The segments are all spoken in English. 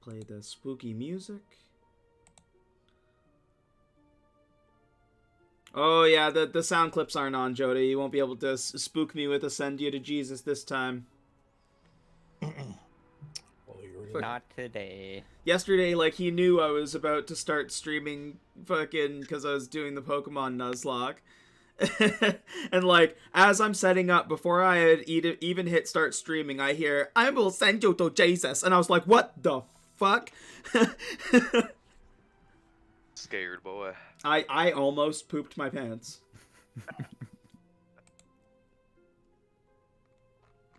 play the spooky music. Oh yeah, the sound clips aren't on, Jody. You won't be able to spook me with "Ascend You to Jesus" this time. Not today. Yesterday, like, he knew I was about to start streaming fucking because I was doing the Pokemon Nuzlocke. And, like, as I'm setting up, before I had even hit start streaming, I hear, "I will send you to Jesus." And I was like, what the fuck? Scared boy. I almost pooped my pants.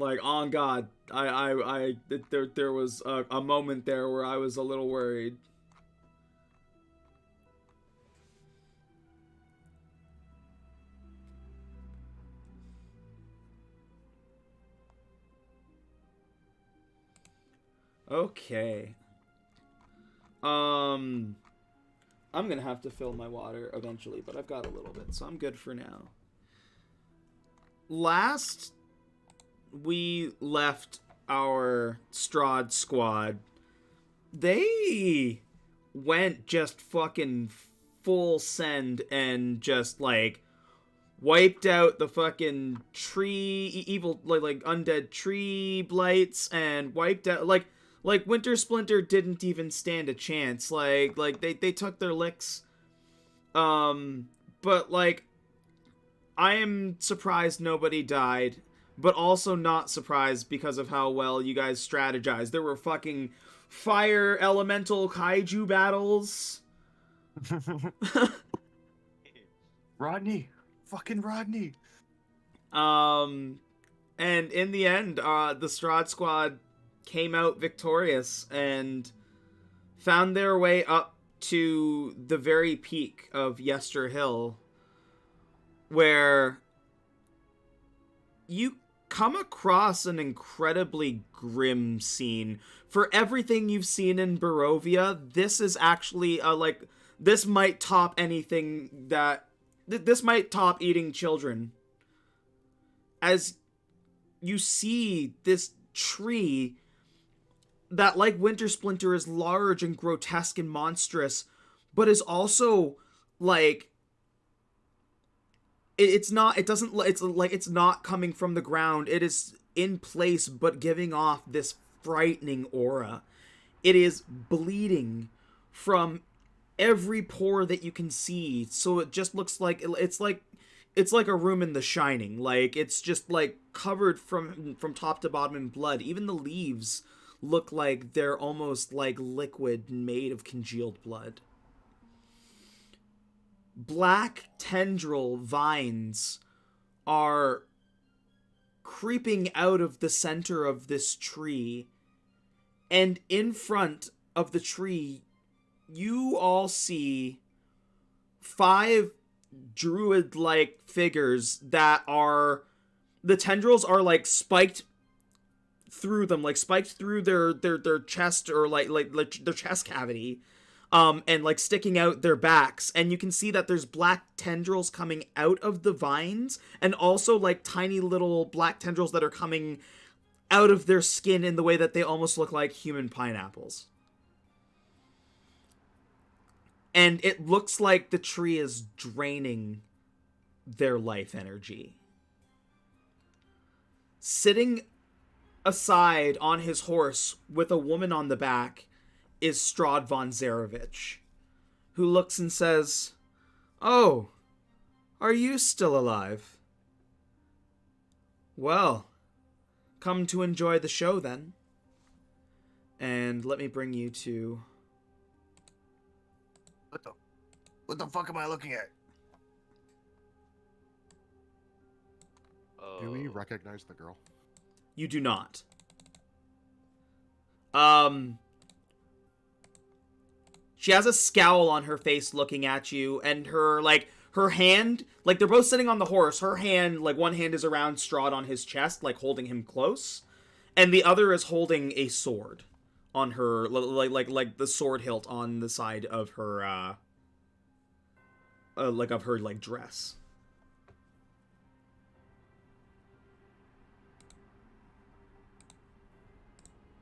Like, on God, there was a moment there where I was a little worried. Okay. I'm gonna have to fill my water eventually, but I've got a little bit, so I'm good for now. Last we left our Strahd Squad, they went just fucking full send and just, like, wiped out the fucking tree, evil, like undead tree blights, and wiped out, like Winter Splinter didn't even stand a chance. Like they took their licks. But, like, I am surprised nobody died, but also not surprised because of how well you guys strategized. There were fucking fire elemental kaiju battles. Rodney. Fucking Rodney. And in the end, the Strahd Squad came out victorious and found their way up to the very peak of Yester Hill, where you come across an incredibly grim scene. For everything you've seen in Barovia, this is actually this might top anything that this might top eating children. As you see this tree that, like Winter Splinter, is large and grotesque and monstrous, but is also, like, it's not coming from the ground. It is in place but giving off this frightening aura. It is bleeding from every pore that you can see, so it just looks like it's like a room in The Shining. Like, it's just, like, covered from top to bottom in blood. Even the leaves look like they're almost like liquid made of congealed blood. Black tendril vines are creeping out of the center of this tree, and in front of the tree you all see 5 druid-like figures that are, the tendrils are, like, spiked through them, like spiked through their chest, or like their chest cavity, and, like, sticking out their backs, and you can see that there's black tendrils coming out of the vines, and also, like, tiny little black tendrils that are coming out of their skin in the way that they almost look like human pineapples. And it looks like the tree is draining their life energy. Sitting aside on his horse with a woman on the back is Strahd von Zarevich, who looks and says, "Oh, are you still alive? Well, come to enjoy the show then. And let me bring you to..." What the fuck am I looking at? Do we recognize the girl? You do not. She has a scowl on her face looking at you, and her hand, like, they're both sitting on the horse. Her hand, like, one hand is around Strahd on his chest, like, holding him close, and the other is holding a sword on her, like the sword hilt on the side of her, of her, like, dress.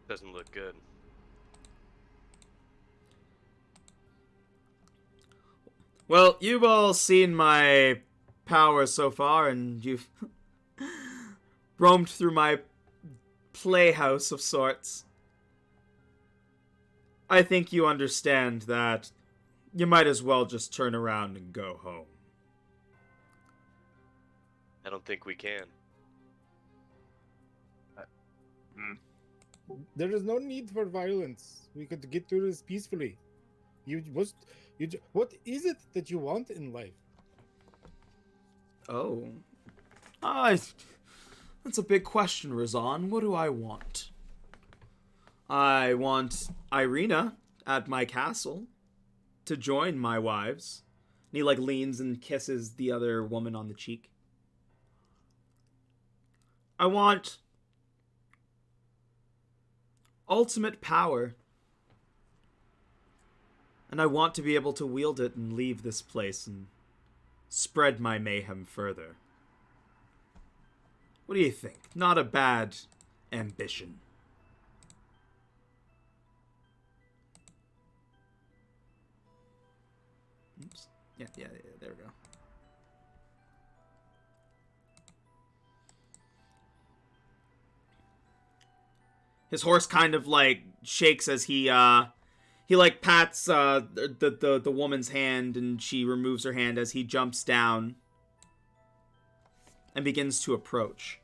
Doesn't look good. Well, you've all seen my power so far, and you've roamed through my playhouse of sorts. I think you understand that you might as well just turn around and go home. I don't think we can. There is no need for violence. We could get through this peacefully. What is it that you want in life? Oh. That's a big question, Razan. What do I want? I want Irina at my castle to join my wives. And he, leans and kisses the other woman on the cheek. I want ultimate power. And I want to be able to wield it and leave this place and spread my mayhem further. What do you think? Not a bad ambition. Oops. Yeah, there we go. His horse kind of shakes as he pats the woman's hand, and she removes her hand as he jumps down and begins to approach.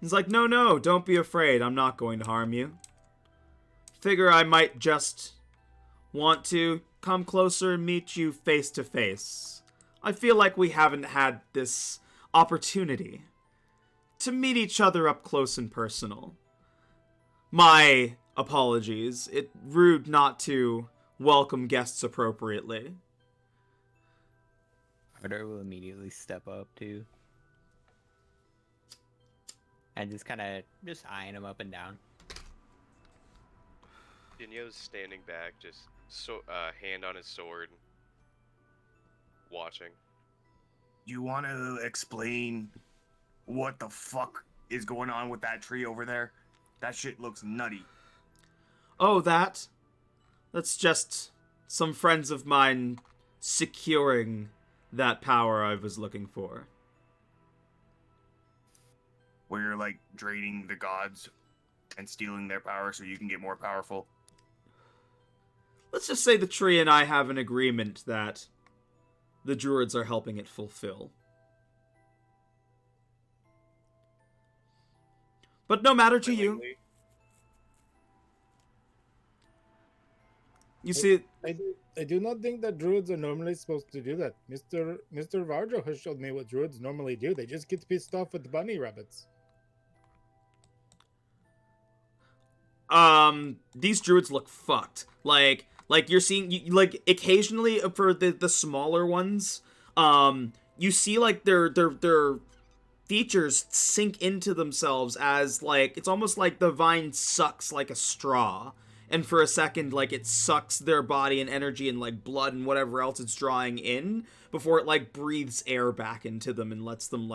He's like, no, don't be afraid. I'm not going to harm you. Figure I might just want to come closer and meet you face to face. I feel like we haven't had this opportunity to meet each other up close and personal. My apologies. It's rude not to welcome guests appropriately. Ardo will immediately step up too. And just kind of eyeing him up and down. Dinyo's standing back, just hand on his sword, watching. You want to explain what the fuck is going on with that tree over there? That shit looks nutty. Oh, that's just some friends of mine securing that power I was looking for. Where you're draining the gods and stealing their power so you can get more powerful. Let's just say the tree and I have an agreement that the druids are helping it fulfill. But no matter to you. You see, I do not think that druids are normally supposed to do that. Mr. Varjo has showed me what druids normally do. They just get pissed off with bunny rabbits. These druids look fucked. Like you're seeing, occasionally for the smaller ones, you see their features sink into themselves as it's almost like the vine sucks like a straw, and for a second it sucks their body and energy and blood and whatever else it's drawing in before it breathes air back into them and lets them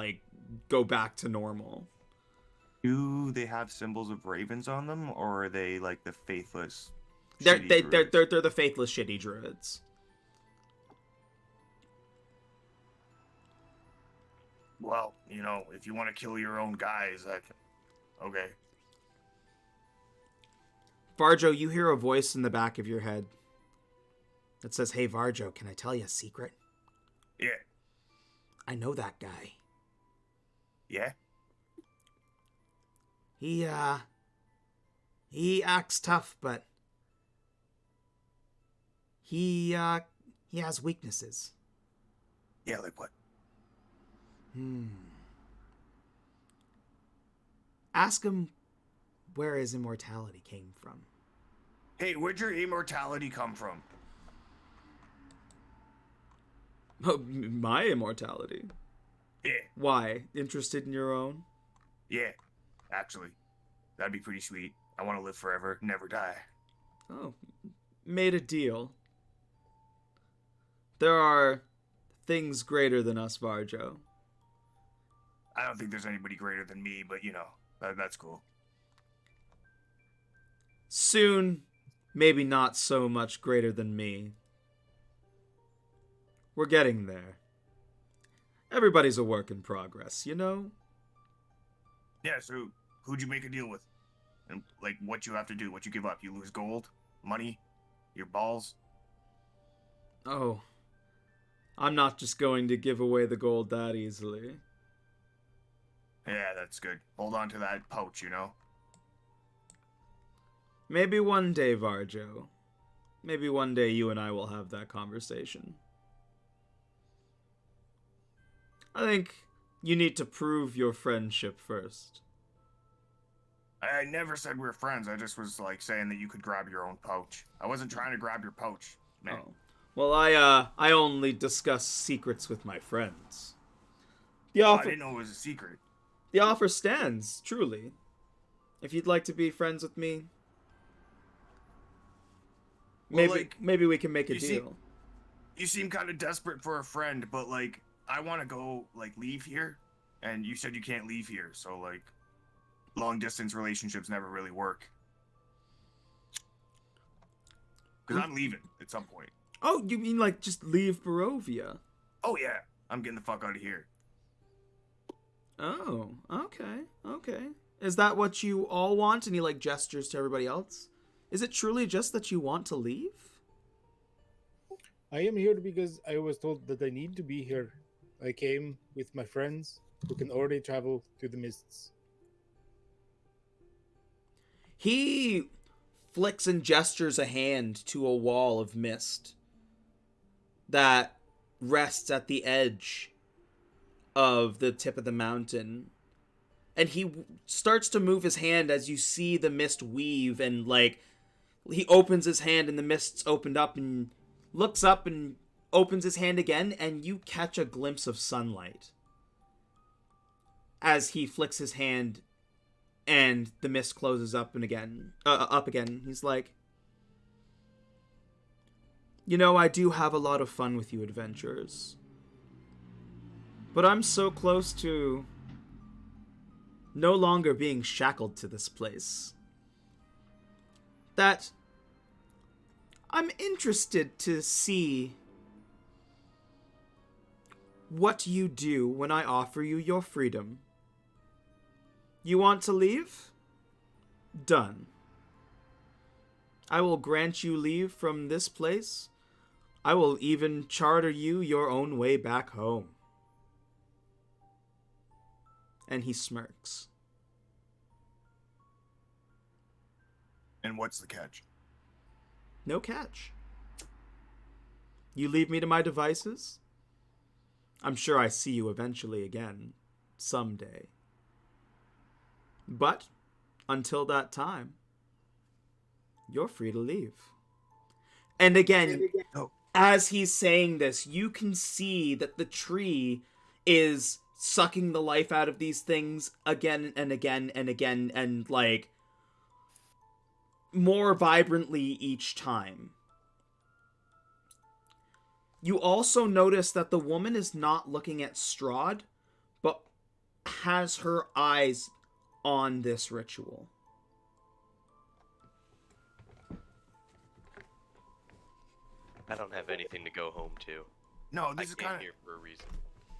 go back to normal. Do they have symbols of ravens on them, or are they the faithless? They're the faithless shitty druids. Well, if you want to kill your own guys, okay. Varjo, you hear a voice in the back of your head that says, "Hey, Varjo, can I tell you a secret?" Yeah. I know that guy. Yeah? He acts tough, but he has weaknesses. Yeah, like what? Ask him where his immortality came from. Hey, where'd your immortality come from? Oh, my immortality? Yeah. Why? Interested in your own? Yeah, actually. That'd be pretty sweet. I want to live forever, never die. Oh, made a deal. There are things greater than us, Varjo. I don't think there's anybody greater than me, but that's cool. Soon, maybe not so much greater than me. We're getting there. Everybody's a work in progress, you know? Yeah, so who'd you make a deal with? And, like, what you have to do, what you give up? You lose gold, money, your balls? Oh, I'm not just going to give away the gold that easily. Yeah, that's good. Hold on to that pouch, you know? Maybe one day, Varjo. Maybe one day you and I will have that conversation. I think you need to prove your friendship first. I never said we're friends. I just was, like, saying that you could grab your own pouch. I wasn't trying to grab your pouch, man. Oh. Well, I only discuss secrets with my friends. The I offer, didn't know it was a secret. the offer stands, truly. If you'd like to be friends with me, Well, maybe we can make a you deal. You seem kind of desperate for a friend, but, like, I want to go, like, leave here. And you said you can't leave here, so, like, long-distance relationships never really work. Because I'm leaving at some point. Oh, you mean like just leave Barovia? Oh, yeah. I'm getting the fuck out of here. Oh, okay. Is that what you all want? And he like gestures to everybody else. Is it truly just that you want to leave? I am here because I was told that I need to be here. I came with my friends who can already travel to the mists. He flicks and gestures a hand to a wall of mist that rests at the edge of the tip of the mountain. And he starts to move his hand as you see the mist weave, and like he opens his hand and the mist's opened up, and looks up and opens his hand again, and you catch a glimpse of sunlight as he flicks his hand and the mist closes up again. He's like, you know, I do have a lot of fun with you adventurers, but I'm so close to no longer being shackled to this place that I'm interested to see what you do when I offer you your freedom. You want to leave? Done. I will grant you leave from this place. I will even charter you your own way back home. And he smirks. And what's the catch? No catch. You leave me to my devices? I'm sure I see you eventually again, someday. But, until that time, you're free to leave. And again, as he's saying this, you can see that the tree is sucking the life out of these things again and again and again, and like more vibrantly each time. You also notice that the woman is not looking at Strahd, but has her eyes on this ritual. I don't have anything to go home to. No, I this is came kind of here for a reason.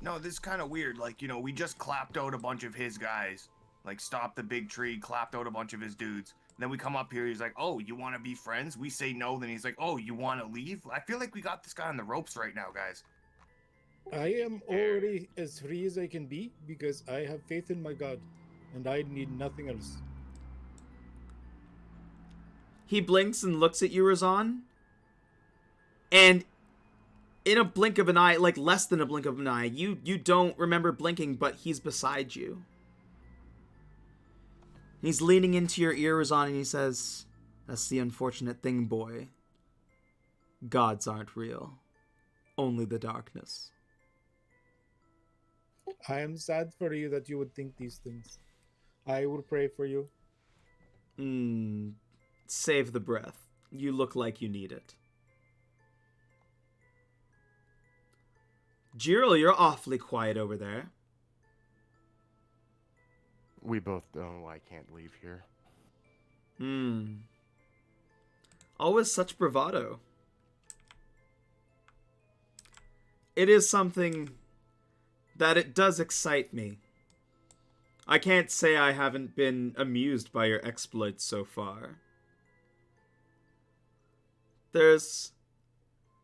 no, this is kind of weird. Like, you know, we just clapped out a bunch of his guys, like stopped the big tree, clapped out a bunch of his dudes. And then we come up here. He's like, "Oh, you want to be friends?" We say no. Then he's like, "Oh, you want to leave?" I feel like we got this guy on the ropes right now, guys. I am already as free as I can be because I have faith in my God, and I need nothing else. He blinks and looks at you, Razan, and in a blink of an eye, like less than a blink of an eye, you don't remember blinking, but he's beside you. He's leaning into your ear, Razan, and he says, "That's the unfortunate thing, boy. Gods aren't real. Only the darkness." I am sad for you that you would think these things. I will pray for you. Save the breath. You look like you need it. Jiril, you're awfully quiet over there. We both know I can't leave here. Always such bravado. It is something that it does excite me. I can't say I haven't been amused by your exploits so far. There's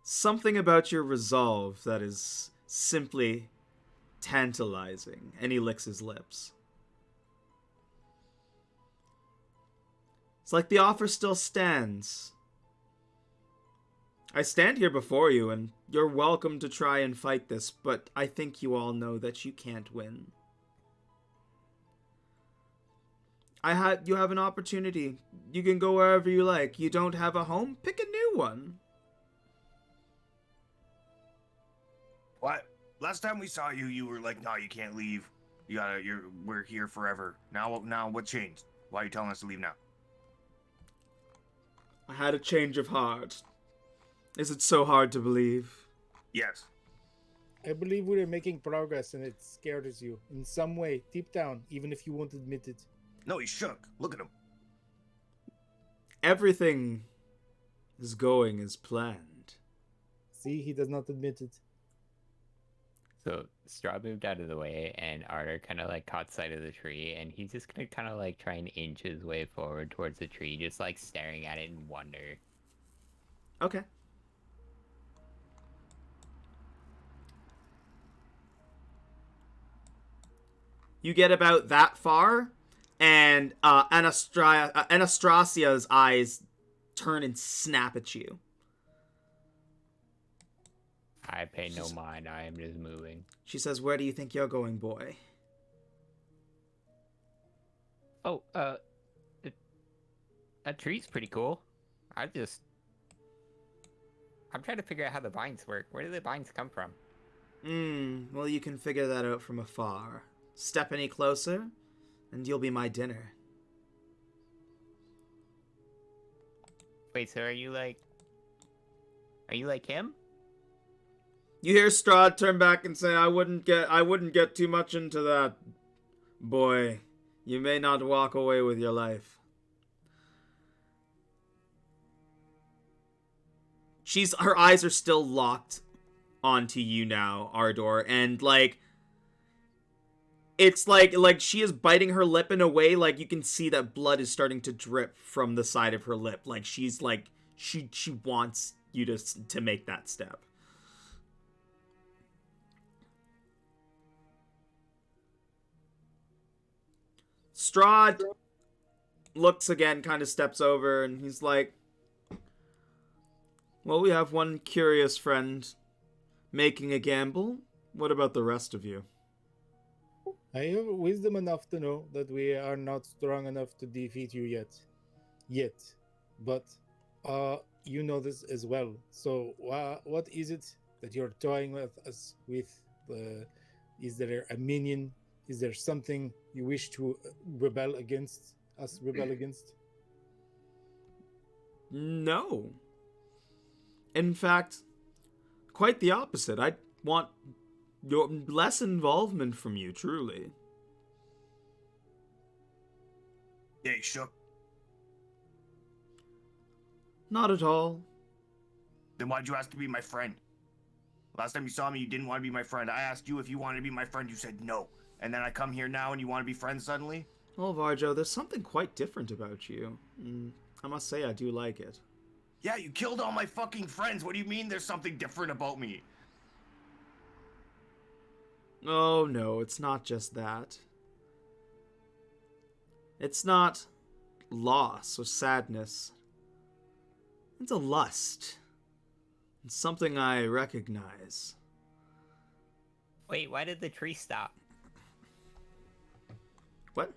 something about your resolve that is simply tantalizing. And he licks his lips. It's like the offer still stands. I stand here before you, and you're welcome to try and fight this, but I think you all know that you can't win. You have an opportunity. You can go wherever you like. You don't have a home? Pick a new one. What? Last time we saw you, you were like, "No, you can't leave. We're here forever." Now, what changed? Why are you telling us to leave now? I had a change of heart. Is it so hard to believe? Yes. I believe we're making progress and it scares you in some way, deep down, even if you won't admit it. No, he's shook. Look at him. Everything is going as planned. See, he does not admit it. So Strahd moved out of the way, and Arter kind of like caught sight of the tree, and he's just gonna kind of like try and inch his way forward towards the tree, just like staring at it in wonder. Okay. You get about that far, and Anastrasia's eyes turn and snap at you. I pay no mind. I am just moving. She says, "Where do you think you're going, boy?" Oh, that tree's pretty cool. I'm trying to figure out how the vines work. Where do the vines come from? Well, you can figure that out from afar. Step any closer, and you'll be my dinner. Wait, so are you like him? You hear Strahd turn back and say, I wouldn't get too much into that, boy. You may not walk away with your life. Her eyes are still locked onto you now, Ardor, and it's like she is biting her lip in a way, like you can see that blood is starting to drip from the side of her lip. Like she's like, she wants you to make that step. Strahd looks again, kind of steps over, and he's like, well, we have one curious friend making a gamble. What about the rest of you? I have wisdom enough to know that we are not strong enough to defeat you yet. But you know this as well. So what is it that you're toying with us with? Is there a minion? Is there something you wish to rebel against? No. In fact, quite the opposite. I want your less involvement from you, truly. Yeah, you shook. Not at all. Then why'd you ask to be my friend? Last time you saw me, you didn't want to be my friend. I asked you if you wanted to be my friend. You said no. And then I come here now and you want to be friends suddenly? Well, Varjo, there's something quite different about you. I must say I do like it. Yeah, you killed all my fucking friends. What do you mean there's something different about me? Oh, no, it's not just that. It's not loss or sadness. It's a lust. It's something I recognize. Wait, why did the tree stop? What?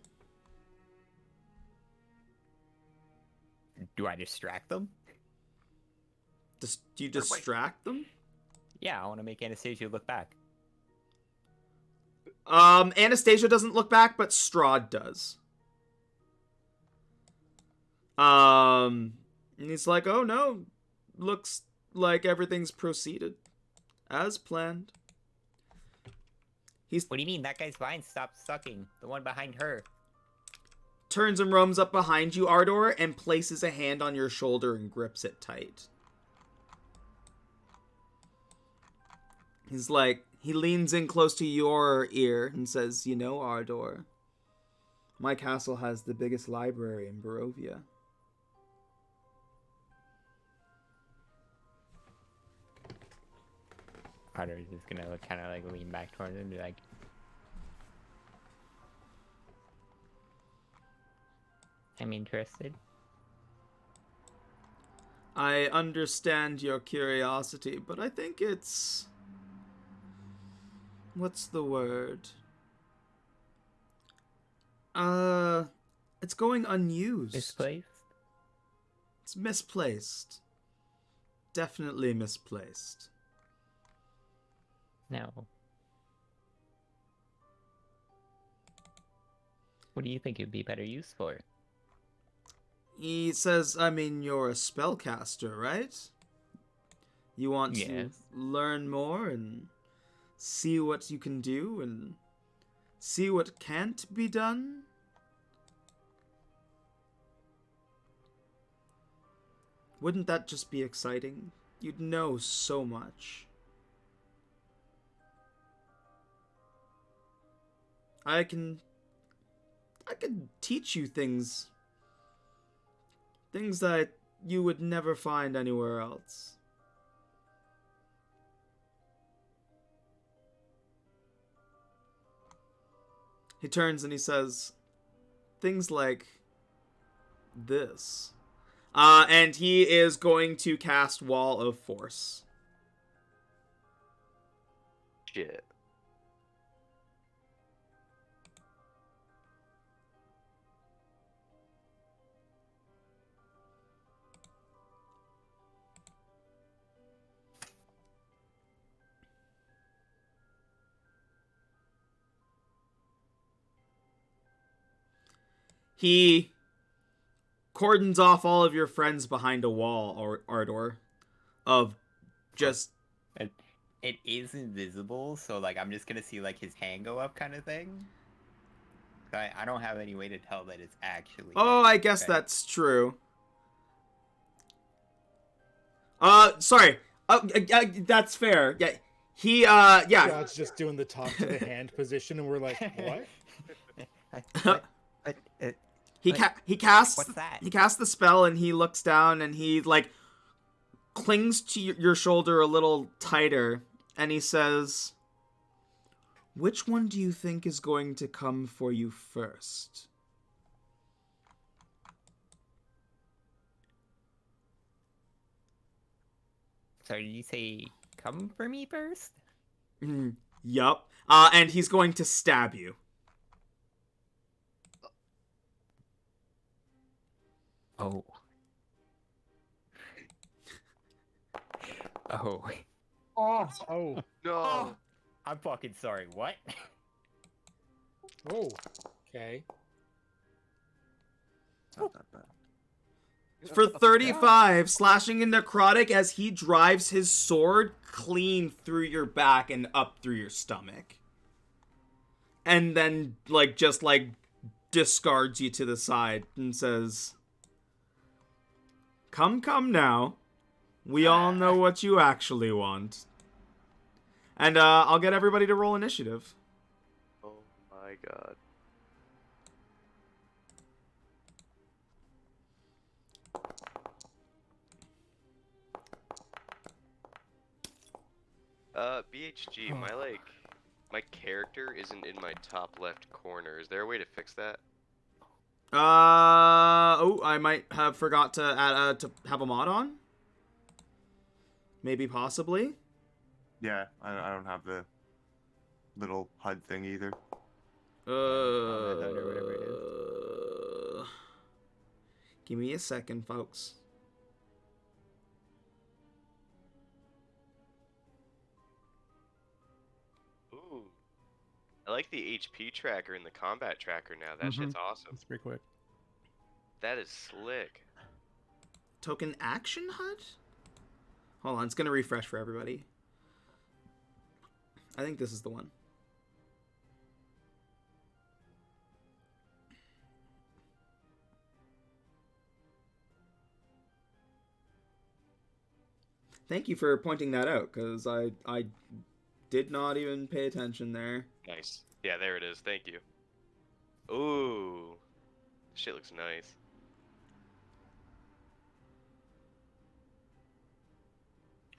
Do I distract them? Do you distract them? Yeah, I want to make Anastasia look back. Anastasia doesn't look back, but Strahd does. And he's like, oh no, looks like everything's proceeded as planned. What do you mean? That guy's vine stopped sucking. The one behind her. turns and roams up behind you, Ardor, and places a hand on your shoulder and grips it tight. He's like, he leans in close to your ear and says, "You know, Ardor, my castle has the biggest library in Barovia." Ardor's just gonna kind of like lean back towards him and be like, I'm interested. I understand your curiosity, but I think it's... What's the word? It's going unused. Misplaced? It's misplaced. Definitely misplaced. No. What do you think it'd be better used for? He says, I mean, you're a spellcaster, right? You want to Yes. learn more and see what you can do and see what can't be done? Wouldn't that just be exciting? You'd know so much. I could teach you things that you would never find anywhere else. He turns and he says, things like this. And he is going to cast Wall of Force. Shit. He cordons off all of your friends behind a wall, or Ardor, of just... It is invisible, so like I'm just gonna see like his hand go up kind of thing. I don't have any way to tell that it's actually... Oh, I guess okay. that's true. Sorry. That's fair. Yeah. He, yeah. God's just doing the talk to the hand position, and we're like, what? He casts... What's that? He casts the spell, and he looks down, and he, like, clings to your shoulder a little tighter, and he says, which one do you think is going to come for you first? So did you say come for me first? Yup. And he's going to stab you. Oh. Oh. Oh, No. I'm fucking sorry, what? oh, okay. Not that bad. For 35, slashing in necrotic as he drives his sword clean through your back and up through your stomach. And then, like, just, like, discards you to the side and says, come now. We all know what you actually want. And, I'll get everybody to roll initiative. Oh my god. BHG, my character isn't in my top left corner. Is there a way to fix that? Oh, I might have forgot to add, to have a mod on? Maybe, possibly? Yeah, I don't have the little HUD thing either. Give me a second, folks. Ooh. I like the HP tracker and the combat tracker now. That shit's awesome. That's pretty quick. That is slick. Token action HUD? Hold on, it's gonna refresh for everybody. I think this is the one. Thank you for pointing that out, because I did not even pay attention there. Nice. Yeah, there it is. Thank you. Ooh. Shit looks nice.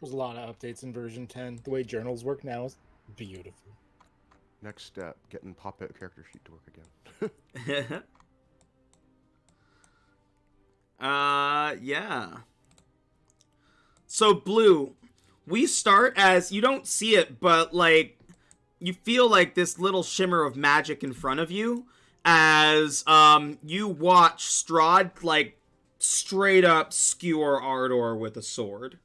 There's a lot of updates in version 10. The way journals work now is beautiful. Next step, getting pop-out character sheet to work again. Yeah. So, Blue, we start as, you don't see it, but, like, you feel like this little shimmer of magic in front of you as, you watch Strahd, like, straight up skewer Ardor with a sword.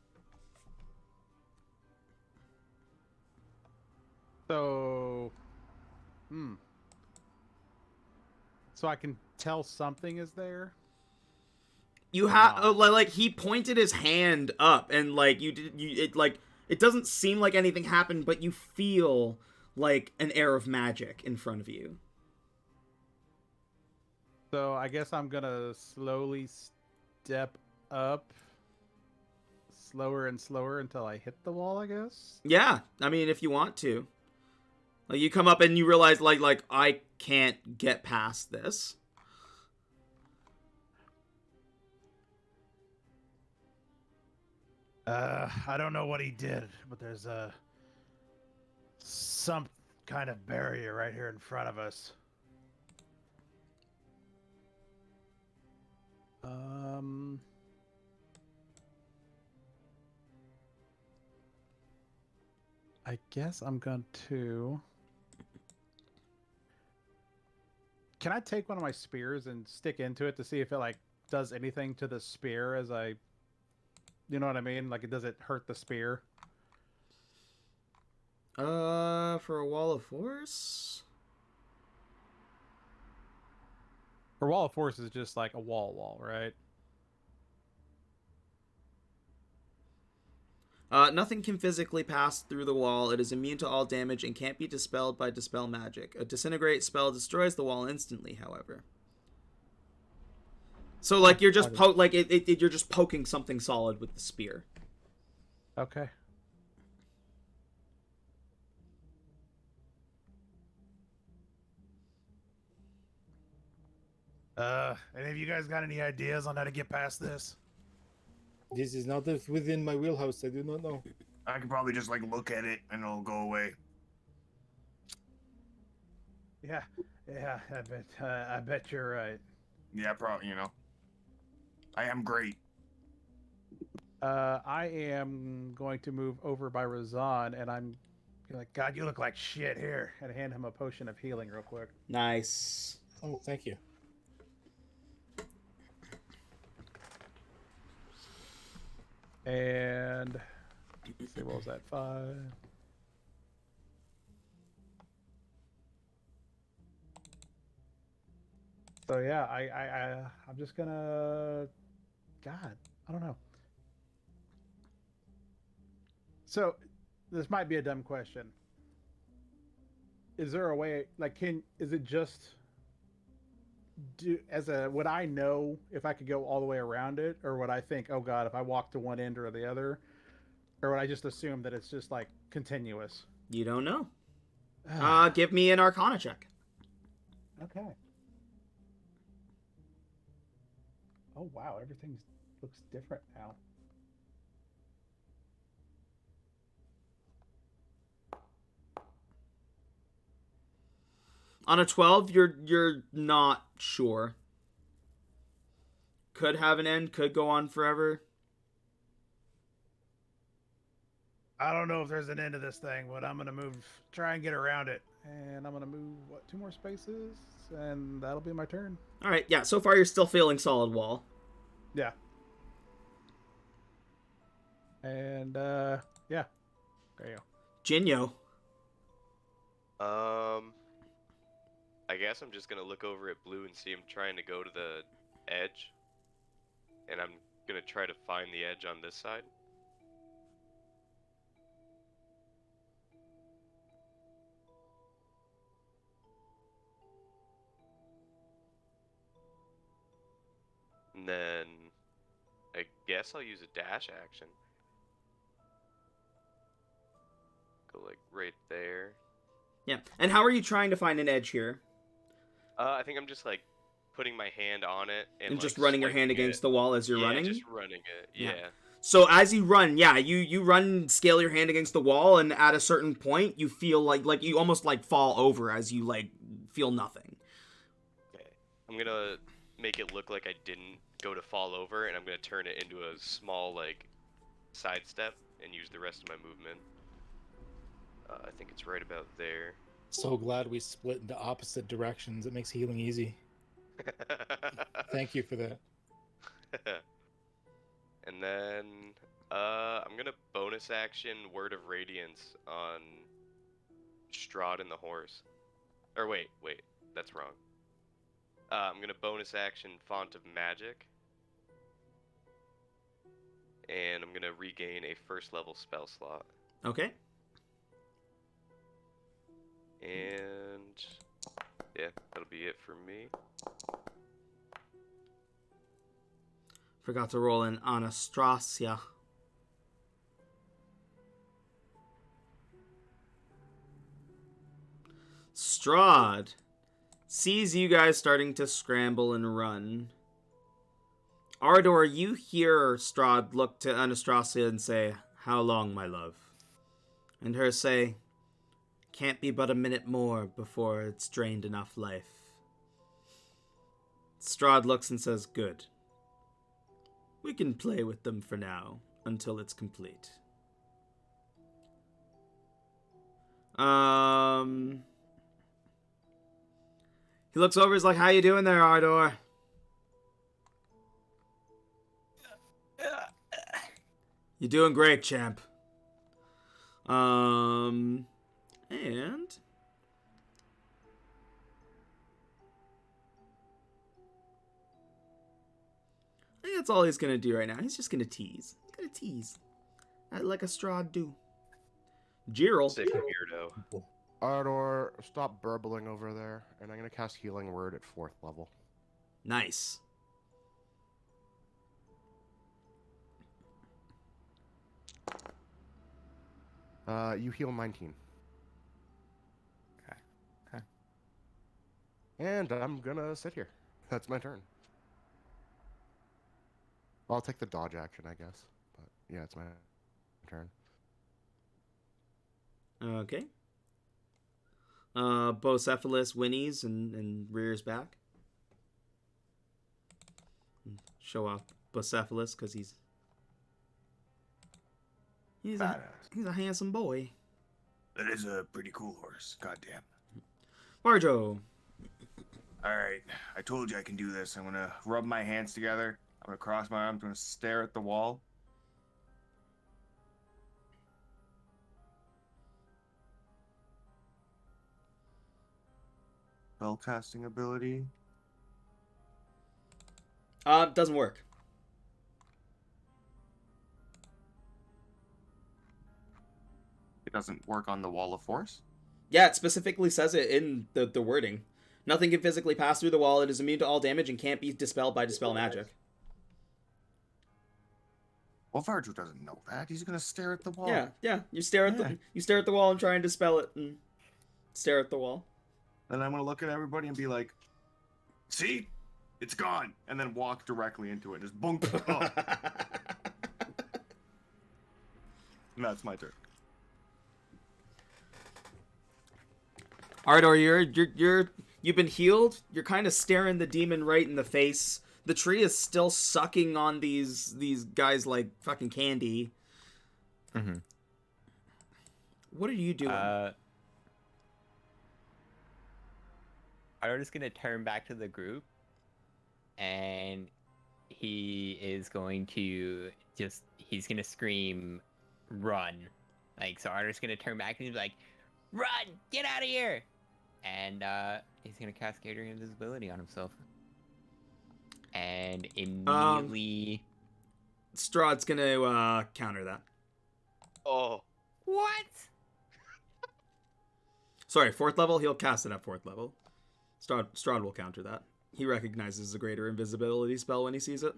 So, so I can tell something is there. You have like he pointed his hand up, and like it doesn't seem like anything happened, but you feel like an air of magic in front of you. So I guess I'm gonna slowly step up, slower and slower until I hit the wall, I guess. Yeah, I mean, if you want to. Like, you come up and you realize, like I can't get past this. I don't know what he did, but there's some kind of barrier right here in front of us. I guess I'm going to... Can I take one of my spears and stick into it to see if it, like, does anything to the spear as I... You know what I mean? Like, does it hurt the spear? For a wall of force? Or wall of force is just like a wall, right? Nothing can physically pass through the wall. It is immune to all damage and can't be dispelled by dispel magic. A disintegrate spell destroys the wall instantly, however. So, like, you're just you're just poking something solid with the spear. Okay. Any of you guys got any ideas on how to get past this? This is not within my wheelhouse. I do not know. I could probably just like look at it and it'll go away. Yeah, I bet you're right. Yeah, probably. You know, I am great. I am going to move over by Razan, and I'm Like, God, you look like shit here. gonna hand him a potion of healing real quick. Nice. Oh, thank you. And let's see, what was that? 5. So yeah, I'm just gonna. God, I don't know. So, this might be a dumb question. Is there a way, like, is it just would I know if I could go all the way around it, or would I think, oh God, if I walk to one end or the other, or would I just assume that it's just like continuous? You don't know. Give me an Arcana check. Okay. Oh wow, everything looks different now. On a 12, you're not sure. Could have an end, could go on forever. I don't know if there's an end to this thing, but I'm gonna try and get around it. And I'm gonna move 2 more spaces, and that'll be my turn. All right, yeah. So far, you're still feeling solid wall. Yeah. And yeah, there you go. Jinyo. I guess I'm just gonna look over at Blue and see him trying to go to the edge, and I'm gonna try to find the edge on this side. And then I guess I'll use a dash action. like right there. Yeah. And how are you trying to find an edge here? I think I'm just like putting my hand on it and like, just running your hand swiping against it. the wall as you're Yeah, running? just running it. Yeah. Yeah. So as you run, yeah, you run, scale your hand against the wall, and at a certain point, you feel like you almost like fall over as you like feel nothing. Okay. I'm gonna make it look like I didn't go to fall over, and I'm gonna turn it into a small like sidestep and use the rest of my movement. I think it's right about there. So glad we split into opposite directions. It makes healing easy. Thank you for that. And then I'm gonna bonus action Word of Radiance on Strahd and the horse. Or wait, that's wrong. I'm gonna bonus action Font of Magic. And I'm gonna regain a first level spell slot. Okay. And yeah, that'll be it for me. Forgot to roll an Anastasia. Strahd sees you guys starting to scramble and run. Ardor, you hear Strahd look to Anastasia and say, "How long, my love?" And her say, "Can't be but a minute more before it's drained enough life." Strahd looks and says, "Good. We can play with them for now, until it's complete." He looks over, he's like, "How you doing there, Ardor?" "You're doing great, champ." And I think that's all he's gonna do right now. He's just gonna tease. He's gonna tease. Like a Strahd do. Jiril. Sick weirdo. Ardor, stop burbling over there, and I'm gonna cast Healing Word at 4th level. Nice. You heal 19. Okay. And I'm gonna sit here. That's my turn. I'll take the dodge action, I guess. But yeah, it's my turn. Okay. Bocephalus whinnies and rears back. Show off Bocephalus because he's Badass. a handsome boy. That is a pretty cool horse. Goddamn. Barjo. All right, I told you I can do this. I'm gonna rub my hands together. I'm gonna cross my arms. I'm gonna stare at the wall. Spellcasting ability. Doesn't work. It doesn't work on the wall of force. Yeah, it specifically says it in the wording. Nothing can physically pass through the wall. It is immune to all damage and can't be dispelled by dispel magic. Well, Virgil doesn't know that. He's gonna stare at the wall. Yeah. You stare at the wall and try and dispel it and stare at the wall. Then I'm gonna look at everybody and be like, "See, it's gone," and then walk directly into it. Just bunk. Oh. And that's my turn. Ardor, you've been healed. You're kind of staring the demon right in the face. The tree is still sucking on these guys like fucking candy. Mm-hmm. What are you doing? I'm just gonna turn back to the group, and he is going to he's gonna scream, "Run!" Like, so Arthur's gonna turn back and he's like, "Run! Get out of here!" And he's gonna cast Greater Invisibility on himself. And immediately... Strahd's gonna counter that. Oh. What? Sorry, 4th level? He'll cast it at 4th level. Strahd will counter that. He recognizes the Greater Invisibility spell when he sees it.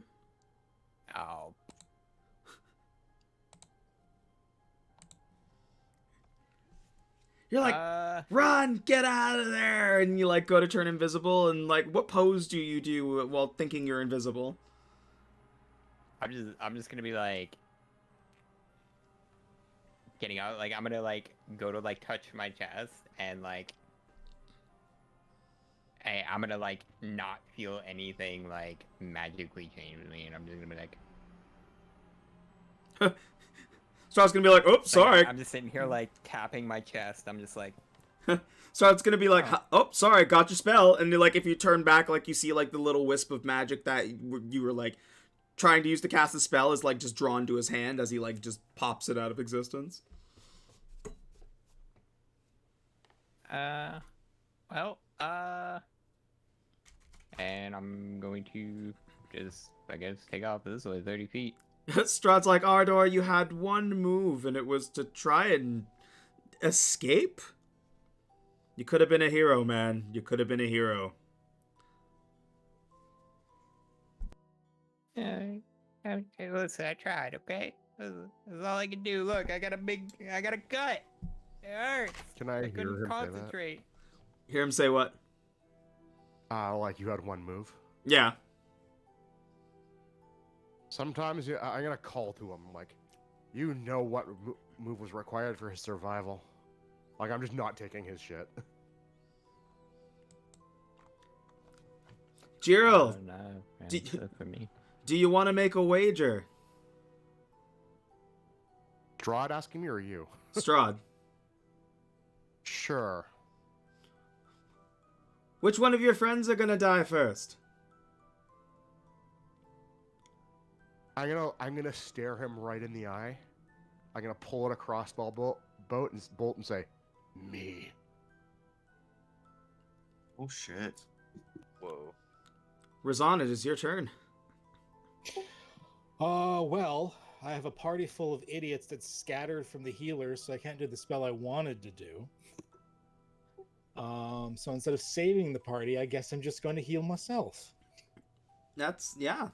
You're like, run, get out of there, and you like go to turn invisible, and like, what pose do you do while thinking you're invisible? I'm just gonna be like getting out. Like I'm gonna like go to like touch my chest and like, hey, I'm gonna like not feel anything like magically change me, and I'm just gonna be like. So I was gonna be like, oh, sorry. I'm just sitting here like tapping my chest. I'm just like. So it's gonna be like, oh, sorry, got your spell, and like if you turn back, like you see like the little wisp of magic that you were like trying to use to cast the spell is like just drawn to his hand as he like just pops it out of existence. Well, and I'm going to just, I guess, take off this way 30 feet. Strahd's like, Ardor, you had one move, and it was to try and escape? You could have been a hero, man. You could have been a hero. Hey, listen, I tried, okay? This is all I can do. Look, I got a cut. It hurts. Can I hear couldn't him concentrate. Hear him say what? Like you had one move. Yeah. Sometimes I'm gonna call to him, like, you know what move was required for his survival. Like, I'm just not taking his shit. Jiro, No, do, for me. do you want to make a wager? Strahd asking me or you? Strahd. Sure. Which one of your friends are gonna die first? I'm gonna stare him right in the eye. I'm gonna pull out a crossbow bolt and say, me. Oh shit. Whoa. Razan, it is your turn. Well, I have a party full of idiots that's scattered from the healers, so I can't do the spell I wanted to do. So instead of saving the party, I guess I'm just going to heal myself. Yeah.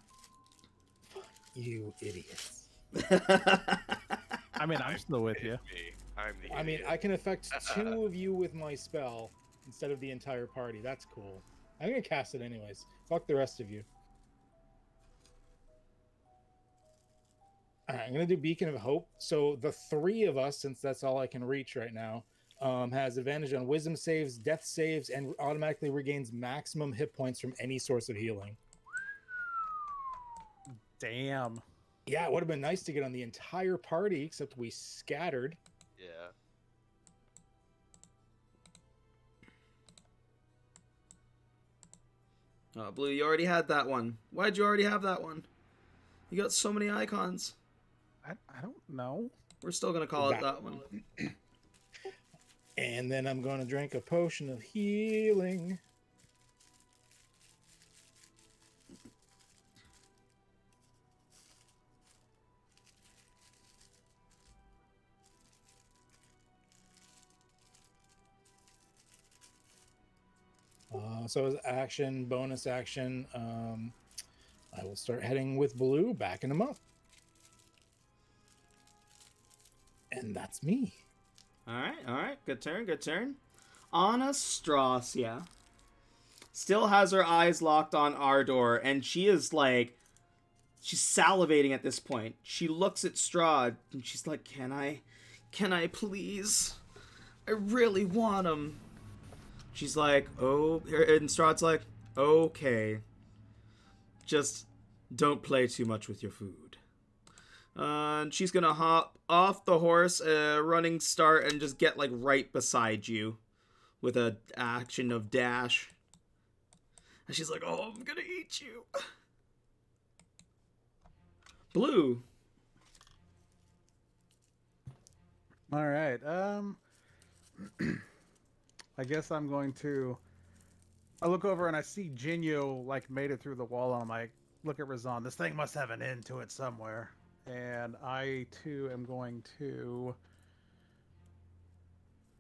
You idiots. I mean, I'm still with you. I'm the I mean, idiot. I can affect 2 of you with my spell instead of the entire party. That's cool. I'm going to cast it anyways. Fuck the rest of you. All right, I'm going to do Beacon of Hope. So the 3 of us, since that's all I can reach right now, has advantage on wisdom saves, death saves, and automatically regains maximum hit points from any source of healing. Damn. Yeah, it would have been nice to get on the entire party, except we scattered. Yeah. Oh, Blue, you already had that one. Why'd you already have that one? You got so many icons. I don't know. We're still gonna call it that one. And then I'm going to drink a potion of healing. So as action, bonus action, I will start heading with Blue, backing him up. And that's me. All right. Good turn. Anastasia still has her eyes locked on Ardor, and she is like, she's salivating at this point. She looks at Strahd, and she's like, can I please? I really want him. She's like, oh, and Strahd's like, okay. Just don't play too much with your food. And she's gonna hop off the horse, running start, and just get like right beside you with a action of dash. And she's like, oh, I'm gonna eat you. Blue. All right. I guess I'm going to. I look over and I see Jinyo like made it through the wall, and I'm like, look at Razan. This thing must have an end to it somewhere. And I too am going to.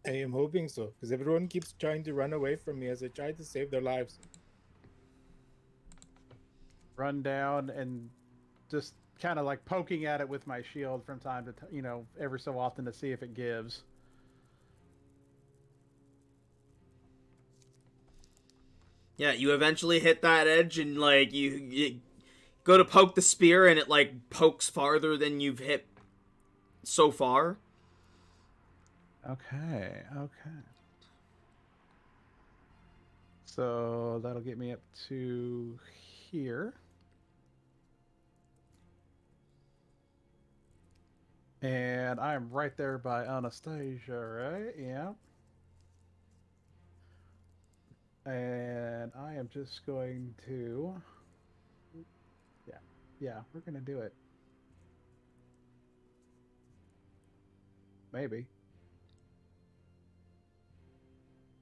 I am hoping so, because everyone keeps trying to run away from me as I try to save their lives. Run down and just kind of like poking at it with my shield from time to time, every so often to see if it gives. Yeah, you eventually hit that edge, and like you go to poke the spear, and it like pokes farther than you've hit so far. Okay, okay. So that'll get me up to here. And I am right there by Anastasia, right? Yeah. And I am just going to... Yeah, we're going to do it. Maybe.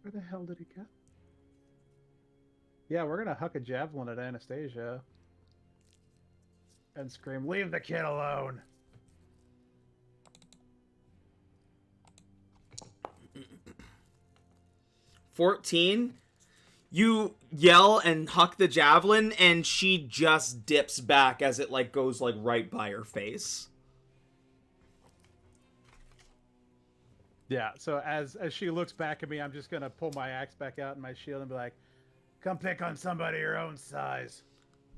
Where the hell did he go? Yeah, we're going to huck a javelin at Anastasia. And scream, "Leave the kid alone!" 14. You yell and huck the javelin, and she just dips back as it like goes like right by her face. Yeah, so as she looks back at me, I'm just going to pull my axe back out and my shield and be like, "Come pick on somebody your own size."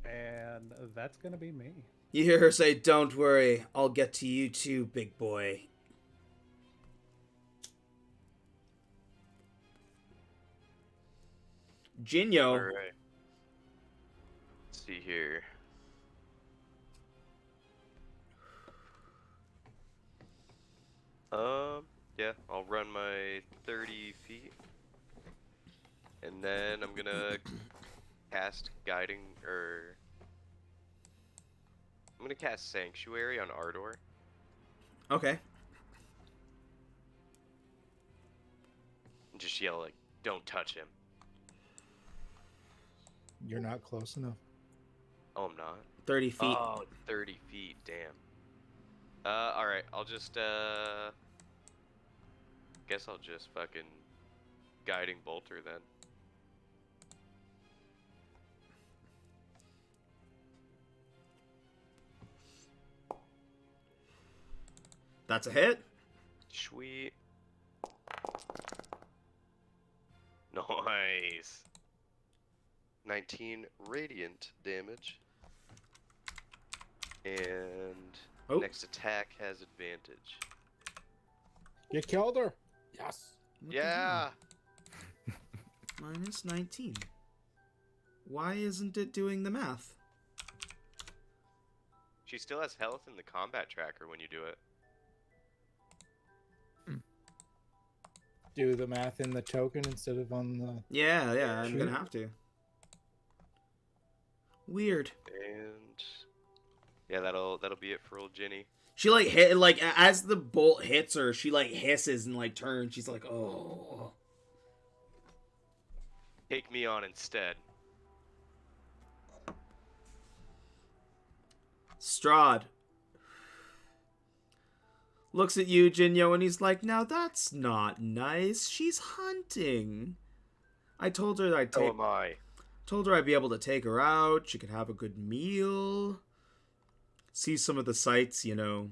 And that's going to be me. You hear her say, "Don't worry, I'll get to you too, big boy." Jinyo. All right. Let's see here. Yeah, I'll run my 30 feet, and then I'm gonna cast guiding, or I'm gonna cast Sanctuary on Ardor. Okay. And just yell like, "Don't touch him." You're not close enough. Oh, I'm not. 30 feet. Oh, 30 feet. Damn. All right. I'll just guess I'll just fucking guiding bolter then. That's a hit. Sweet. Nice. 19 radiant damage. And Oh. next attack has advantage. You killed her. Yes. What the Yeah. hell? Minus 19. Why isn't it doing the math? She still has health in the combat tracker when you do it. Do the math in the token instead of on the. Yeah, I'm Shoot. gonna have to. Weird. And yeah, that'll be it for old Ginny. She like hit like as the bolt hits her, she like hisses and like turns. She's like, "Oh." Take me on instead. Strahd looks at you, Jinyo, and he's like, "Now that's not nice. She's hunting. I told her I'd So take am I. told her I'd be able to take her out. She could have a good meal, see some of the sights, you know.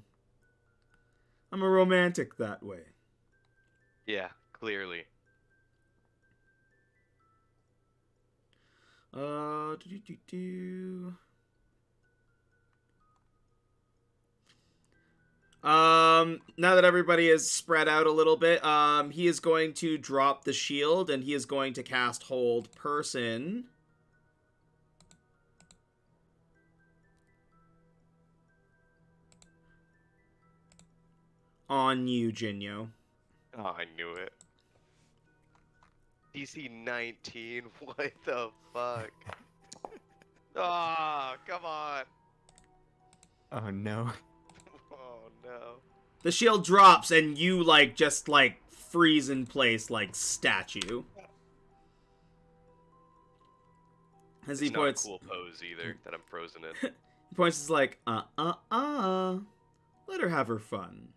I'm a romantic that way." Yeah, clearly. Do. Now that everybody is spread out a little bit, he is going to drop the shield and he is going to cast Hold Person. On you, Jinyo. Oh, I knew it. DC 19, what the fuck? Ah, come on. Oh no. Oh no. The shield drops and you, like, just, like, freeze in place like statue. As he It's points, not a cool pose either that I'm frozen in. he points, is like, let her have her fun.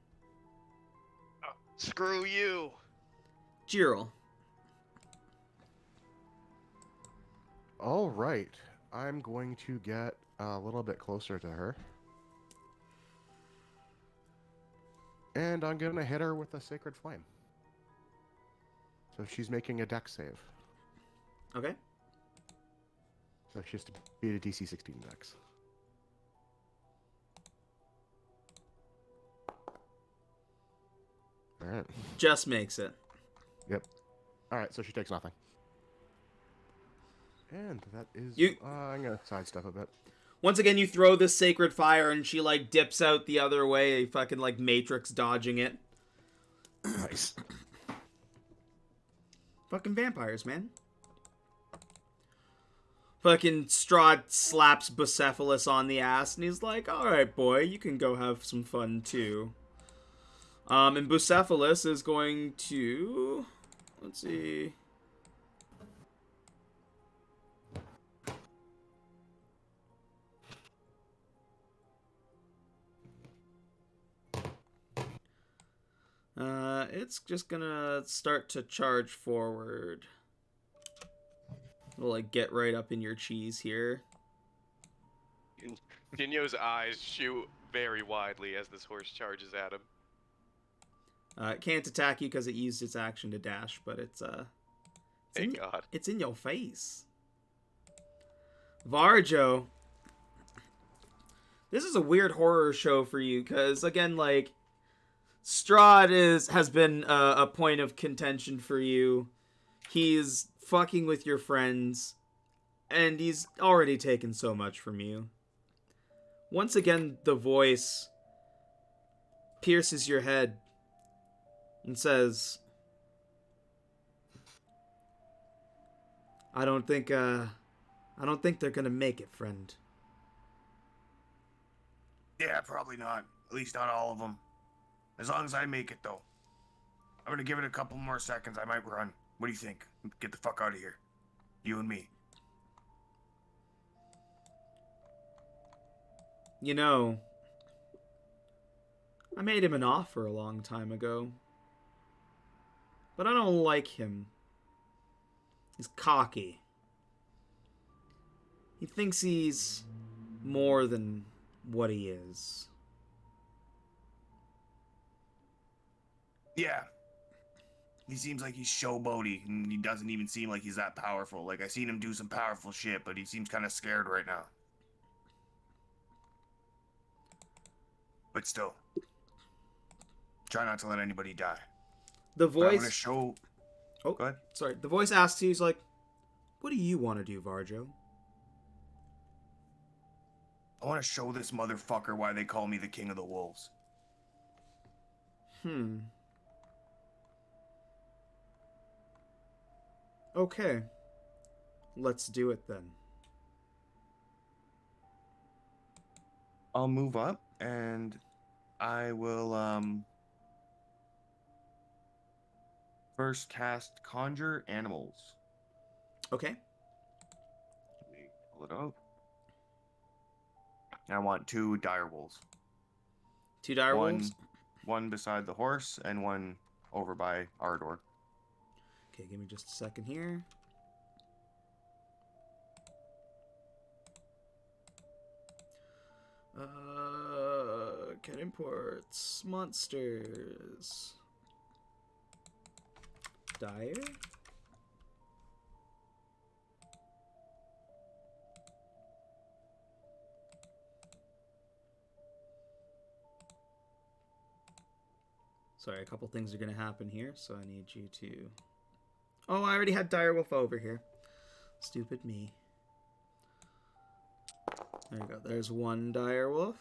Screw you. Jiril. All right. I'm going to get a little bit closer to her. And I'm going to hit her with a Sacred Flame. So she's making a dex save. Okay. So she has to beat a DC 16 dex. All right. Just makes it. Yep. All right. So she takes nothing. And that is. You- I'm gonna sidestep a bit. Once again, you throw this sacred fire, and she like dips out the other way, fucking like Matrix dodging it. Nice. Fucking vampires, man. Fucking Strahd slaps Bucephalus on the ass, and he's like, "Alright, boy, you can go have some fun, too." And Bucephalus is going to... Let's see... It's just gonna start to charge forward. It'll, like, get right up in your cheese here. Jinyo's eyes shoot very widely as this horse charges at him. It can't attack you because it used its action to dash, but it's Thank God. it's in your face. Varjo. This is a weird horror show for you, because, again, like, Strahd has been a point of contention for you. He's fucking with your friends, and he's already taken so much from you. Once again, the voice pierces your head and says, I don't think they're gonna make it, friend. Yeah, probably not. At least not all of them. As long as I make it, though. I'm gonna give it a couple more seconds. I might run. What do you think? Get the fuck out of here. You and me. You know, I made him an offer a long time ago. But I don't like him. He's cocky. He thinks he's more than what he is. Yeah. He seems like he's showboaty, and he doesn't even seem like he's that powerful. Like, I seen him do some powerful shit, but he seems kind of scared right now. But still. Try not to let anybody die. The But I'm voice... gonna show... Oh, Go ahead. sorry. The voice asks you, he's like, what do you want to do, Varjo? I want to show this motherfucker why they call me the King of the Wolves. Okay. Let's do it then. I'll move up, and I will, first cast Conjure Animals. Okay. Let me pull it out. And I want 2 dire wolves. 2 dire wolves? One beside the horse, and one over by our door. Okay, give me just a second here. Can imports monsters. Dire? Sorry, a couple things are gonna happen here, so I need you to... Oh, I already had Direwolf over here. Stupid me. There you go. There's 1 Direwolf.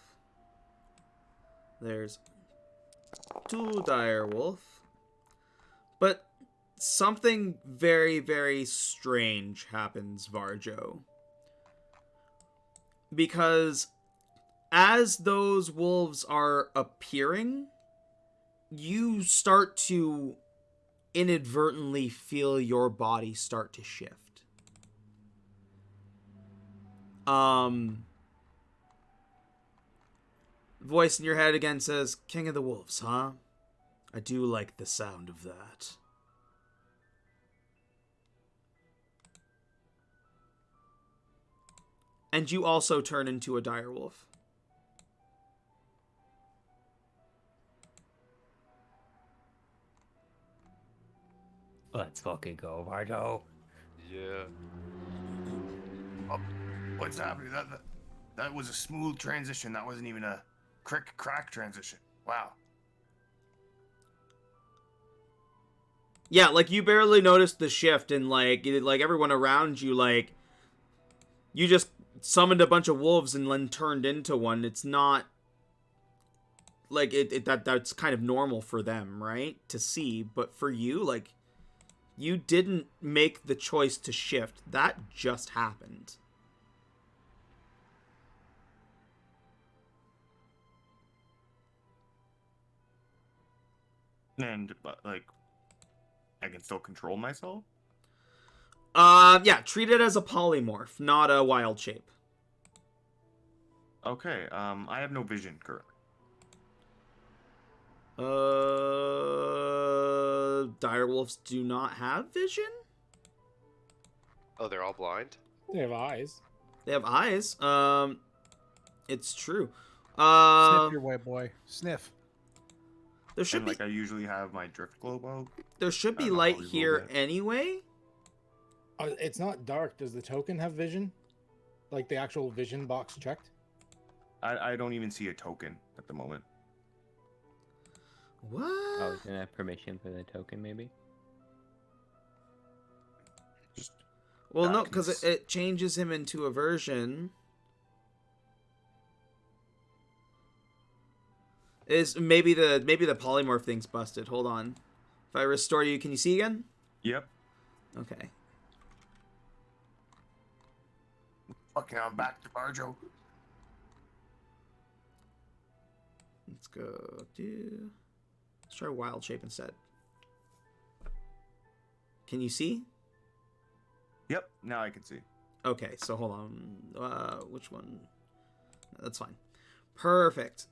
There's 2 Direwolf. But something very, very strange happens, Varjo. Because as those wolves are appearing, you start to inadvertently feel your body start to shift. Voice in your head again says, King of the Wolves, huh? I do like the sound of that. And you also turn into a direwolf. Let's fucking go, Varjo. Yeah. What's happening? That was a smooth transition. That wasn't even a crack transition. Wow. Yeah, like you barely noticed the shift, and like everyone around you, like you just summoned a bunch of wolves and then turned into one. It's not like that's kind of normal for them, right? To see, but for you, like you didn't make the choice to shift. That just happened. And like, I can still control myself. Yeah, treat it as a polymorph, not a wild shape. Okay. I have no vision currently. Direwolves do not have vision? Oh, they're all blind? They have eyes. They have eyes. It's true. Sniff your way, boy. Sniff. There should And be like, I usually have my drift globe out. there should I be don't know how light we roll here that. anyway. It's not dark. Does the token have vision? Like the actual vision box checked? I don't even see a token at the moment. What? Oh, isn't that permission for the token, maybe? Just Well, no, darkness. because it changes him into a version. Is maybe the polymorph thing's busted. Hold on. If I restore you, can you see again? Yep. Okay. Fucking, I'm back to Barjo. Let's go do. Let's try wild shape instead. Can you see? Yep. Now I can see. Okay, so hold on. Which one? That's fine. Perfect.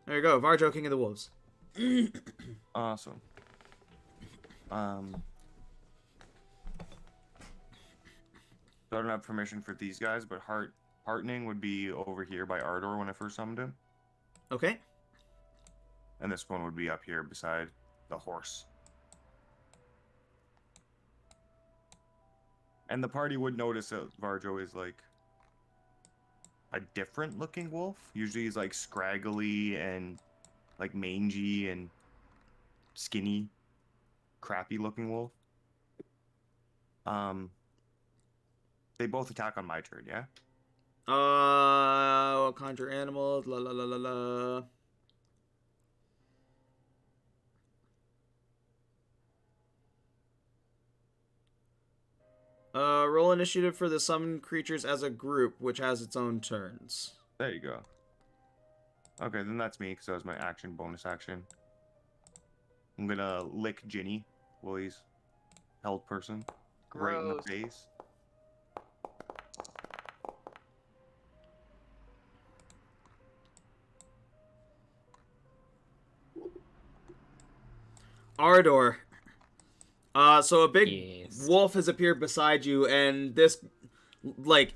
There you go. Varjo, King of the Wolves. Awesome. So I don't have permission for these guys, but heartening would be over here by Ardor when I first summoned him, Okay. and this one would be up here beside the horse. And the party would notice that Varjo is like a different looking wolf. Usually he's like scraggly and like mangy and skinny, crappy looking wolf. They both attack on my turn, yeah? Conjure animals. La la la la la. Roll initiative for the summoned creatures as a group, which has its own turns. There you go. Okay, then that's me, because that was my action, bonus action. I'm gonna lick Ginny, Willie's held person, right in the Gross. face. Ardor. So a big Yes. wolf has appeared beside you, and this, like,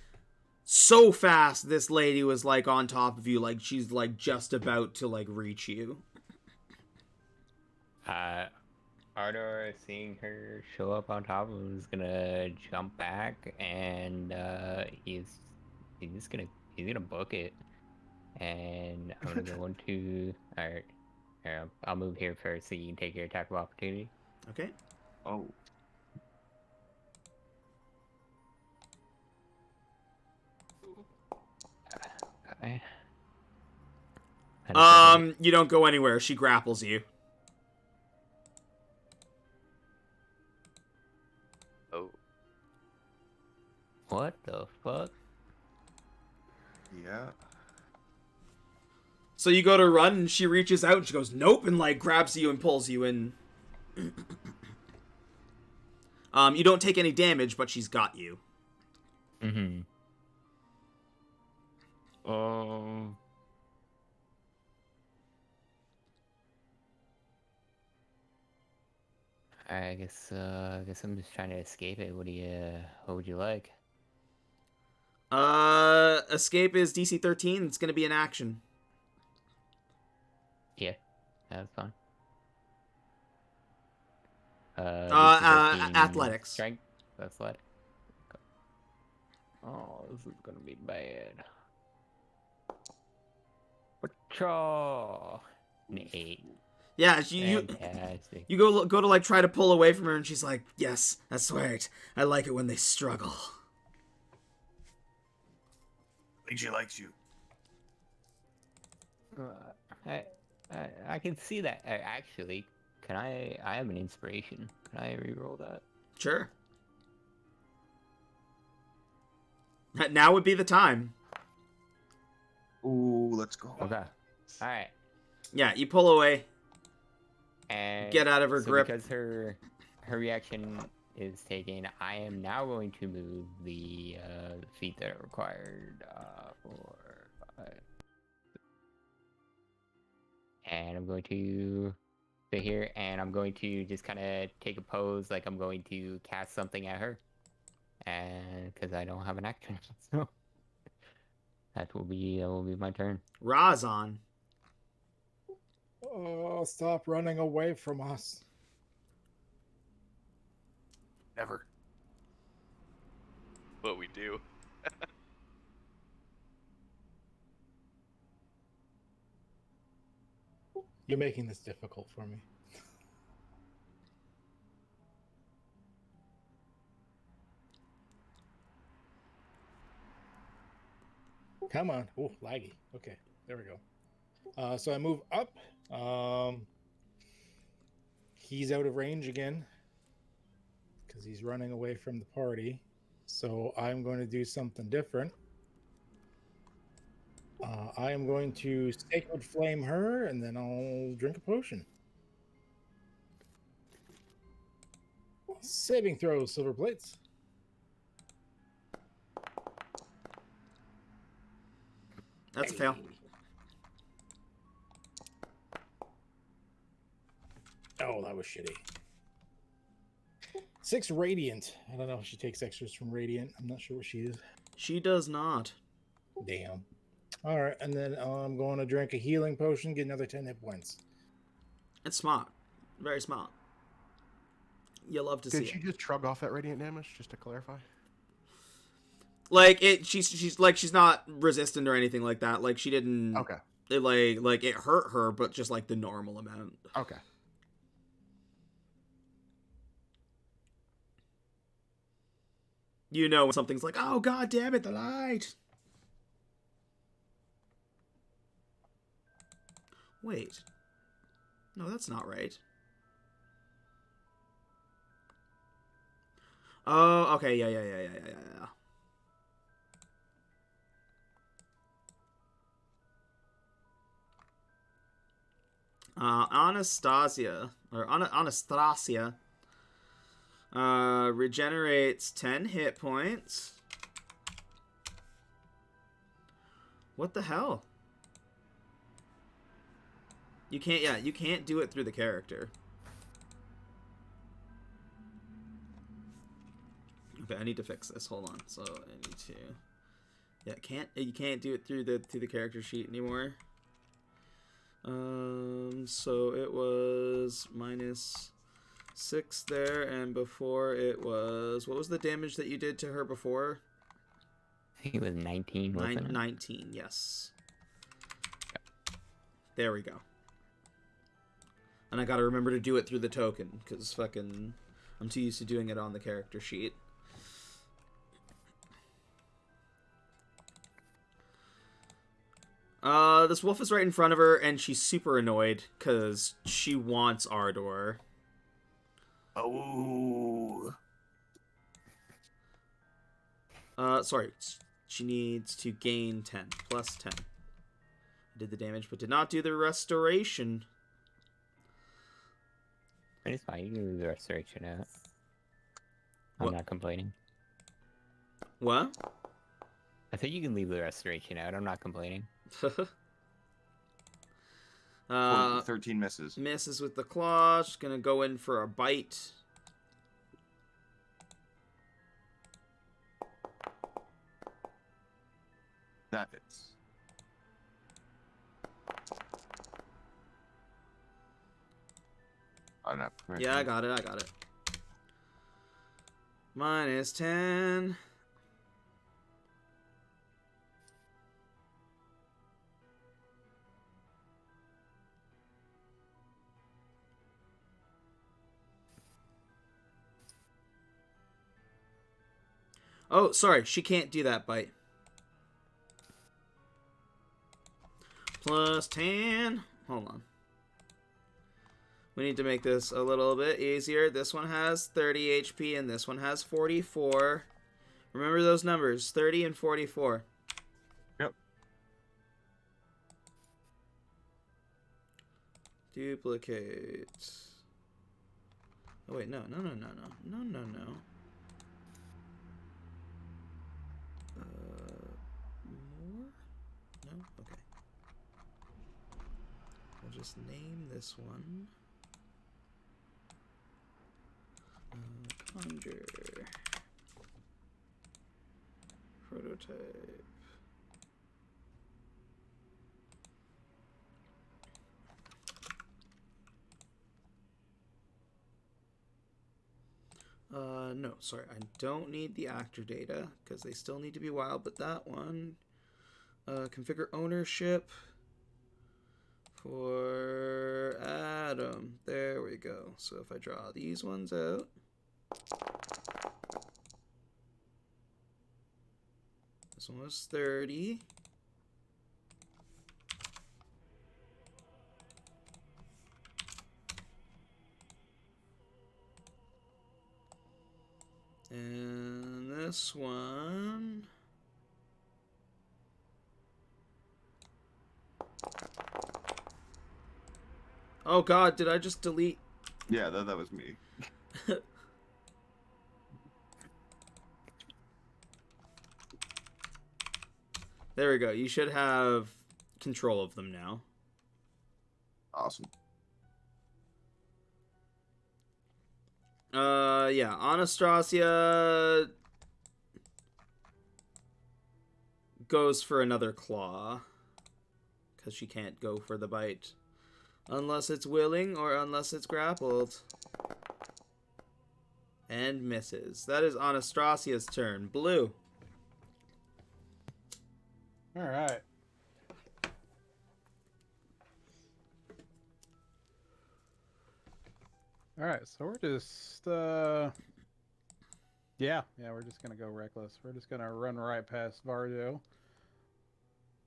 so fast, this lady was, like, on top of you, like, she's, like, just about to, like, reach you. Ardor, seeing her show up on top of him, is gonna jump back, and he's gonna book it, and I'm gonna go into. Alright, I'll move here first so you can take your attack of opportunity. Okay. Oh, Okay. You don't go anywhere. She grapples you. Oh. What the fuck? yeah. So you go to run, and she reaches out, and she goes, nope, and, like, grabs you and pulls you in. You don't take any damage, but she's got you. Mm-hmm. I guess I'm just trying to escape it. What would you like? Escape is DC 13. It's gonna be an action. Yeah, that's fine. Athletics. Strength, athletic. Oh, this is gonna be bad. Patrol. An 8. Yeah, Fantastic. you go to like try to pull away from her, and she's like, "Yes, that's right. I like it when they struggle." I think she likes you. I can see that. Actually, can I? I have an inspiration. Can I reroll that? Sure. Now would be the time. Ooh, let's go. Okay. All right. Yeah, you pull away. And Get out of her so grip. because her reaction is taken, I am now going to move the feet that are required for 5. And I'm going to sit here, and I'm going to just kind of take a pose like I'm going to cast something at her, and because I don't have an action, so that will be my turn. Razan. Oh, stop running away from us. Never. What we do. You're making this difficult for me. Come on. Oh, laggy. Okay, there we go. So I move up. He's out of range again because he's running away from the party. So I'm going to do something different. I am going to Sacred Flame her, and then I'll drink a potion. Saving throws, silver plates. That's a fail. Oh, that was shitty. 6 radiant. I don't know if she takes extras from radiant. I'm not sure what she is. She does not. Damn. All right, and then I'm going to drink a healing potion, get another 10 hit points. It's smart. Very smart. You love to see Did she it. just shrug off that radiant damage, just to clarify? Like she's not resistant or anything like that. Like she didn't. Okay. It like it hurt her, but just like the normal amount. Okay. You know when something's like, oh god damn it, the light. Wait. No, that's not right. Oh, okay, yeah. Anastasia regenerates 10 hit points. What the hell? You can't do it through the character. Okay, I need to fix this. Hold on. So I need to. Yeah, you can't do it through the character sheet anymore. So it was -6 there, and before it was, what was the damage that you did to her before? I think it was 19. Wasn't it? 19, yes. There we go. And I gotta remember to do it through the token, because fucking, I'm too used to doing it on the character sheet. This wolf is right in front of her, and she's super annoyed, because she wants Ardor. Oh. Sorry. She needs to gain 10, plus 10. I did the damage, but did not do the restoration. It's fine. You can leave the restoration out. I'm What? not complaining. What? I think you can leave the restoration out. I'm not complaining. 13 misses. Misses with the claw. She's gonna go in for a bite. That hits. Oh, no. Yeah, I got it. -10. Oh, sorry, she can't do that bite. Plus 10. Hold on. We need to make this a little bit easier. This one has 30 HP and this one has 44. Remember those numbers, 30 and 44. Yep. Duplicate. Oh wait, no. More? No? Okay. We'll just name this one. Conjure. Prototype. No, sorry, I don't need the actor data because they still need to be wild, but that one, configure ownership for Adam. There we go. So if I draw these ones out, this one was 30. And this one... Oh god, did I just delete? Yeah, that was me. There we go. You should have control of them now. Awesome. Yeah, Anastasia goes for another claw. Because she can't go for the bite. Unless it's willing or unless it's grappled. And misses. That is Anastasia's turn. Blue. Alright. Alright, so we're just, yeah, we're just gonna go reckless. We're just gonna run right past Vardo.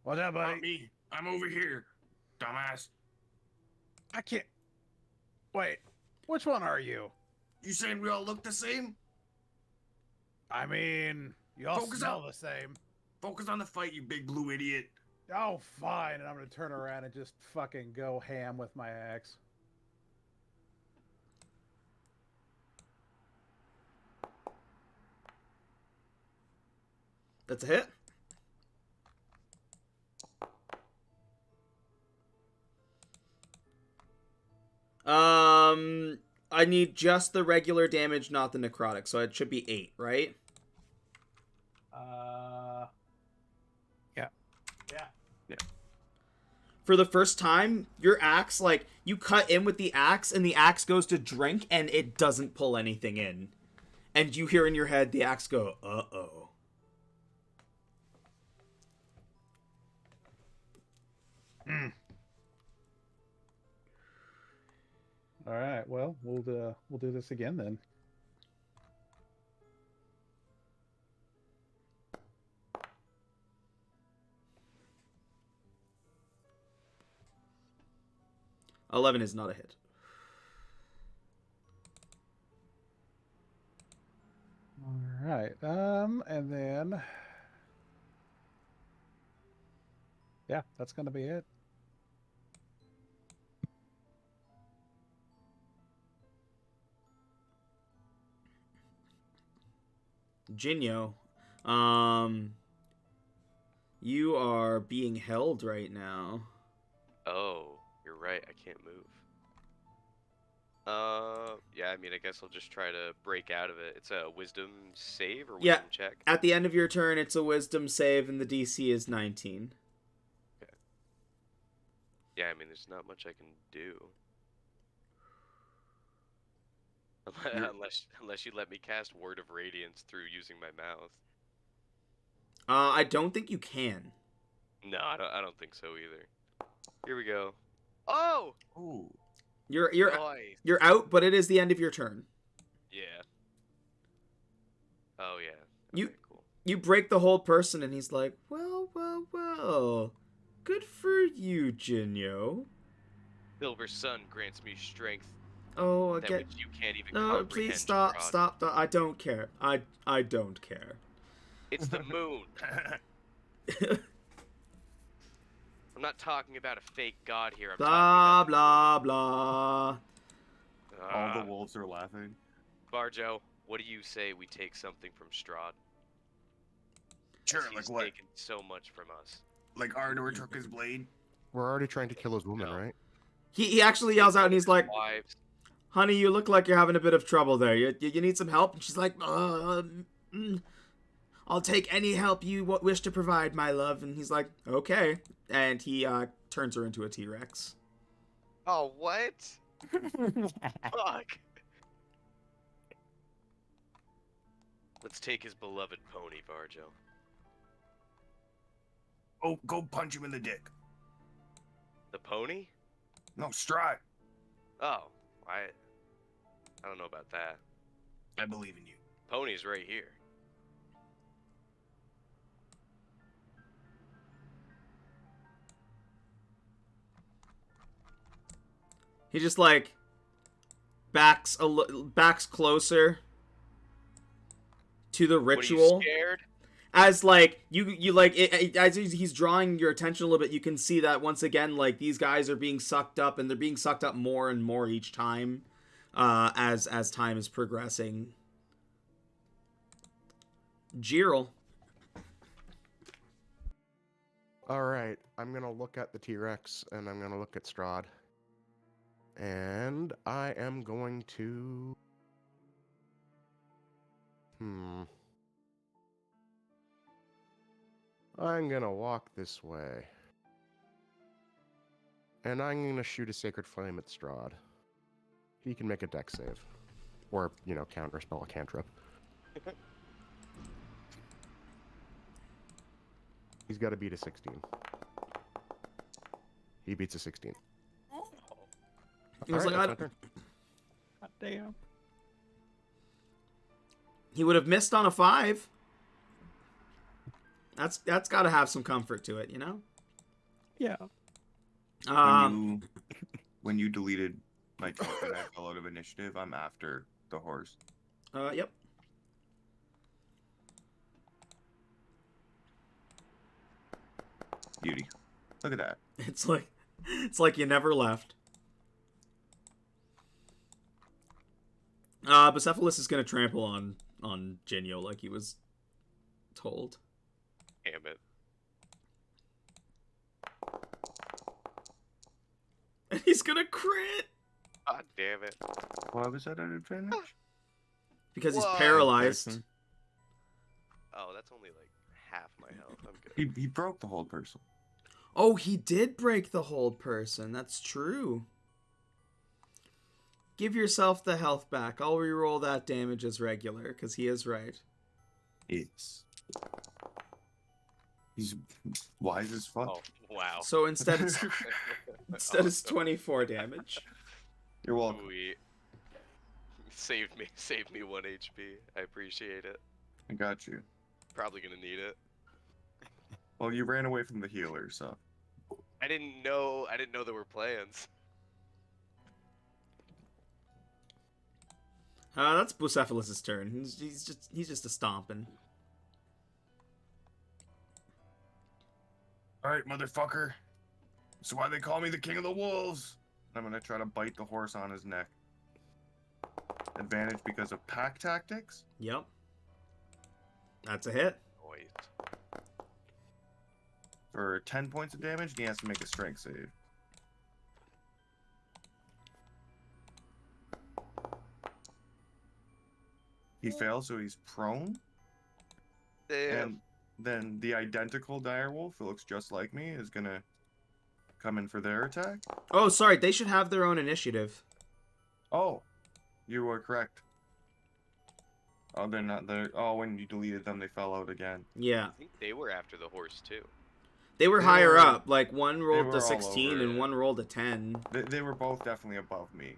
Watch out, Not buddy. me. I'm over here, dumbass. I can't. Wait, which one are you? You saying we all look the same? I mean, you all Focus smell up. the same. Focus on the fight, you big blue idiot. Oh, fine. And I'm gonna turn around and just fucking go ham with my axe. That's a hit. I need just the regular damage, not the necrotic, so it should be 8, right? Yeah. For the first time, your axe, like, you cut in with the axe, and the axe goes to drink, and it doesn't pull anything in. And you hear in your head the axe go, uh-oh. All right, well, we'll do this again then. $11 is not a hit. All right, and then, yeah, that's gonna be it. Jinyo, you are being held right now. Oh, you're right. I can't move. Yeah. I mean, I guess I'll just try to break out of it. It's a wisdom save or wisdom Yeah. check. At the end of your turn, it's a wisdom save, and the DC is 19. Yeah. I mean, there's not much I can do. Unless you let me cast Word of Radiance through using my mouth. I don't think you can. No, I don't think so either. Here we go. Oh! Ooh. You're Nice. you're out, but it is the end of your turn. Yeah. Oh yeah. You- Okay, cool. You break the whole person, and he's like, well, well, well. Good for you, Jinyo. Silver Sun grants me strength Oh, that again. which you can't even No, comprehend. please stop, Strahd. stop. I don't care. I don't care. It's the moon. I'm not talking about a fake god here. I'm Blah, talking blah, about blah. All the wolves are laughing. Barjo, what do you say we take something from Strahd? Sure, As like he's what? taken so much from us. Like Ardor took his blade? We're already trying to kill his woman, No. right? He actually yells out, and he's like, Wives. honey, you look like you're having a bit of trouble there. You need some help? And she's like, I'll take any help you wish to provide, my love. And he's like, okay. And he turns her into a T-Rex. Oh, what? Fuck. Let's take his beloved pony, Barjo. Oh, go punch him in the dick. The pony? No, Strahd. Oh, I don't know about that. I believe in you. Pony's right here. He just like backs closer to the ritual. What, are you scared? As like you like as he's drawing your attention a little bit, you can see that once again, like these guys are being sucked up, and they're being sucked up more and more each time, as time is progressing. Jiril. All right, I'm gonna look at the T-Rex and I'm gonna look at Strahd, and I am going to. I'm gonna walk this way. And I'm gonna shoot a Sacred Flame at Strahd. He can make a dex save. Or, counterspell a cantrip. He's gotta beat a 16. He beats a 16. He was Alright, like, that's my turn. God damn. he would have missed on a 5. That's got to have some comfort to it, you know. Yeah. When you deleted my token, I fell out of initiative. I'm after the horse. Yep. Beauty. Look at that. It's like you never left. Bucephalus is gonna trample on Jinyo like he was told. Damn it. And he's gonna crit God damn it. Why was that an advantage? because he's Whoa. paralyzed. Person. Oh, that's only like half my health. I'm good. He broke the whole person. Oh, he did break the hold person. That's true. Give yourself the health back. I'll reroll that damage as regular, because he is right. It's. He's wise as fuck. Oh, wow. So instead it's it's 24 damage. You're welcome. Sweet. Saved me 1 HP. I appreciate it. I got you. Probably gonna need it. Well, you ran away from the healer, so. I didn't know there were plans. That's Bucephalus' turn. He's just a stomping. Alright, motherfucker. That's why they call me the King of the Wolves. I'm gonna try to bite the horse on his neck. Advantage because of pack tactics? Yep. That's a hit. Noise. For 10 points of damage, he has to make a strength save. He fails, so he's prone. Damn. And then the identical direwolf, who looks just like me, is gonna come in for their attack. Oh, sorry. They should have their own initiative. Oh, you were correct. Oh, they're not there. Oh, when you deleted them, they fell out again. Yeah. I think they were after the horse too. They were They higher were- up. Like, one rolled were a all 16 over, and yeah. one rolled a 10. They were both definitely above me.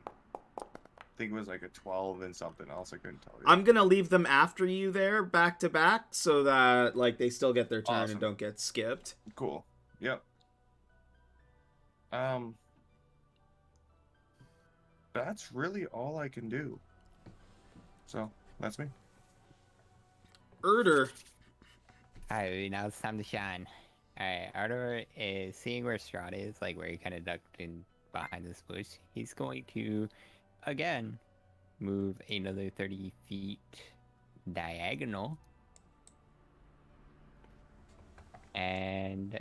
think it was like a 12 and something else. I couldn't tell you. I'm gonna leave them after you there, back to back, so that like they still get their turn Awesome. and don't get skipped. Cool. Yep. That's really all I can do. So that's me. Erder. Alright, now it's time to shine. Alright, Ardor is seeing where Strahd is, like where he kind of ducked in behind this bush. He's going to, again, move another 30 feet diagonal. And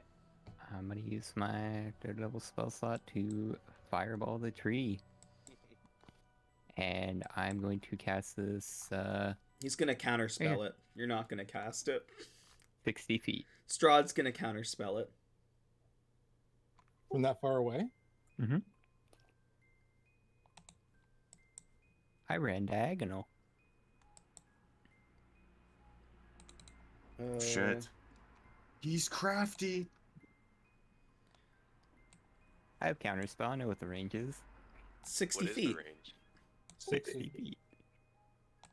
I'm going to use my 3rd level spell slot to fireball the tree. And I'm going to cast this He's gonna counterspell it. You're not gonna cast it. 60 feet. Strahd's gonna counterspell it. From that far away? Mm-hmm. I ran diagonal. Shit. He's crafty. I have counterspell. I know what the range is. 60 What is feet. the range? 60 feet.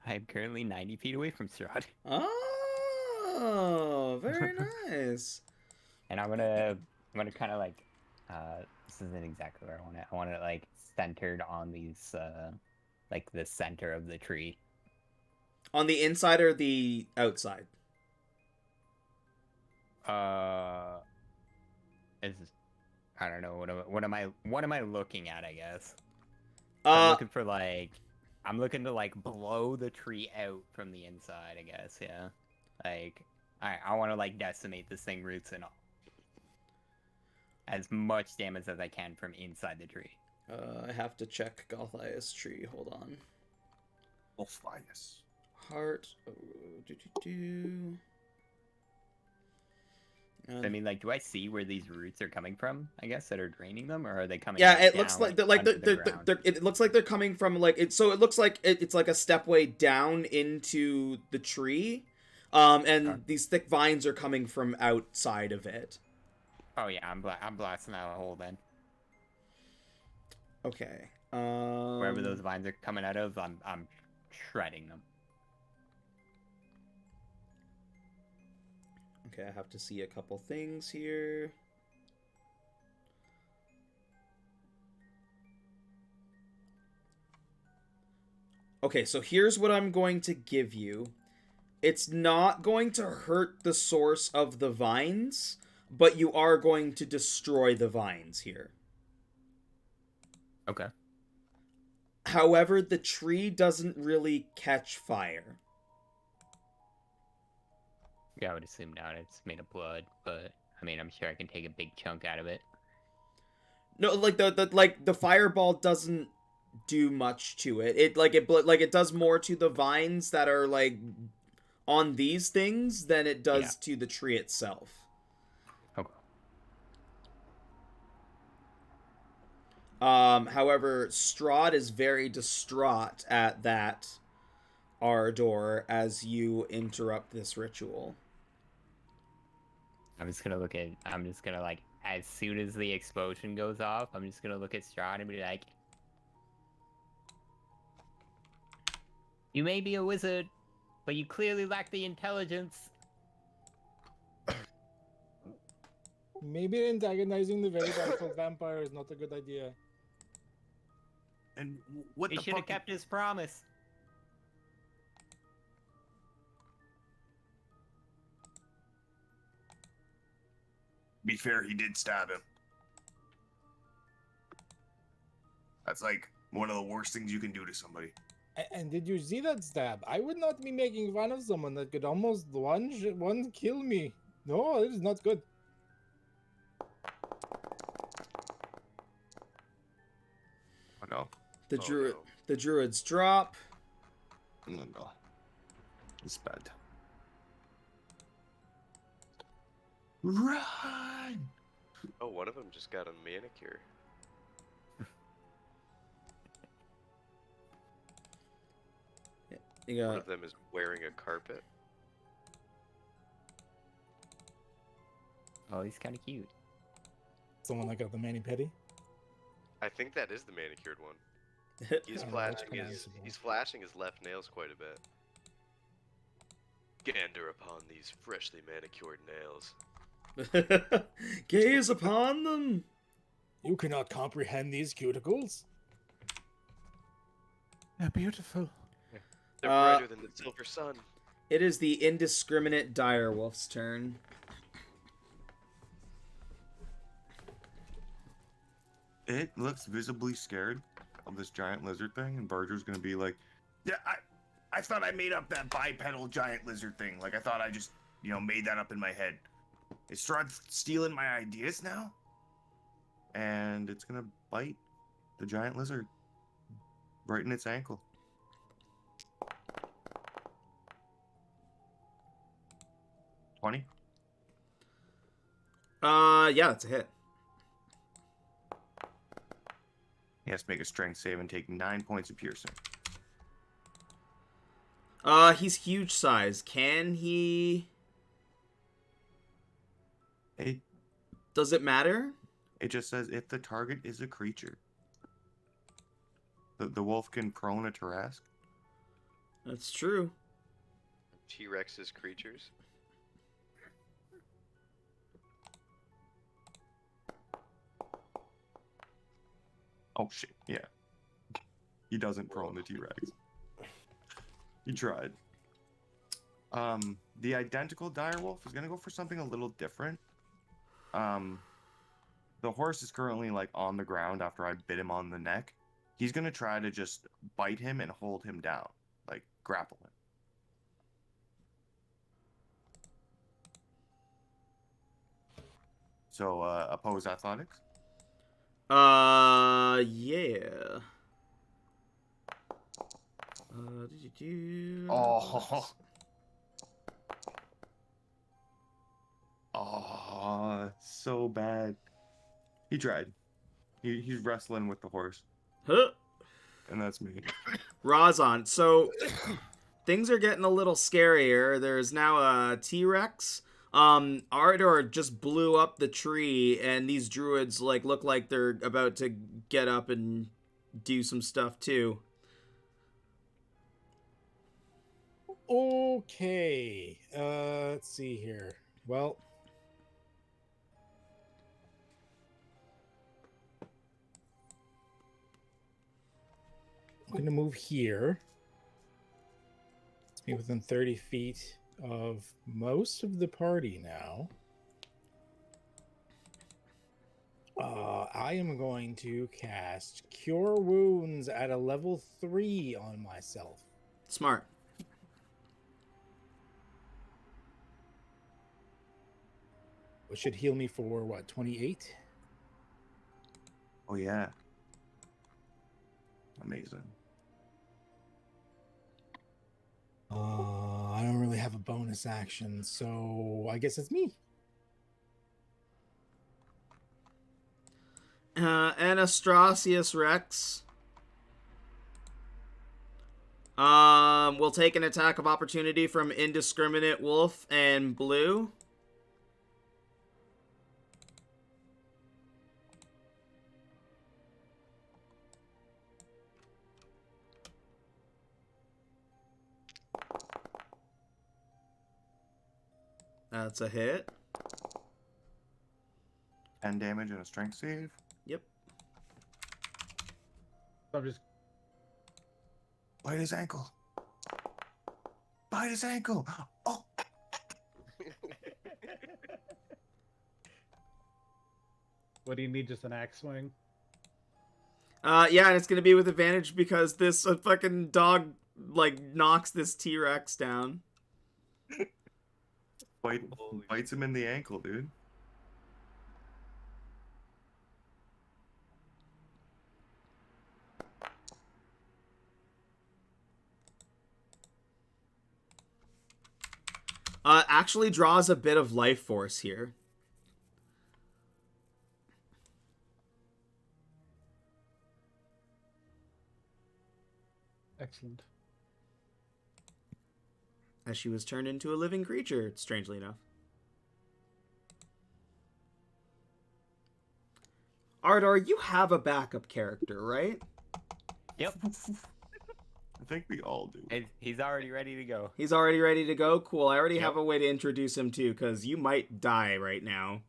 I am currently 90 feet away from Strahd. Oh, very nice. And I'm gonna kind of like, this isn't exactly where I want it. I want it like centered on these, like the center of the tree. On the inside or the outside? Is I don't know what am I looking at? I guess I'm looking for like I'm looking to like blow the tree out from the inside. I guess yeah. Like I want to like decimate this thing roots and all. As much damage as I can from inside the tree. I have to check Gothias tree. Hold on. Gothias. Heart. I mean, like, do I see where these roots are coming from? I guess that are draining them, or are they coming? Yeah, like, it looks down, like under the ground? it looks like they're coming from like it. So it looks like it's like a stepway down into the tree, and these thick vines are coming from outside of it. Oh yeah, I'm blasting out a hole then. Okay. Wherever those vines are coming out of, I'm shredding them. Okay, I have to see a couple things here. Okay, so here's what I'm going to give you. It's not going to hurt the source of the vines, but you are going to destroy the vines here. Okay. However, the tree doesn't really catch fire. Yeah, I would assume not. It's made of blood, but I mean, I'm sure I can take a big chunk out of it. No, like the fireball doesn't do much to it. It does more to the vines that are like on these things than it does to the tree itself. Okay. However, Strahd is very distraught at that ardor as you interrupt this ritual. I'm just gonna like, as soon as the explosion goes off, I'm just gonna look at Strahd and be like, you may be a wizard, but you clearly lack the intelligence. Maybe antagonizing the very powerful vampire is not a good idea. And what He the should have fuck? kept his promise. Be fair, he did stab him. That's like one of the worst things you can do to somebody. And did you see that stab? I would not be making fun of someone that could almost one kill me. No, it is not good. Oh no. The druids drop. No, no. It's bad. Run! Oh, one of them just got a manicure. You One got of them is wearing a carpet. Oh, he's kind of cute. Someone that got the mani-pedi. I think that is the manicured one. He's I don't know, flashing it's his possible. he's flashing his left nails quite a bit. Gander upon these freshly manicured nails. Gaze upon them. You cannot comprehend these cuticles? They're beautiful. They're Uh, brighter than the silver sun. It is the indiscriminate direwolf's turn. It looks visibly scared of this giant lizard thing, and Barger's gonna be like, "Yeah, I thought I made up that bipedal giant lizard thing. Like I thought I just, made that up in my head. Is Strahd stealing my ideas now?" And it's gonna bite the giant lizard right in its ankle. $20. Yeah, that's a hit. He has to make a strength save and take 9 points of piercing. He's huge size. Can he? It Does it matter? it just says if the target is a creature. The wolf can prone a Tarrasque. That's true. T-Rex's creatures. Oh shit, yeah. He doesn't prone the T-Rex. He tried. The identical direwolf is gonna go for something a little different. The horse is currently like on the ground after I bit him on the neck. He's gonna try to just bite him and hold him down, like grapple him. So oppose athletics. Yeah. Oh. Oh, so bad. He tried. He's wrestling with the horse, Huh. and that's me. Razan. So things are getting a little scarier. There's now a T-Rex. Ardor just blew up the tree, and these druids look like they're about to get up and do some stuff too. Okay. Let's see here. Well, I'm gonna move here. Let's be within 30 feet of most of the party now. I am going to cast Cure Wounds at a level 3 on myself. Smart. Which should heal me for what, 28? Oh yeah. Amazing. I don't really have a bonus action, so I guess it's me. Anastrasius Rex. Will take an attack of opportunity from Indiscriminate Wolf and Blue. That's a hit. 10 damage and a strength save. Yep. I'm just Bite his ankle. Bite his ankle. Oh. What do you need? Just an axe swing? Yeah, and it's gonna be with advantage because this fucking dog knocks this T-Rex down. Bites him in the ankle, dude. Actually draws a bit of life force here. Excellent. As she was turned into a living creature, strangely enough. Ardor, you have a backup character, right? Yep. I think we all do. He's already ready to go. He's already ready to go? Cool. I already Yep. have a way to introduce him too, because you might die right now.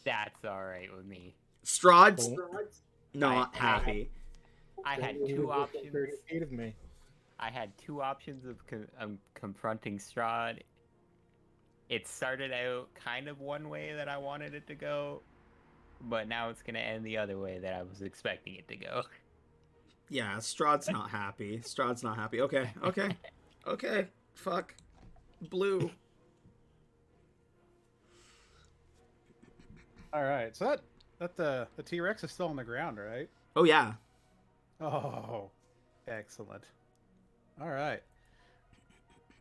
That's alright with me. Strahd's Don't- not I- happy. I had don't two move within options. 30 feet of me. I had two options of confronting Strahd. It started out kind of one way that I wanted it to go, but now it's gonna end the other way that I was expecting it to go. Yeah, Strahd's not happy. Strahd's not happy. Okay, okay, okay. Fuck. Blue. All right, so that the T-Rex is still on the ground, right? Oh, yeah. Oh, excellent. All right.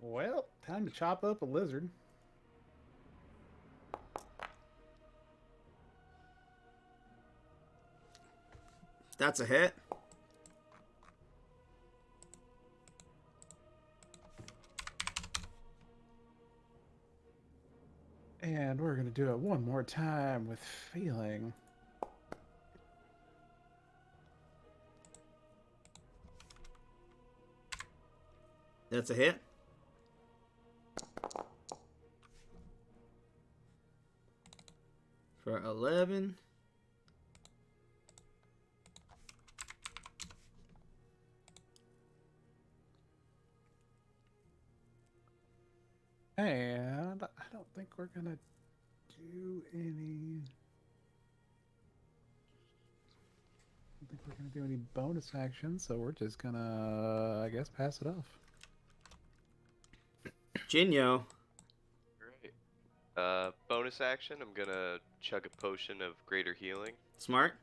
Well, time to chop up a lizard. That's a hit. And we're going to do it one more time with feeling. That's a hit. For 11. And I don't think we're going to do any... I don't think we're going to do any bonus actions, so we're just going to, I guess, pass it off. Jinyo. Right. Bonus action, I'm gonna chug a potion of greater healing. Smart.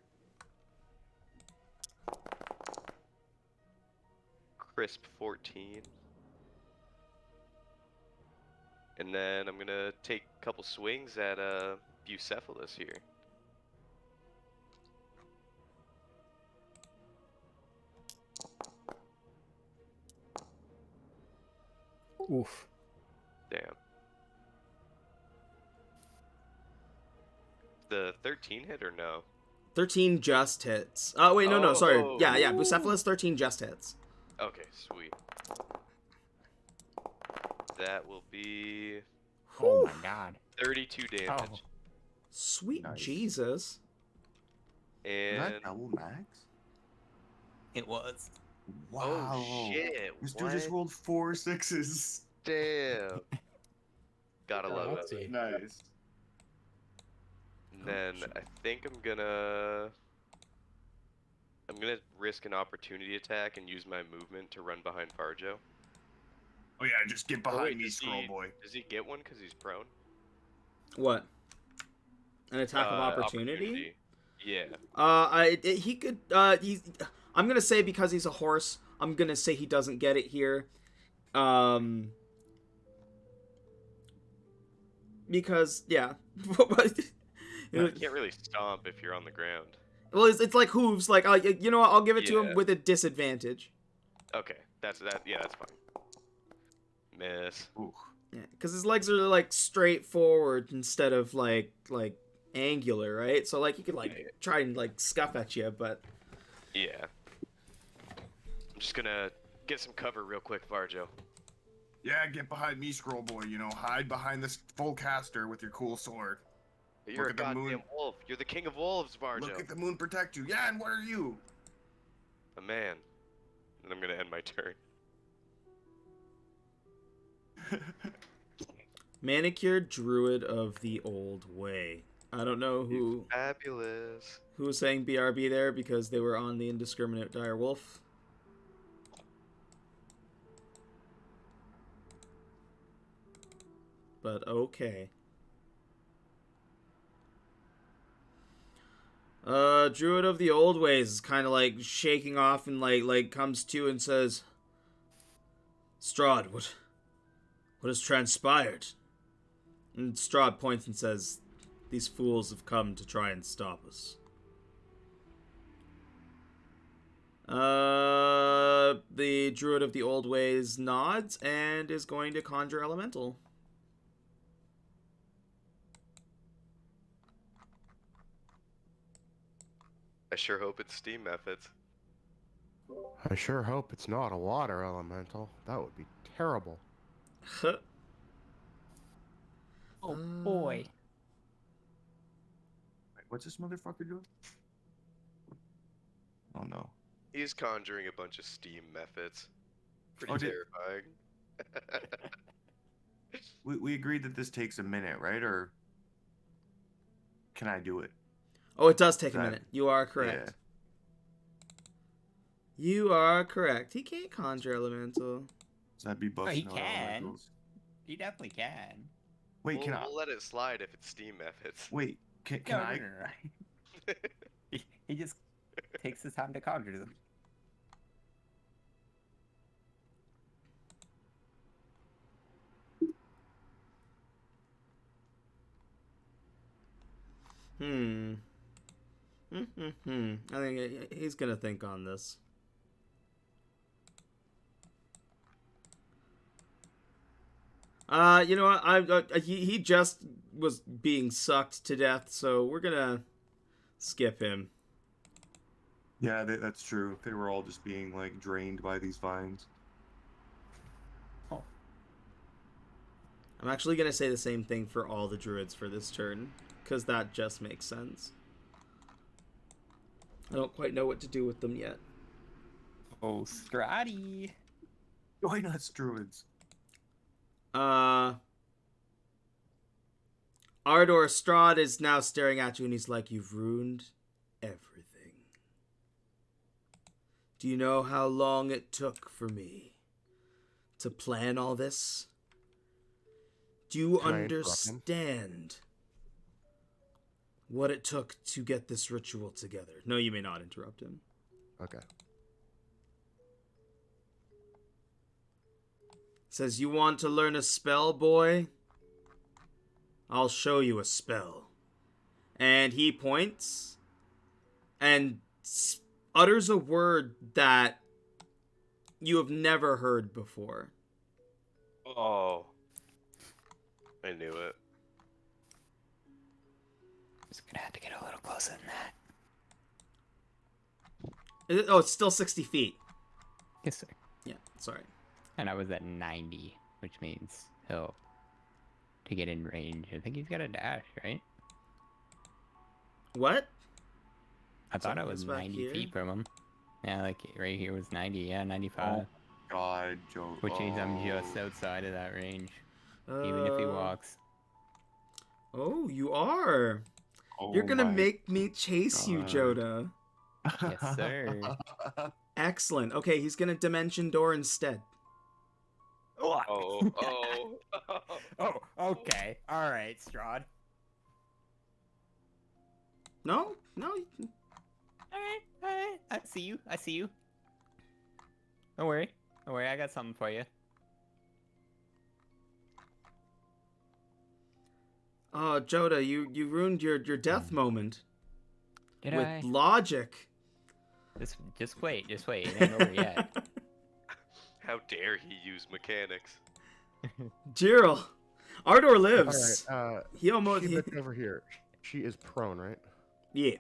Crisp 14. And then I'm gonna take a couple swings at Bucephalus here. Oof. Damn. The 13 hit or no? 13 just hits. Oh, wait, no, sorry. Oh. Yeah, Bucephalus, 13 just hits. Okay, sweet. That will be Oh my god. 32 damage. Oh. Sweet Nice. Jesus. Is And that double max? It was. Wow. oh shit! This dude just what? rolled 4 6s. Damn. Gotta love it. Nazi. Nice. And then I think I'm gonna risk an opportunity attack and use my movement to run behind Farjo. Oh yeah, just get Oh, behind wait, me, does scroll he- boy. Does he get one because he's prone? What? An attack of opportunity? Yeah. He could, I'm gonna say because he's a horse, I'm gonna say he doesn't get it here. Because, yeah. You can't really stomp if you're on the ground. Well, it's like hooves. Like, you know what? I'll give it to him Yeah. with a disadvantage. Okay, that's that. Yeah, that's fine. Miss. Ooh. Yeah, because his legs are like straight forward instead of like angular, right? So like he could like Yeah. try and like scuff at you, but Yeah. I'm just gonna get some cover real quick, Varjo. Yeah, get behind me, scroll boy. You know, hide behind this full caster with your cool sword. You're Look a at the goddamn moon. wolf. You're the king of wolves, Varjo. Look at the moon protect you. Yeah, and what are you? A man. And I'm gonna end my turn. manicured druid of the old way. I don't know who Fabulous. was saying BRB there because they were on the indiscriminate dire wolf. But okay. Druid of the old ways is kind of like shaking off and like comes to and says, Strahd, what has transpired? And Strahd points and says, these fools have come to try and stop us. The Druid of the old ways nods and is going to conjure elemental. I sure hope it's steam methods. I sure hope it's not a water elemental. That would be terrible. Oh boy. Wait, what's this motherfucker doing? Oh no. He's conjuring a bunch of steam methods. Pretty Oh, did- terrifying. We agreed that this takes a minute, right? Or can I do it? Oh, it does take a That- minute. You are correct. You are correct. He can't conjure elemental. So I'd be he busting out can. elementals. You definitely can. Wait, can I? We'll let it slide if it's steam methods. Wait, can No, I? no. He just takes his time to conjure them. I think he's gonna think on this. You know what? He just was being sucked to death, so we're gonna skip him. Yeah, that's true. They were all just being like drained by these vines. I'm actually gonna say the same thing for all the druids for this turn, because that just makes sense. I don't quite know what to do with them yet. Oh, Strahdy. Why not druids? Ardor Strahd is now staring at you and he's like, "You've ruined everything. Do you know how long it took for me to plan all this? Do you Can I interrupt him? understand what it took to get this ritual together?" No, you may not interrupt him. Okay. Says, "You want to learn a spell, boy? I'll show you a spell." And he points and utters a word that you have never heard before. Oh. I knew it. Just gonna have to get a little closer than that. Oh, it's still 60 feet. Yes, sir. Yeah, sorry. And I was at 90, which means he'll to get in range. I think he's got a dash, right? What? I thought it was Something's back 90 here. feet from him. Yeah, like right here was 90. Yeah, 95. God, Joe. Which means I'm just outside of that range, even if he walks. Oh, you are. Oh You're gonna my make me chase you, God. Joda. Yes, sir. Excellent. Okay, he's gonna dimension door instead. Oh, oh. Oh, okay. All right, Strahd. No, no. All right. I see you. I see you. Don't worry. Don't worry. I got something for you. Oh, Joda, you ruined your death moment Did with I? logic. Just wait. Just wait. It ain't over yet. How dare he use mechanics? Gerald, Ardor All lives. right. He almost. She bit over here. She is prone, right? Yeah.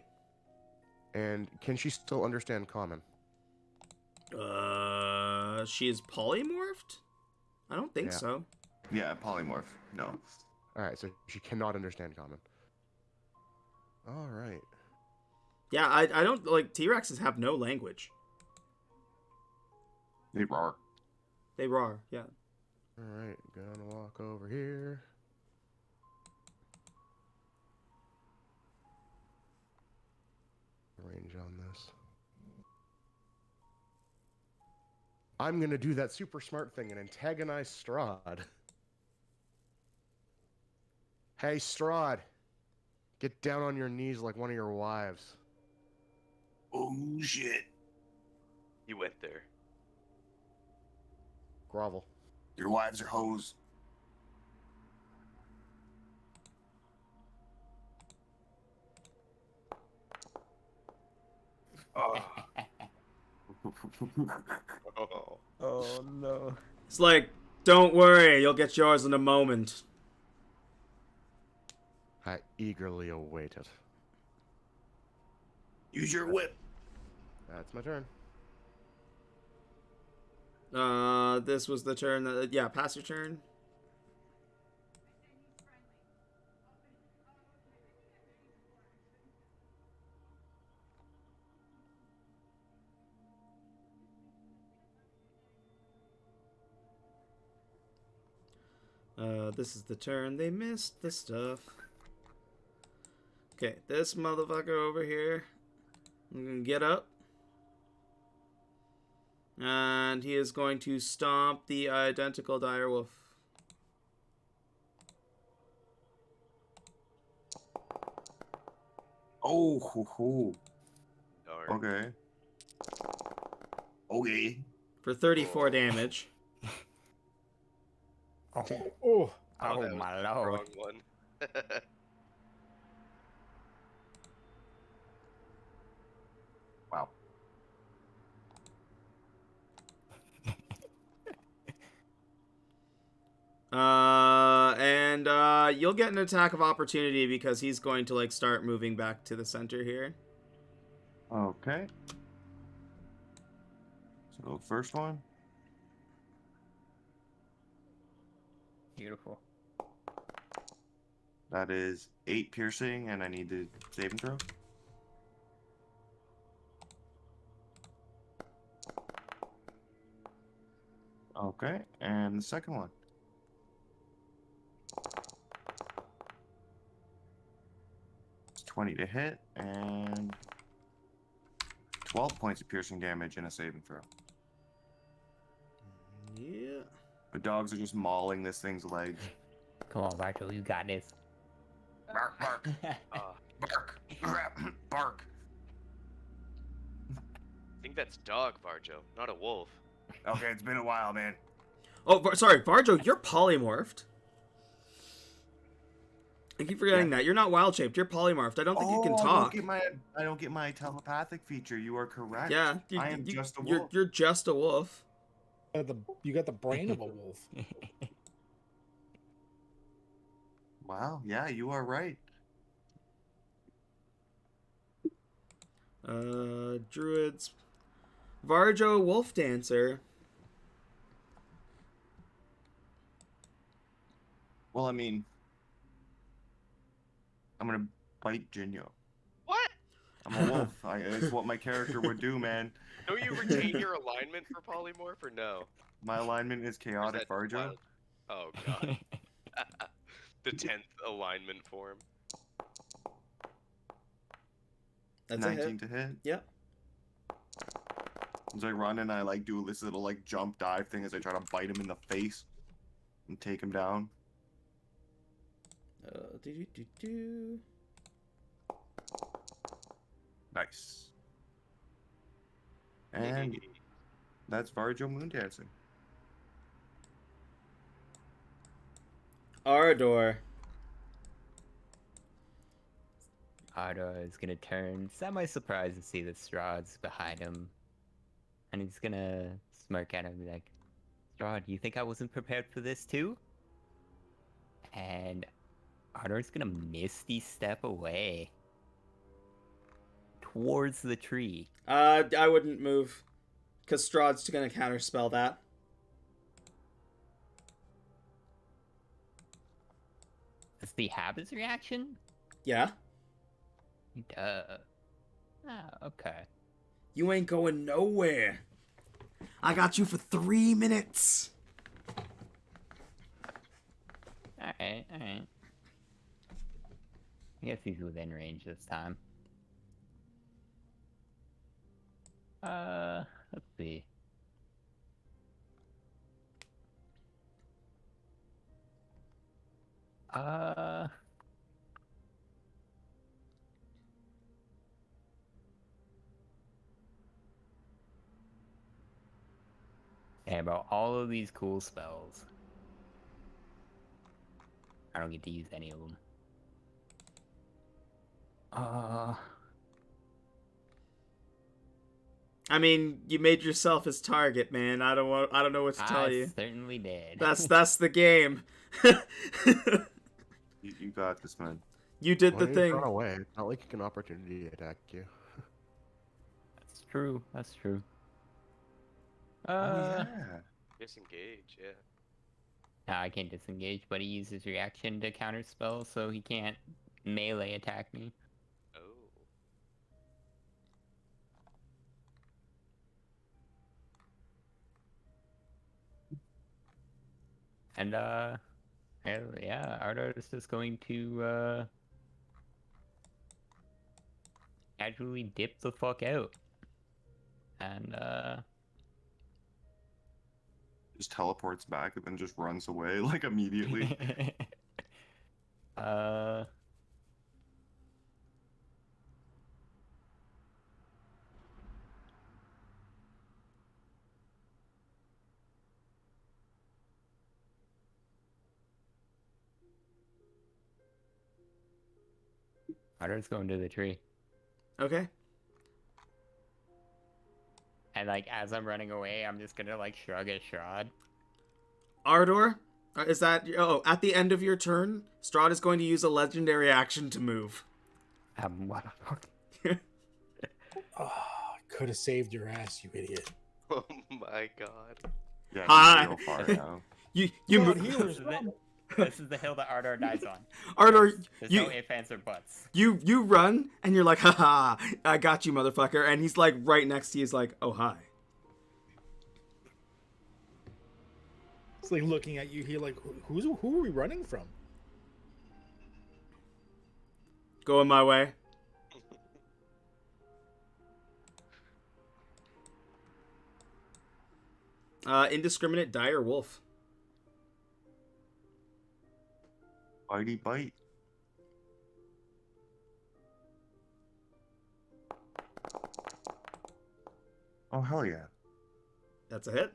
And can she still understand common? She is polymorphed? I don't think Yeah. so. Yeah, polymorph. No. All right, so she cannot understand common. All right. Yeah, I don't like T-Rexes have no language. They roar. They roar. Yeah. All right, gonna walk over here. Range on this. I'm gonna do that super smart thing and antagonize Strahd. Hey, Strahd, get down on your knees like one of your wives. Oh shit. You went there. Grovel. Your wives are hoes. Oh. Oh. Oh no. It's like, don't worry, you'll get yours in a moment. I eagerly await it. Use your whip. That's my turn. This was the turn that, yeah, pass your turn. This is the turn they missed the stuff. Okay, this motherfucker over here, I'm gonna get up. And he is going to stomp the identical direwolf. Oh, hoo, hoo. Darn. Okay. Okay. For 34 damage. Oh, Oh, Oh that was my the lord. wrong one. Wow. You'll get an attack of opportunity because he's going to like start moving back to the center here. Okay. So first one. Beautiful. That is 8 piercing, and I need to save and throw. Okay, and the second one. It's 20 to hit, and 12 points of piercing damage in a saving throw. Yeah. The dogs are just mauling this thing's legs. Come on, Barto, you got this. Bark, bark, bark, bark. I think that's dog, Varjo, not a wolf. Okay, it's been a while, man. Oh, sorry, Varjo, you're polymorphed. I keep forgetting that. You're not wild shaped, you're polymorphed. I don't think you can talk. I don't get my telepathic feature. You are correct. Yeah, I am just a wolf. You're just a wolf. you got the brain of a wolf. Wow, yeah, you are right. Druids. Varjo, Wolf Dancer. Well, I mean, I'm gonna bite Jinyo. What? I'm a wolf. It's what my character would do, man. Don't you retain your alignment for polymorph or no? My alignment is Or is chaotic, that Varjo. wild? Oh god. The 10th alignment form. That's a 19 hit. to hit. Yep. As I run and I like do this little like jump dive thing as I try to bite him in the face and take him down. Do. Nice. And that's Varjo Moon Dancing. Ardor. Ardor is gonna turn semi-surprised to see the Strahd's behind him. And he's gonna smirk at him and be like, Strahd, you think I wasn't prepared for this too? And Ardor's gonna misty step away. Towards the tree. I wouldn't move. Because Strahd's gonna counterspell that. Does he have his reaction? Yeah? Duh. Ah, okay. You ain't going nowhere. I got you for 3 minutes. Alright, alright. I guess he's within range this time. Let's see. And about all of these cool spells, I don't get to use any of them. I mean, you made yourself his target, man. I don't know what to tell you. Certainly did. That's the game. You got this, man. You did the Well, thing. Run away. It's not like he can opportunity attack you. That's true. That's true. Oh yeah. Disengage, yeah. No, I can't disengage, but he uses reaction to counter spell, so he can't melee attack me. Oh. And yeah, Ardor is just going to casually dip the fuck out. And Just teleports back and then just runs away like immediately. uh Ardor's going to the tree. Okay. And like as I'm running away, I'm just gonna like shrug at Strahd. Ardor, is that... Oh, at the end of your turn, Strahd is going to use a legendary action to move. What? Oh, I could have saved your ass, you idiot. Oh my god. Yeah, Hi. he's real far now. You God, move... healers, This is the hill that Ardor dies on. Ardor, There's you... no ifs, ands, or buts. You run, and you're like, haha, I got you, motherfucker. And he's like right next to you. He's like, oh, hi. It's like looking at you here, like, who are we running from? Going my way. Indiscriminate dire wolf. Bitey bite. Oh hell yeah. That's a hit.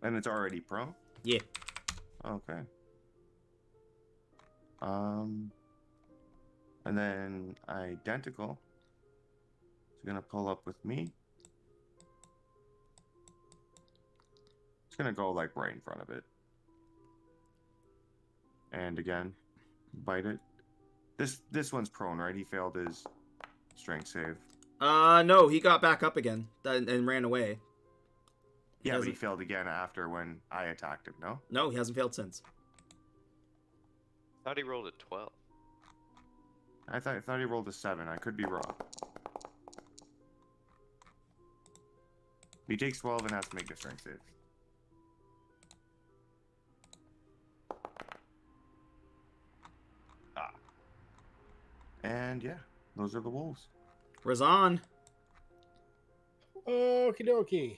And it's already prone? Yeah. Okay. And then identical. It's gonna pull up with me. It's gonna go like right in front of it. And again, bite it. This one's prone, right? He failed his strength save. No, he got back up again and ran away. Yeah, but he hasn't- failed again after when I attacked him, no? No, he hasn't failed since. Thought he rolled a 12. I thought he rolled a 7. I could be wrong. He takes 12 and has to make a strength save. Ah. And yeah, those are the wolves. Razan. Okie dokie.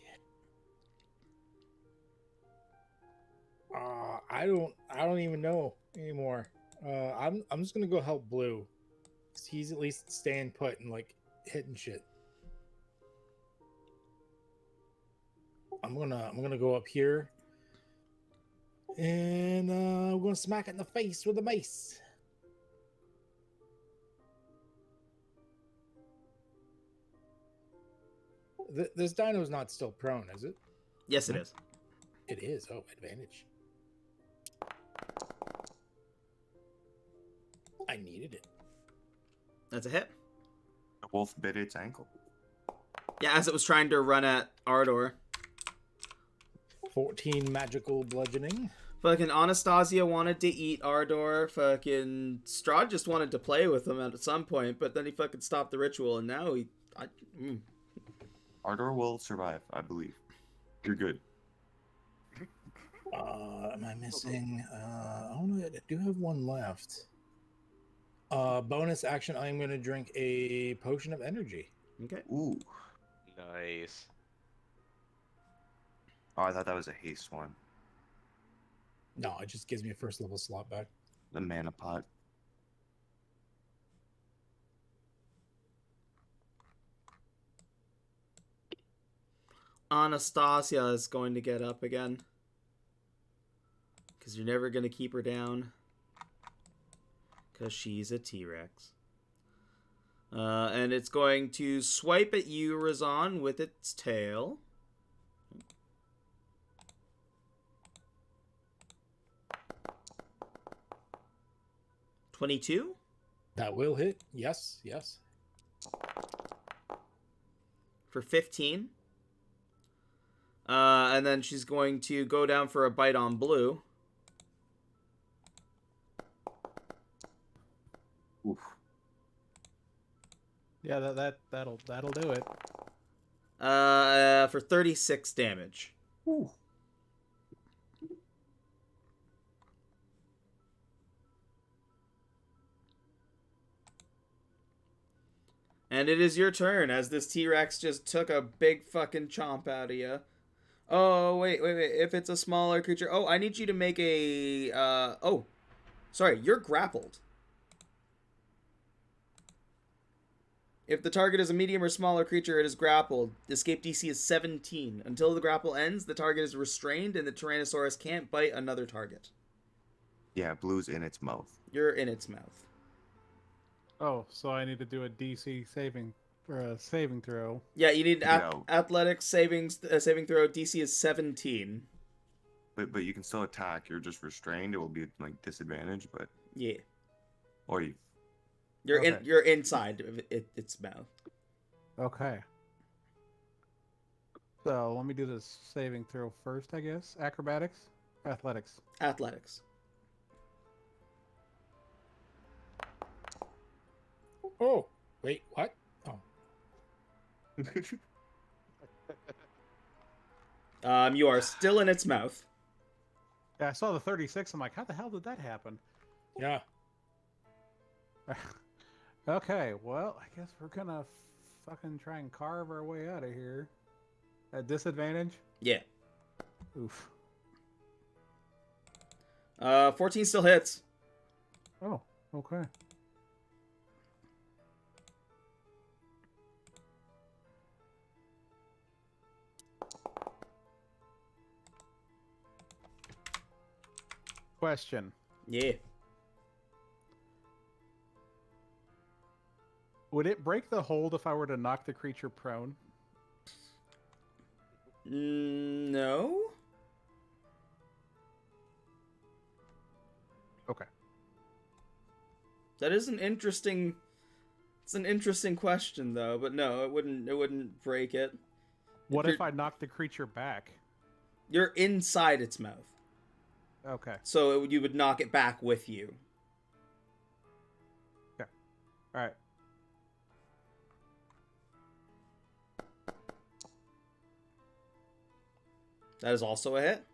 I don't even know anymore. I'm just gonna go help Blue. 'Cause he's at least staying put and like hitting shit. I'm gonna go up here. And I'm gonna smack it in the face with a mace. This dino's not still prone, is it? Yes, it is. It is. Oh, advantage. I needed it. That's a hit. The wolf bit its ankle. Yeah, as it was trying to run at Ardor. 14 magical bludgeoning. Fucking Anastasia wanted to eat Ardor. Fucking Strahd just wanted to play with him at some point, but then he fucking stopped the ritual, and now he... Ardor will survive, I believe. You're good. Am I missing? I do have one left. Bonus action, I'm going to drink a potion of energy. Okay. Ooh. Nice. Oh, I thought that was a haste one. No, it just gives me a first level slot back. The mana pot. Anastasia is going to get up again. Because you're never going to keep her down. Because she's a T-Rex. And it's going to swipe at you, Razan, with its tail. $22? That will hit. Yes, yes. for 15. And then she's going to go down for a bite on blue. Oof. Yeah, that'll do it. For 36 damage. Ooh. And it is your turn as this T-Rex just took a big fucking chomp out of you. Oh, wait. If it's a smaller creature... Oh, I need you to make a... Oh, sorry. You're grappled. If the target is a medium or smaller creature, it is grappled. Escape DC is 17. Until the grapple ends, the target is restrained and the Tyrannosaurus can't bite another target. Yeah, blue's in its mouth. You're in its mouth. Oh, so I need to do a DC saving throw. Yeah, you need No. athletics saving throw. DC is 17. But you can still attack. You're just restrained. It will be like disadvantage, but Yeah. or you. You're inside of its mouth. Okay. So let me do this saving throw first, I guess. Acrobatics, athletics. Athletics. Oh, wait, what? Oh, You are still in its mouth. Yeah, I saw the 36. I'm like, how the hell did that happen? yeah. Okay, well, I guess we're gonna fucking try and carve our way out of here. At disadvantage? Yeah. Oof. 14 still hits. Oh, okay. Question. Yeah. Would it break the hold if I were to knock the creature prone? No. Okay. That is an interesting. It's an interesting question, though. But no, it wouldn't. It wouldn't break it. What you're- if I knock the creature back? You're inside its mouth, Okay. so you would knock it back with you. All right. That is also a hit.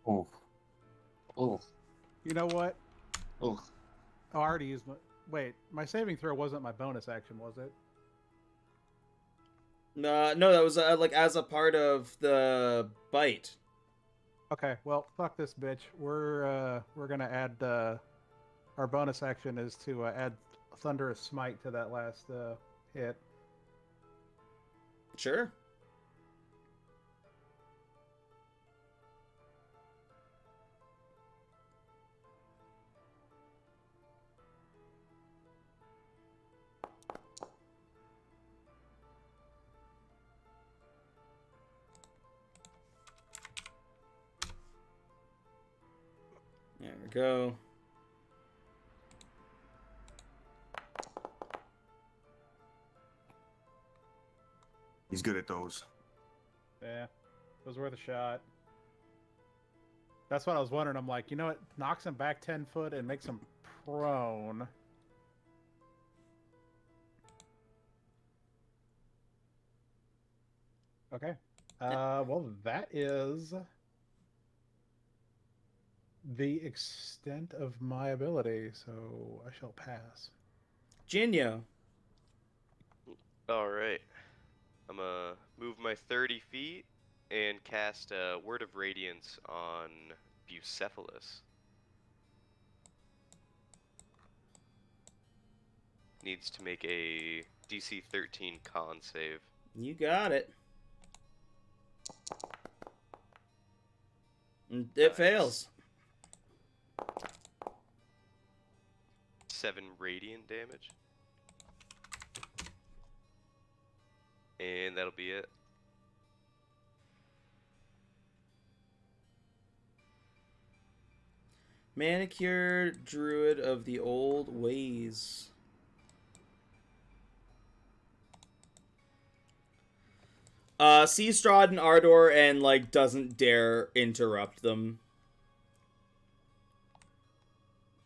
Oh. Oh. You know what? Oh. Oh, I already used my... Wait, my saving throw wasn't my bonus action, was it? No, that was like as a part of the bite. Okay, well, fuck this bitch. We're gonna add our bonus action is to add Thunderous Smite to that last hit. Sure. There we go. He's good at those. Yeah, it was worth a shot. That's what I was wondering. I'm like, you know what? Knocks him back 10 foot and makes him prone. Okay. Well, that is the extent of my ability, so I shall pass. Jinyo. All right. I'm gonna move my 30 feet and cast a Word of Radiance on Bucephalus. Needs to make a DC 13 con save. You got it. It Nice. fails. 7 radiant damage. And that'll be it. Manicured druid of the old ways. Sees Strahd and Ardor and, like, doesn't dare interrupt them.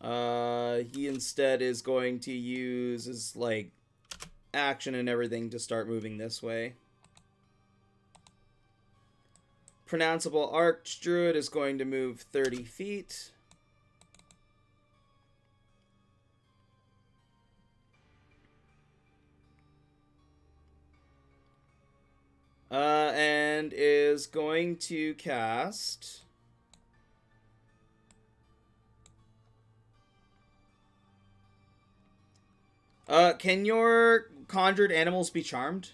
He instead is going to use his, like, action and everything to start moving this way. Pronounceable Archdruid is going to move 30 feet. And is going to cast... can your conjured animals be charmed?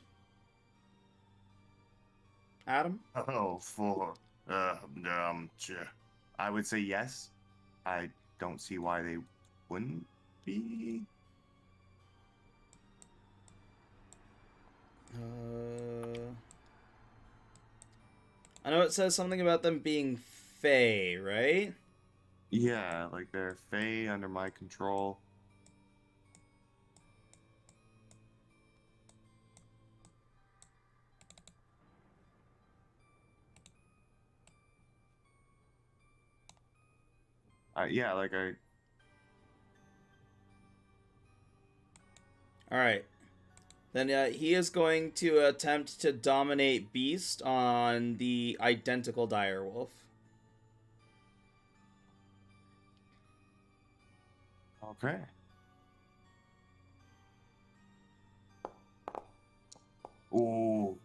Adam? Oh, I would say yes. I don't see why they wouldn't be. I know it says something about them being fey, right? Yeah, like they're fey under my control. Yeah, like I. Alright. Then he is going to attempt to dominate Beast on the identical direwolf. Okay. Ooh.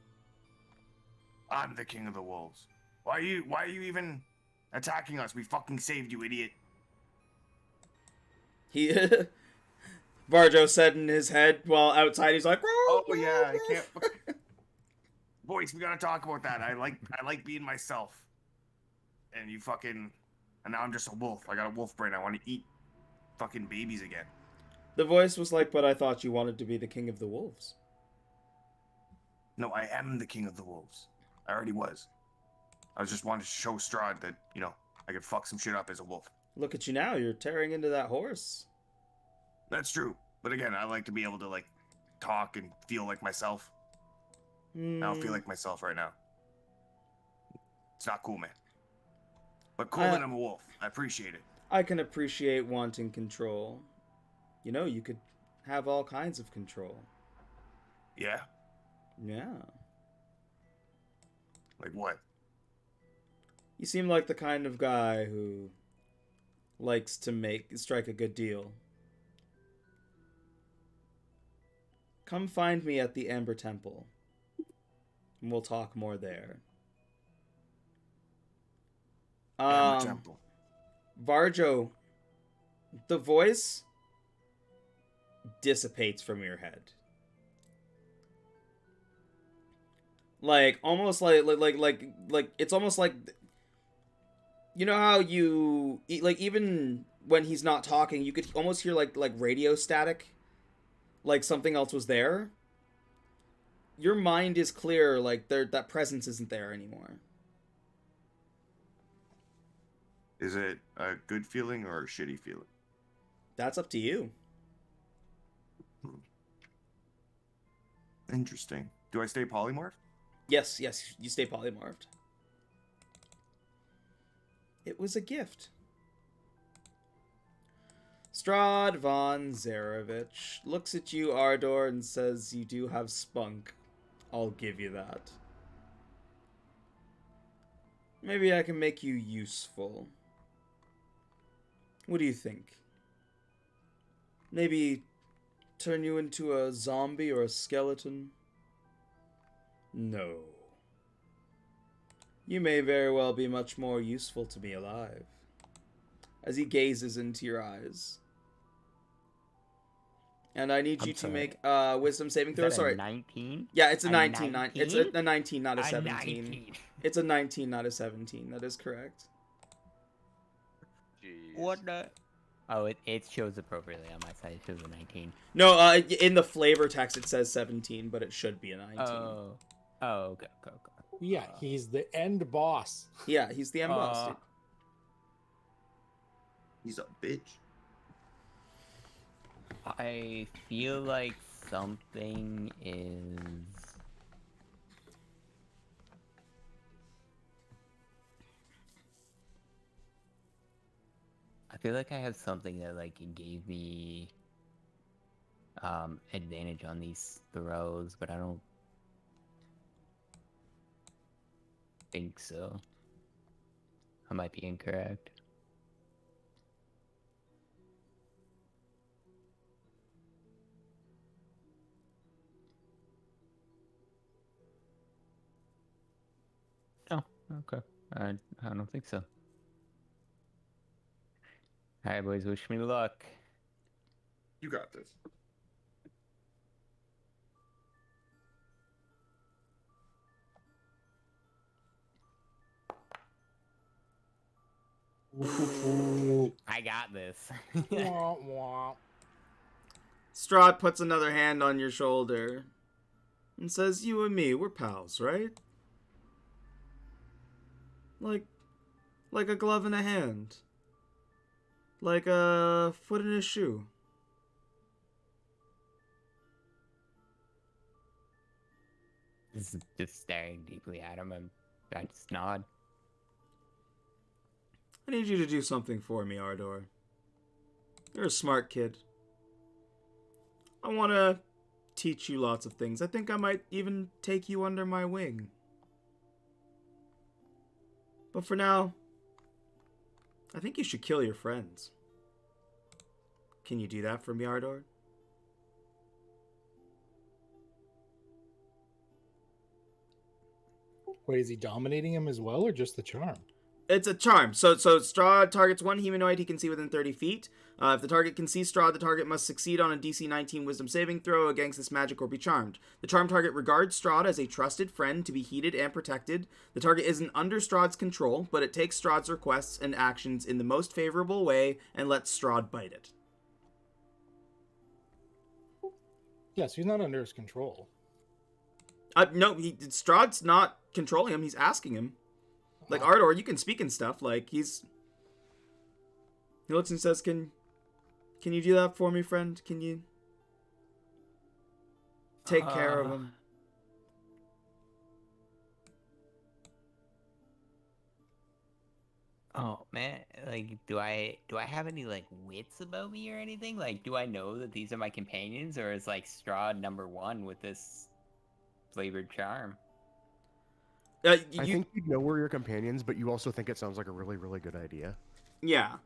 I'm the king of the wolves. Why are you even attacking us? We fucking saved you, idiot. He Varjo said in his head while outside he's like, oh yeah, I can't. Boys, we gotta talk about that. I like being myself. And you fucking, and now I'm just a wolf. I got a wolf brain. I want to eat fucking babies again. The voice was like, but I thought you wanted to be the king of the wolves. No, I am the king of the wolves. I already was. I was just wanting to show Strahd that, you know, I could fuck some shit up as a wolf. Look at you now, you're tearing into that horse. That's true. But again, I like to be able to, like, talk and feel like myself. I don't feel like myself right now. It's not cool, man. But cool that I'm a wolf. I appreciate it. I can appreciate wanting control. You know, you could have all kinds of control. Yeah? Yeah. Like what? You seem like the kind of guy who likes to strike a good deal. Come find me at the Amber Temple, and we'll talk more there. Amber Temple. Varjo, the voice dissipates from your head. Like almost like it's almost like, you know how you like, even when he's not talking, you could almost hear like radio static, like something else was there. Your mind is clear, like that presence isn't there anymore. Is it a good feeling or a shitty feeling? That's up to you. Interesting. Do I stay polymorph? Yes, you stay polymorphed. It was a gift. Strahd von Zarevich looks at you, Ardor, and says, you do have spunk. I'll give you that. Maybe I can make you useful. What do you think? Maybe turn you into a zombie or a skeleton? No. You may very well be much more useful to me alive. As he gazes into your eyes. And I need you to make a wisdom saving throw. Sorry. 19? Yeah, it's a 19. 19? It's a 19, not a 17. 19. It's a 19, not a 17. That is correct. Jeez. What the? Oh, it shows appropriately on my side. It shows a 19. No, in the flavor text it says 17, but it should be a 19. Oh, okay. Yeah, he's the end boss. Yeah, he's the end boss, dude. He's a bitch. I feel like something is. I feel like I have something that like gave me advantage on these throws, but I don't think so. I might be incorrect. Oh, okay. I don't think so. Alright, boys, wish me luck. You got this. I got this. Wah, wah. Strahd puts another hand on your shoulder and says, "You and me, we're pals, right? Like a glove in a hand. Like a foot in a shoe." Just staring deeply at him, and I just nod. I need you to do something for me, Ardor. You're a smart kid. I want to teach you lots of things. I think I might even take you under my wing. But for now, I think you should kill your friends. Can you do that for me, Ardor? Wait, is he dominating him as well, or just the charm? It's a charm. So Strahd targets one humanoid he can see within 30 feet. If the target can see Strahd, the target must succeed on a DC 19 Wisdom saving throw against this magic or be charmed. The charm target regards Strahd as a trusted friend to be heeded and protected. The target isn't under Strahd's control, but it takes Strahd's requests and actions in the most favorable way and lets Strahd bite it. Yes, he's not under his control. No, Strahd's not controlling him. He's asking him. Like, Ardor, you can speak and stuff. Like, he looks and says, Can you do that for me, friend? Can you take care of him?" Oh man, like, do I have any like wits about me or anything? Like, do I know that these are my companions, or is like Strahd number one with this flavored charm? I think you know we're your companions, but you also think it sounds like a really, really good idea. Yeah.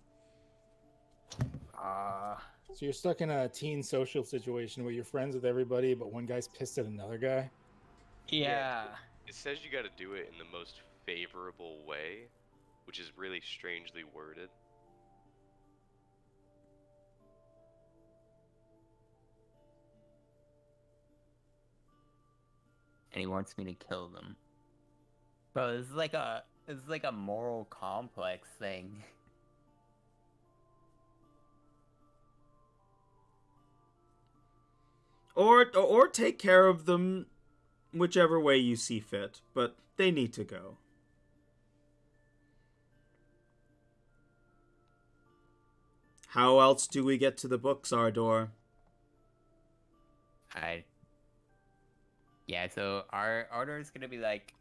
So you're stuck in a teen social situation where you're friends with everybody, but one guy's pissed at another guy. Yeah. It says you gotta do it in the most favorable way, which is really strangely worded. And he wants me to kill them. Bro, this is like a moral complex thing. Or take care of them whichever way you see fit, but they need to go. How else do we get to the books, Ardor? Yeah, so our order is gonna be like,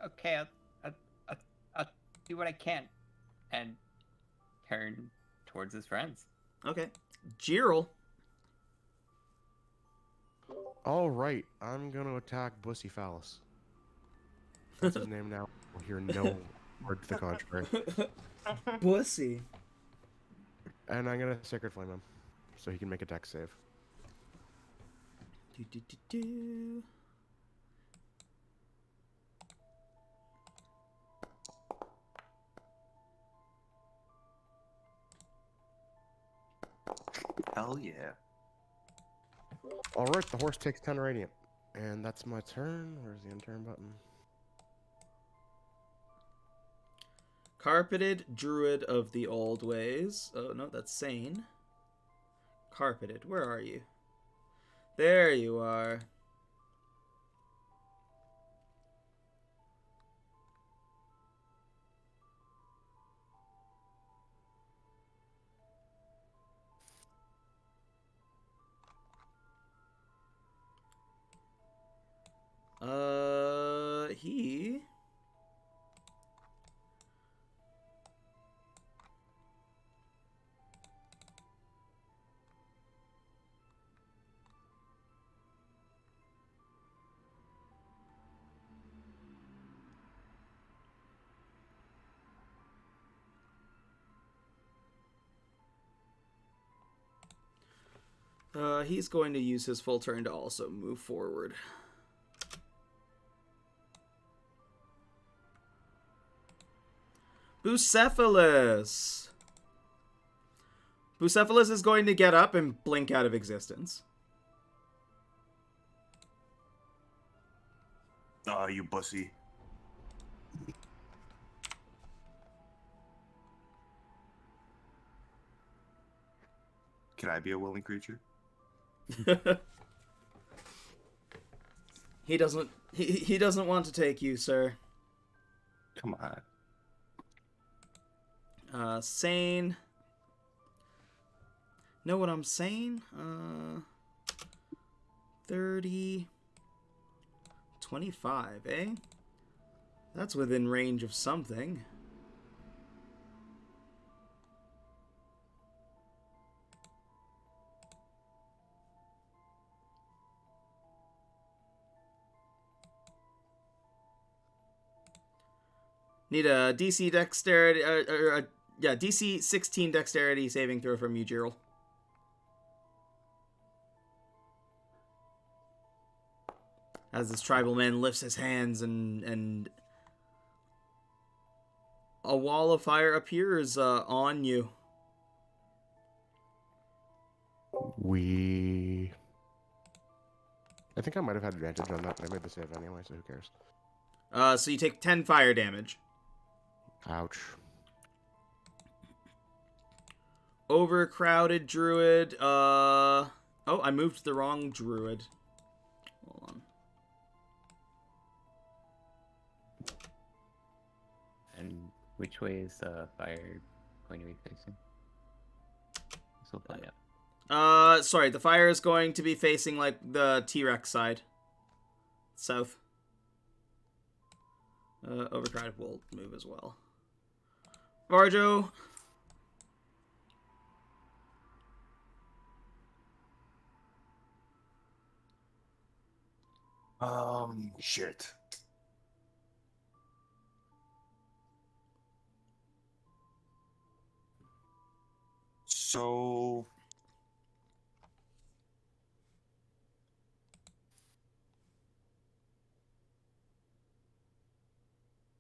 okay, I'll do what I can, and turn towards his friends. Okay. Jiril. All right, I'm gonna attack Bussy Phallus. That's his name now. We'll hear no word to the contrary. Bussy. And I'm gonna Sacred Flame him, so he can make a dex save. Do. Hell yeah. All right, the horse takes 10 radiant, and that's my turn. Where's the end turn button? Carpeted druid of the old ways. Oh no, that's sane. Carpeted, where are you? There you are. he... he's going to use his full turn to also move forward. Bucephalus! Bucephalus is going to get up and blink out of existence. Oh, you bussy. Can I be a willing creature? He doesn't want to take you, sir. Come on. Sane. Know what I'm saying? 30... 25, eh? That's within range of something. Need a DC dexterity, DC 16 dexterity saving throw from you, Gerald. As this tribal man lifts his hands and a wall of fire appears on you. I think I might have had advantage on that, but I made the save anyway, so who cares? So you take 10 fire damage. Ouch. Overcrowded druid. Oh, I moved the wrong druid. Hold on. And which way is the fire going to be facing? This will play out. Sorry, the fire is going to be facing, like, the T-Rex side. South. Overcrowded will move as well. Barjo. Shit. So...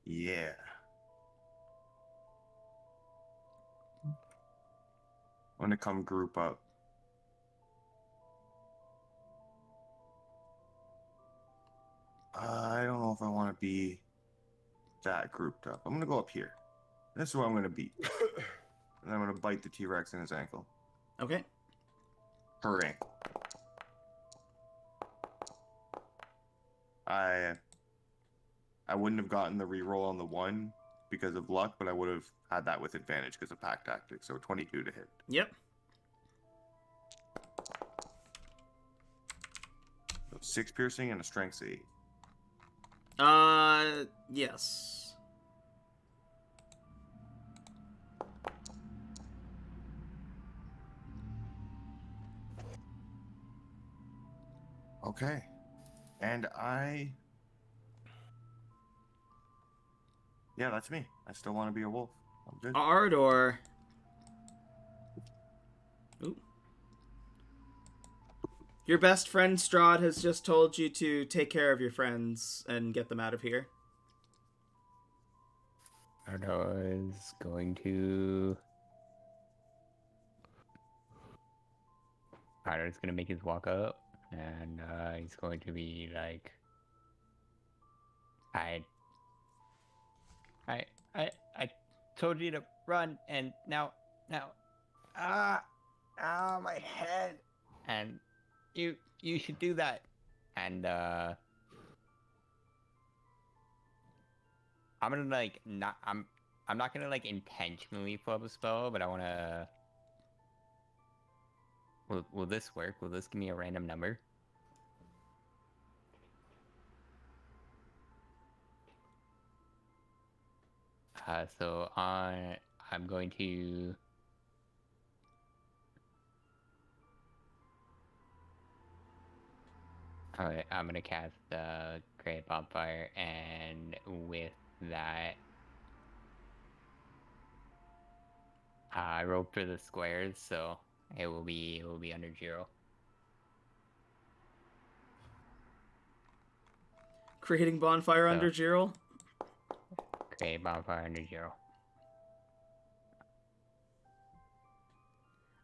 yeah. I'm gonna come group up. I don't know if I want to be that grouped up. I'm gonna go up here. This is where I'm gonna be. And I'm gonna bite the T-Rex in his ankle. Okay. Her ankle. I wouldn't have gotten the reroll on the 1 because of luck, but I would have had that with advantage because of pack tactics. So 22 to hit. Yep. So 6 piercing and a strength 8. Yes. Okay. And yeah, that's me. I still want to be a wolf. I'm good. Ardor. Ooh. Your best friend Strahd has just told you to take care of your friends and get them out of here. Ardor is going to... Ardor's going to make his walk up, and he's going to be like... I told you to run, and now, my head, and you should do that, and I'm gonna like not, I'm not gonna like intentionally pull up a spell, but I wanna. Will this work? Will this give me a random number? So I'm going to. Alright, I'm gonna cast the Create Bonfire, and with that, I rolled for the squares, so it will be under 0. Creating bonfire under Gerald. Create Bonfire under 0.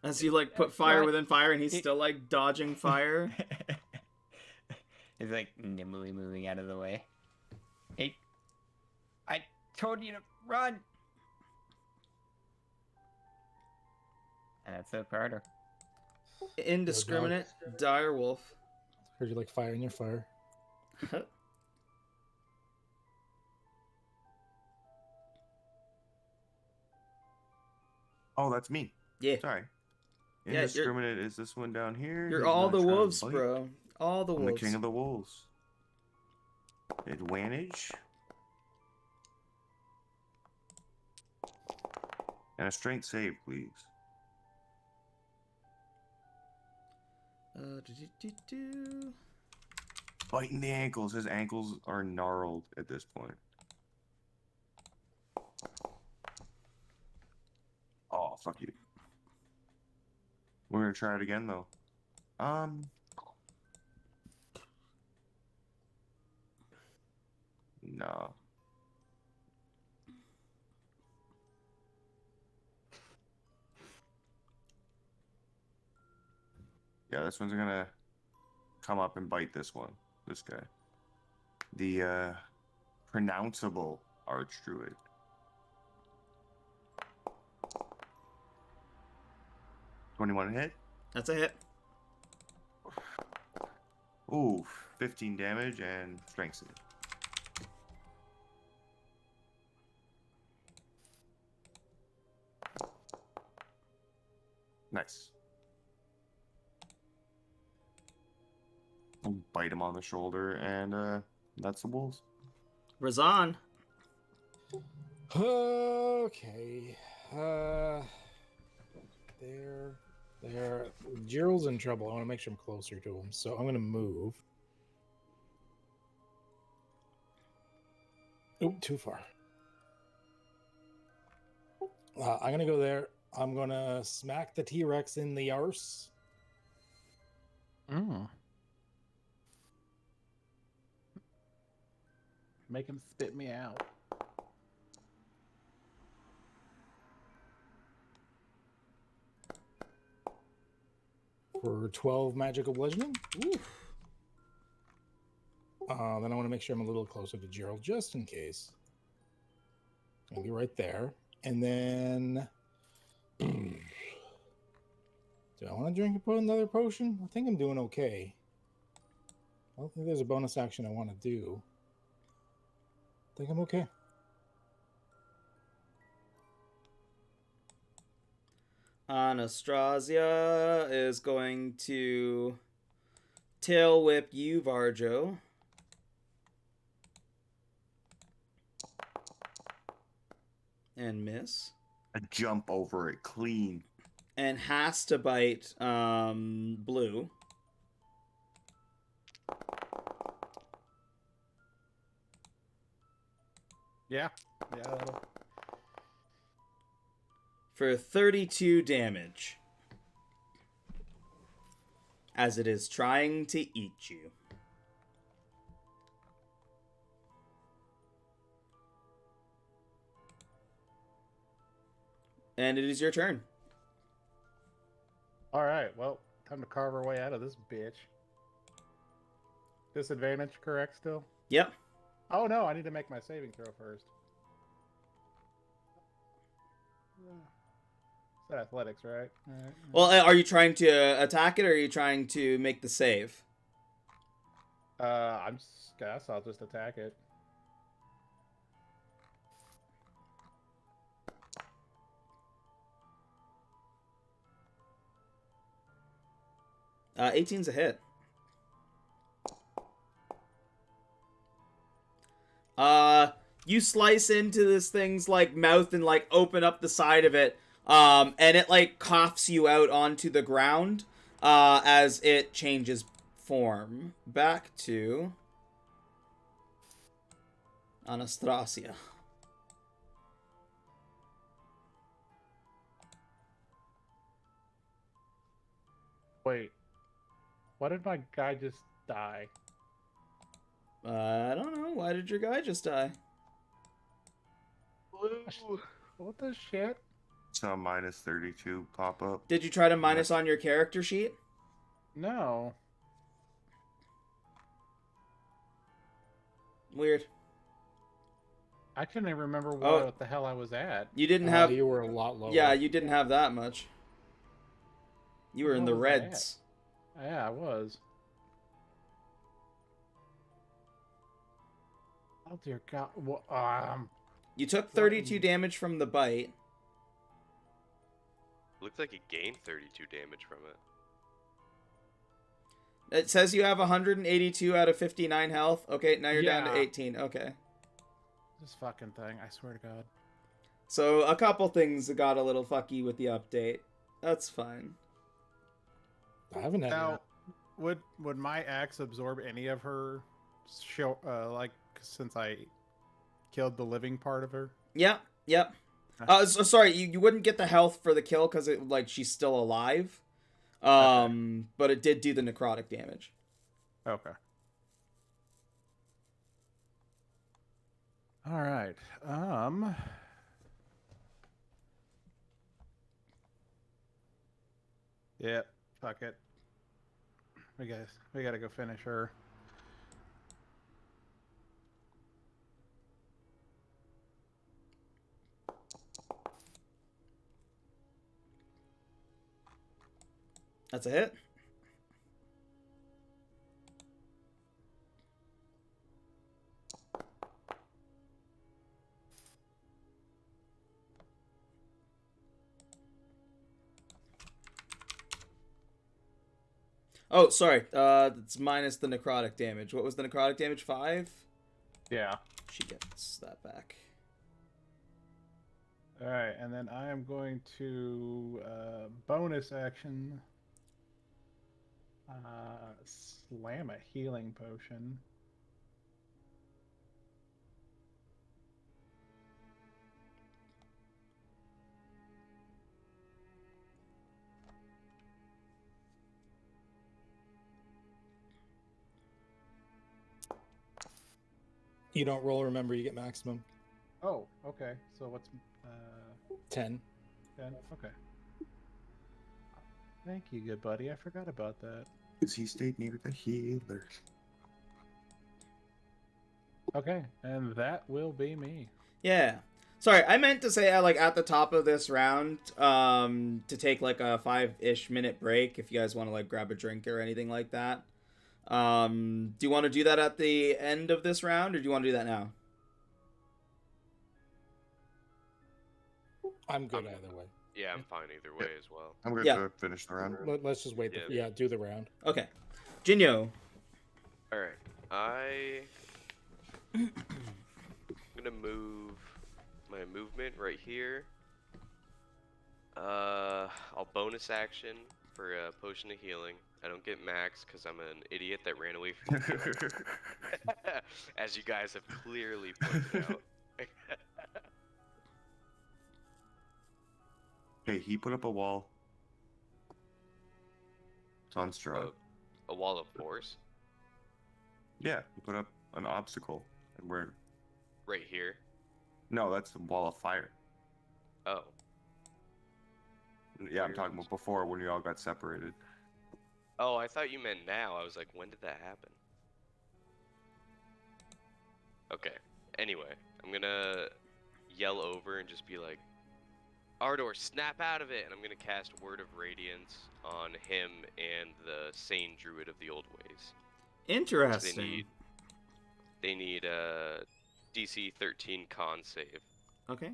As you like put fire within fire, and he's still like dodging fire. He's like nimbly moving out of the way. Hey, I told you to run. And that's a Carter. Indiscriminate direwolf. Heard you like fire in your fire. Oh, that's me. Yeah. Sorry. Yeah, Indiscriminate is this one down here. You're He's all not the trying to wolves, bite. bro. All the I'm wolves. the king of the wolves. Advantage. And a strength save, please. Do-do-do-do. Biting the ankles. His ankles are gnarled at this point. Oh, fuck you. We're gonna try it again, though. No. Yeah, this one's gonna come up and bite this one. This guy. The, pronounceable Archdruid. $21 hit? That's a hit. Ooh, 15 damage and strength save. Nice. I'll bite him on the shoulder, and that's the wolves. Razan. Okay. There. Gerald's in trouble. I want to make sure I'm closer to him, so I'm going to move. Oh, too far. I'm going to go there. I'm going to smack the T-Rex in the arse. Make him spit me out. For 12 magical bludgeoning. Oof. Then I want to make sure I'm a little closer to Gerald, just in case. I'll be right there. And then... do I want to drink another potion? I think I'm doing okay. I don't think there's a bonus action I want to do. I think I'm okay. Anastasia is going to tail whip you, Varjo. And miss. I jump over it clean. And has to bite Blue. Yeah. That'll... For 32 damage. As it is trying to eat you. And it is your turn. All right. Well, time to carve our way out of this bitch. Disadvantage, correct? Still. Yep. Oh no! I need to make my saving throw first. It's athletics, right? All right. Well, are you trying to attack it, or are you trying to make the save? Guess I'll just attack it. Uh, 18's a hit. you slice into this thing's like mouth and like open up the side of it, and it like coughs you out onto the ground as it changes form back to Anastasia. Wait. Why did my guy just die? I don't know. Why did your guy just die? What the shit? So minus 32 pop up. Did you try to minus on your character sheet? No. Weird. I couldn't even remember Oh. what the hell I was at. You didn't have. You were a lot lower. Yeah, you didn't have that much. You were in the What was I reds. Yeah, I was. Oh dear God! You took 32 damage from the bite. Looked like he gained 32 damage from it. It says you have 182 out of 59 health. Okay, now you're down to Yeah. 18. Okay. This fucking thing! I swear to God. So a couple things got a little fucky with the update. That's fine. I haven't had Now, would my axe absorb any of her like since I killed the living part of her? Yep. So sorry, you wouldn't get the health for the kill because it like she's still alive. But it did do the necrotic damage. Okay. All right. Yeah. Fuck it. We gotta go finish her. That's a hit. Oh, sorry. It's minus the necrotic damage. What was the necrotic damage? 5? Yeah. She gets that back. All right, and then I am going to bonus action slam a healing potion. You don't roll, remember, you get maximum. Oh, okay. So what's 10. 10? Okay. Thank you, good buddy. I forgot about that. Because he stayed near the healer. Okay, and that will be me. Yeah. Sorry, I meant to say like at the top of this round, to take like a 5-ish minute break if you guys want to like grab a drink or anything like that. Do you want to do that at the end of this round, or do you want to do that now? I'm good either way. Yeah, I'm fine either way as well. I'm good Yeah. to finish the round. Let's just wait. Yeah. Do the round. Okay. Jinyo. Alright, I'm gonna move my movement right here. I'll bonus action for a potion of healing. I don't get max because I'm an idiot that ran away from the healing. As you guys have clearly pointed out. Hey, he put up a wall. It's on Strahd. A wall of force? Yeah, he put up an obstacle. And we're... Right here? No, that's the wall of fire. Oh. Yeah, I'm talking about before when we all got separated. Oh, I thought you meant now. I was like, when did that happen? Okay. Anyway, I'm gonna yell over and just be like, Ardor, snap out of it! And I'm gonna cast Word of Radiance on him and the Sane Druid of the Old Ways. Interesting. They need DC 13 con save. Okay.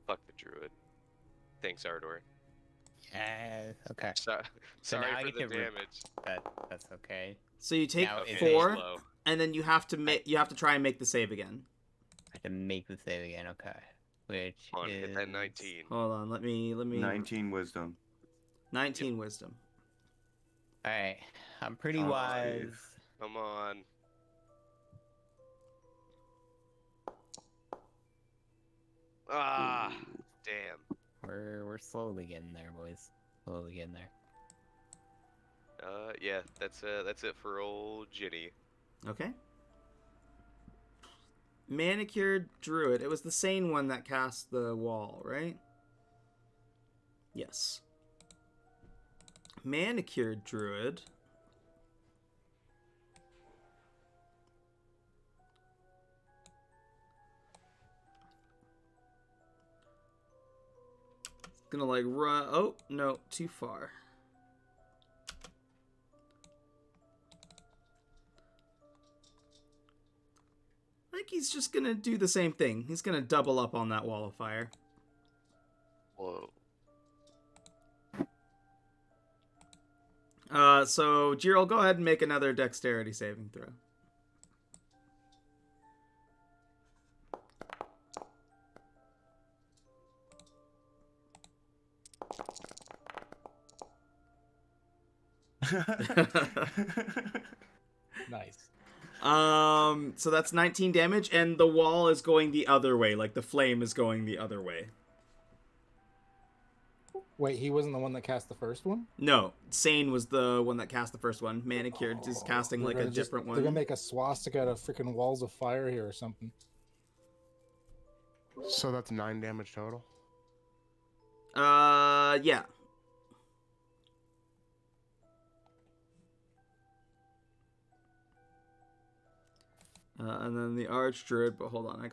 Fuck the Druid. Thanks, Ardor. Okay. So, So sorry now I for get the to re- damage. That's okay. So you take Now, Okay, is four, slow. and then you have to you have to try and make the save again. I have to make the save again. Okay. Which Come on, is hit that 19. Hold on, let me 19 wisdom. 19 wisdom. All right. I'm pretty Oh, wise. Come on. Ah, damn. We're slowly getting there, boys. Slowly getting there. Yeah, that's it for old Ginny. Okay. Manicured Druid. It was the same one that cast the wall, right? Yes. Manicured Druid. Gonna like run. Oh, no, too far. I think he's just gonna do the same thing. He's gonna double up on that wall of fire. Whoa. So Jiril, go ahead and make another dexterity saving throw. Nice. So that's 19 damage, and the wall is going the other way. Like the flame is going the other way. Wait, he wasn't the one that cast the first one? No, Sane was the one that cast the first one. Manicured is casting like a different They're gonna one. make a swastika out of freaking walls of fire here or something. So that's 9 damage total. Yeah. And then the Archdruid, but hold on, I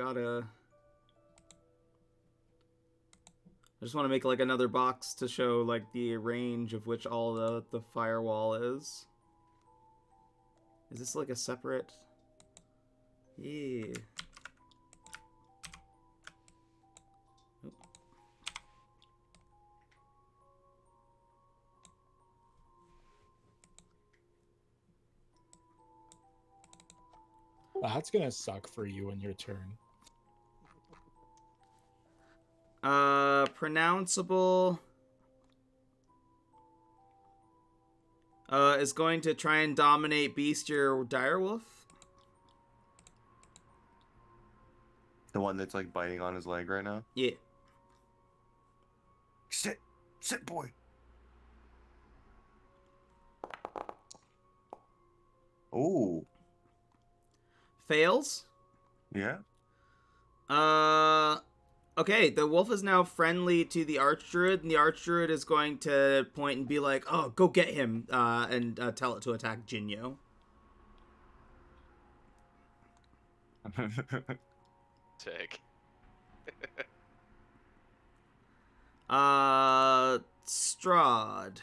just want to make like another box to show like the range of which all the firewall is. Is this like a separate? Yeah. That's gonna suck for you in your turn. Pronounceable is going to try and dominate Bestiar Direwolf. The one that's like biting on his leg right now. Yeah. Sit, boy. Oh, Fails. yeah. Okay, the wolf is now friendly to the Archdruid, and the Archdruid is going to point and be like, "Oh, go get him," and tell it to attack Jinyo. Sick. Strahd.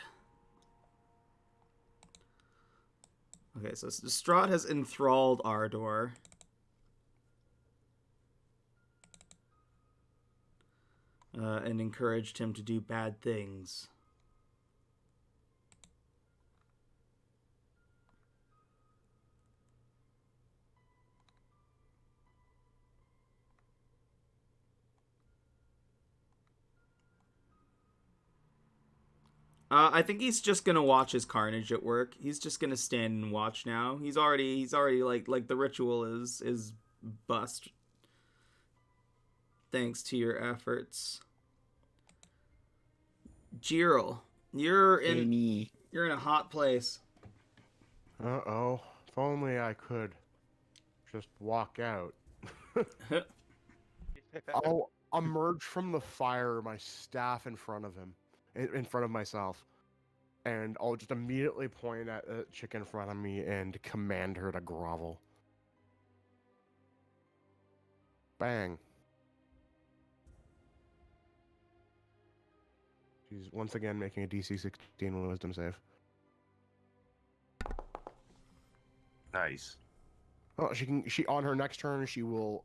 Okay, so Strahd has enthralled Ardor. And encouraged him to do bad things. I think he's just gonna watch his carnage at work. He's just gonna stand and watch now. He's already like the ritual is bust. Thanks to your efforts. Jiril, you're in a hot place. Uh-oh. If only I could just walk out. I'll emerge from the fire, my staff in front of him, in front of myself, and I'll just immediately point at the chick in front of me and command her to grovel. Bang. She's once again making a DC 16 wisdom save. Nice. Oh, she on her next turn she will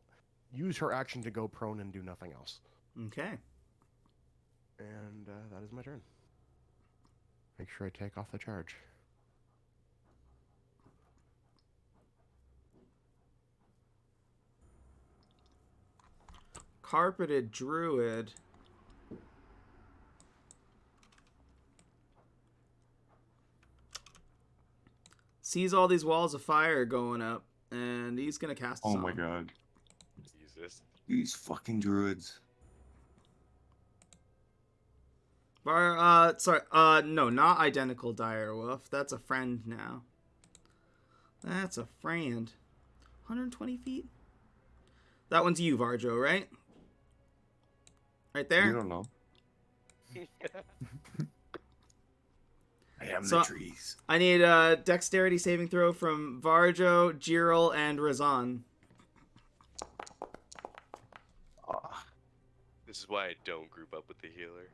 use her action to go prone and do nothing else. Okay. And that is my turn. Make sure I take off the charge. Carpeted druid. Sees all these walls of fire going up, and he's gonna cast a Oh song. my god. Jesus. These fucking druids. Sorry, no, not identical direwolf. That's a friend now. That's a friend. 120 feet? That one's you, Varjo, right? Right there? You don't know. I am So- the trees. I need a dexterity saving throw from Varjo, Jiril, and Razan. Ah, This is why I don't group up with the healer.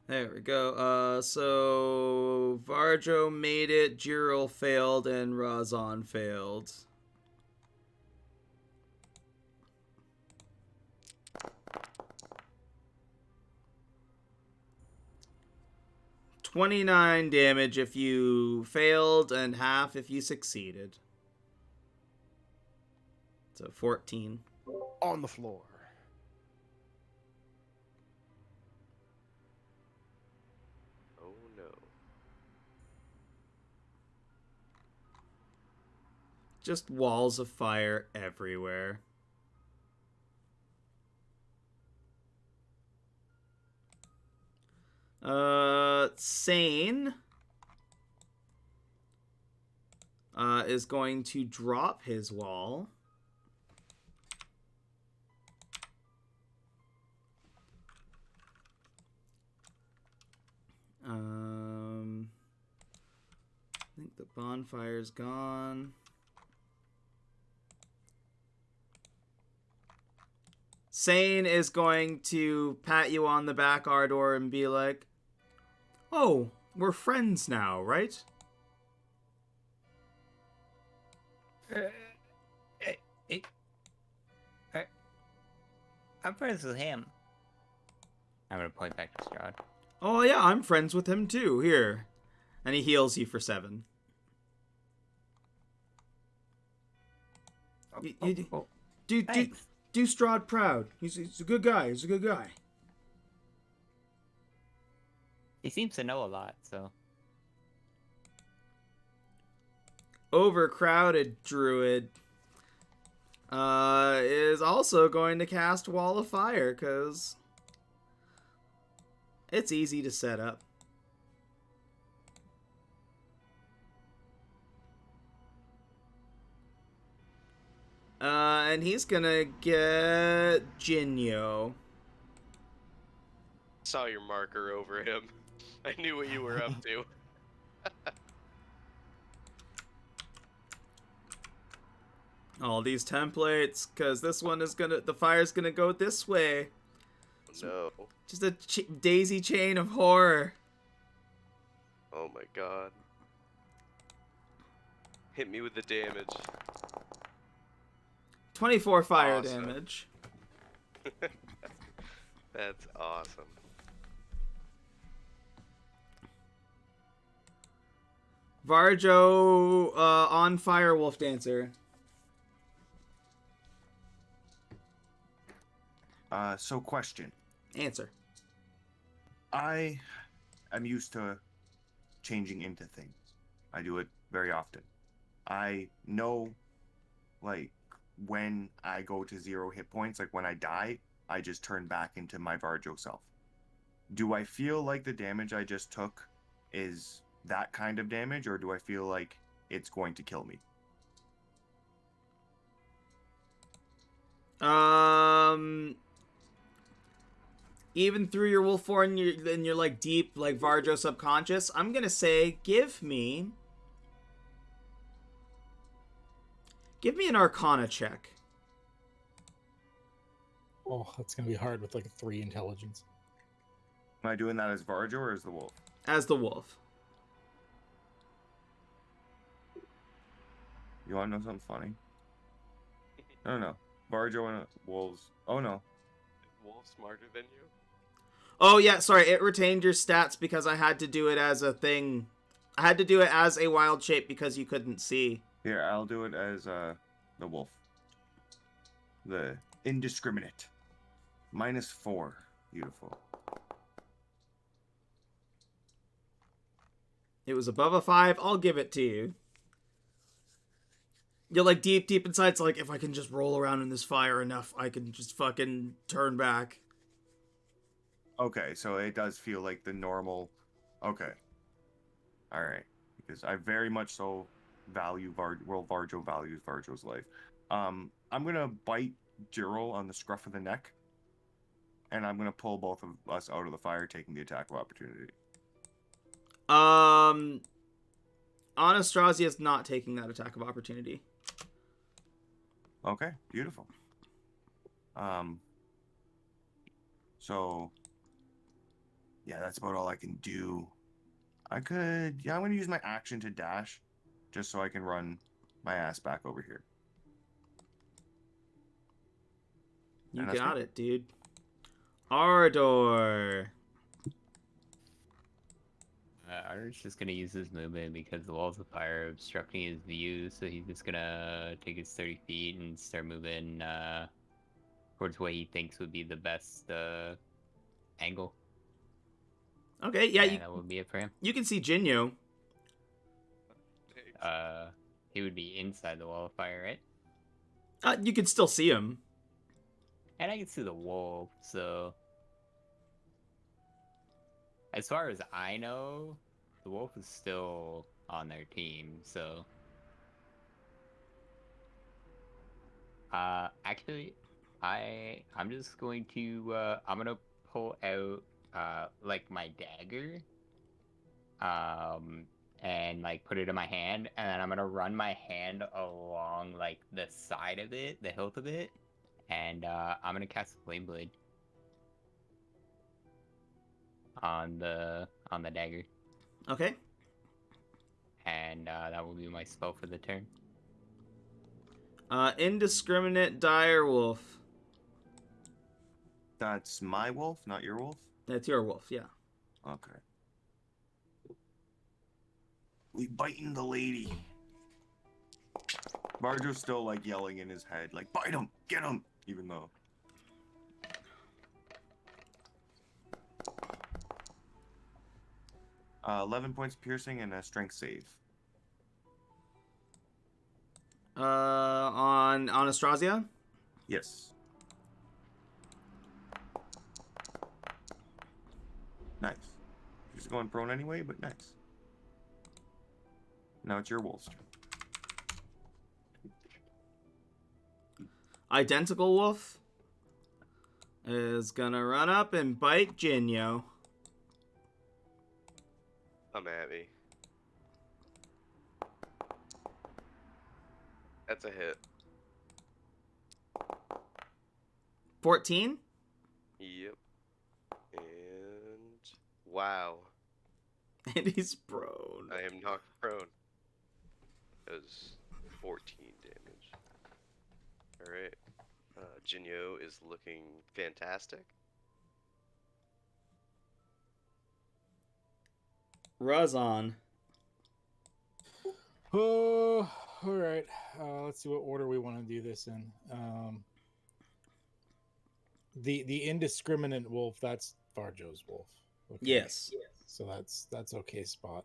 There we go. So Varjo made it, Jiril failed, and Razan failed. $29 damage if you failed, and half if you succeeded. So 14. On the floor. Oh no. Just walls of fire everywhere. Sane is going to drop his wall. I think the bonfire's gone. Sane is going to pat you on the back, Ardor, and be like, "Oh, we're friends now, right?" I'm friends with him. I'm gonna point back to Strahd. "Oh yeah, I'm friends with him too. Here." And he heals you for 7. Oh, Do thanks. Strahd proud. He's a good guy. He's a good guy. He seems to know a lot, so. Overcrowded druid is also going to cast Wall of Fire because it's easy to set up. And he's gonna get Jinyo. Saw your marker over him. I knew what you were up to. All these templates, because this one is the fire's gonna go this way. No. Just a daisy chain of horror. Oh my god. Hit me with the damage. 24 fire Awesome. damage. That's awesome. Varjo on fire, Wolf Dancer. So question. Answer. I am used to changing into things. I do it very often. I know, like, when I go to 0 hit points, like when I die, I just turn back into my Varjo self. Do I feel like the damage I just took is that kind of damage, or do I feel like it's going to kill me? Even through your wolf form and your like deep like Varjo subconscious, I'm gonna say give me Give me an Arcana check. Oh, that's gonna be hard with like a 3 intelligence. Am I doing that as Varjo or as the wolf? As the wolf. You want to know something funny? I don't know. Varjo and wolves. Oh no. Is wolf smarter than you? Oh, yeah, sorry. It retained your stats because I had to do it as a thing. I had to do it as a wild shape because you couldn't see. Here, I'll do it as the wolf. The indiscriminate. -4. Beautiful. It was above a 5. I'll give it to you. You're like deep inside. It's like, if I can just roll around in this fire enough, I can just fucking turn back. Okay, so it does feel like the normal. Okay. All right, because I very much so value Varjo values Varjo's life. I'm gonna bite Jiro on the scruff of the neck, and I'm gonna pull both of us out of the fire, taking the attack of opportunity. Anastasia is not taking that attack of opportunity. Okay, beautiful. So yeah, that's about all I can do. I'm gonna use my action to dash, just so I can run my ass back over here. You And that's got me. it, dude. Ardor. Ardor's just gonna use his movement because the walls of fire are obstructing his view, so he's just gonna take his 30 feet and start moving towards what he thinks would be the best angle. Okay, yeah, And that would be it for him. you can see Jinyo. He would be inside the wall of fire, right? You can still see him. And I can see the wolf, so as far as I know, the wolf is still on their team, so actually I'm just going to I'm gonna pull out like my dagger and like put it in my hand, and then I'm gonna run my hand along like the side of it, the hilt of it, and I'm gonna cast Flame Blade on the dagger, Okay. and that will be my spell for the turn. Indiscriminate dire wolf. That's my wolf, not your wolf? That's your wolf, yeah. Okay. We biting the lady. Varjo's still like yelling in his head, like, bite him, get him, even though. Uh, 11 points piercing and a strength save. On Anastasia? Yes. Nice. She's going prone anyway, but nice. Now it's your wolf's turn. Identical wolf is gonna run up and bite Jinyo. Come at me. That's a hit. 14? Yep. And wow, And he's prone. I am knocked prone. That was 14 damage. Alright. Jinyo is looking fantastic. Razan. Oh, all right. Let's see what order we want to do this in. The indiscriminate wolf, that's Varjo's wolf. Okay. Yes. So that's okay spot.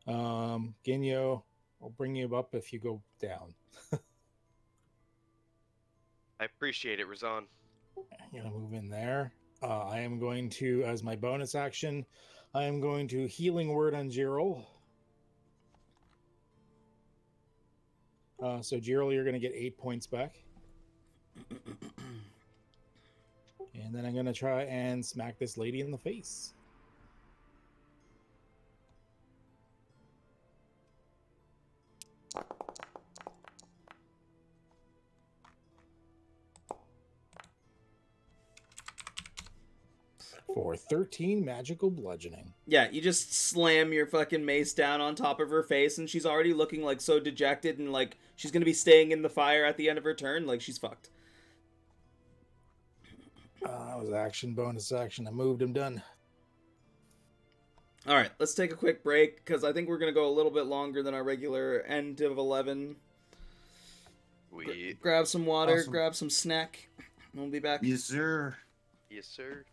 Ginyo, I'll bring you up if you go down. I appreciate it, Razan. I'm gonna move in there. I am going to, as my bonus action, I am going to healing word on Jiril. So Jiril, you're gonna get 8 points back. And then I'm gonna try and smack this lady in the face. for 13 magical bludgeoning. Yeah, you just slam your fucking mace down on top of her face, and she's already looking like so dejected, and like she's gonna be staying in the fire at the end of her turn. Like she's fucked. That was action, bonus action. I moved, I'm done. All right, let's take a quick break because I think we're gonna go a little bit longer than our regular end of 11. Grab some water, Awesome. grab some snack. And we'll be back. Yes, sir. Yes, sir.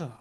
Oh.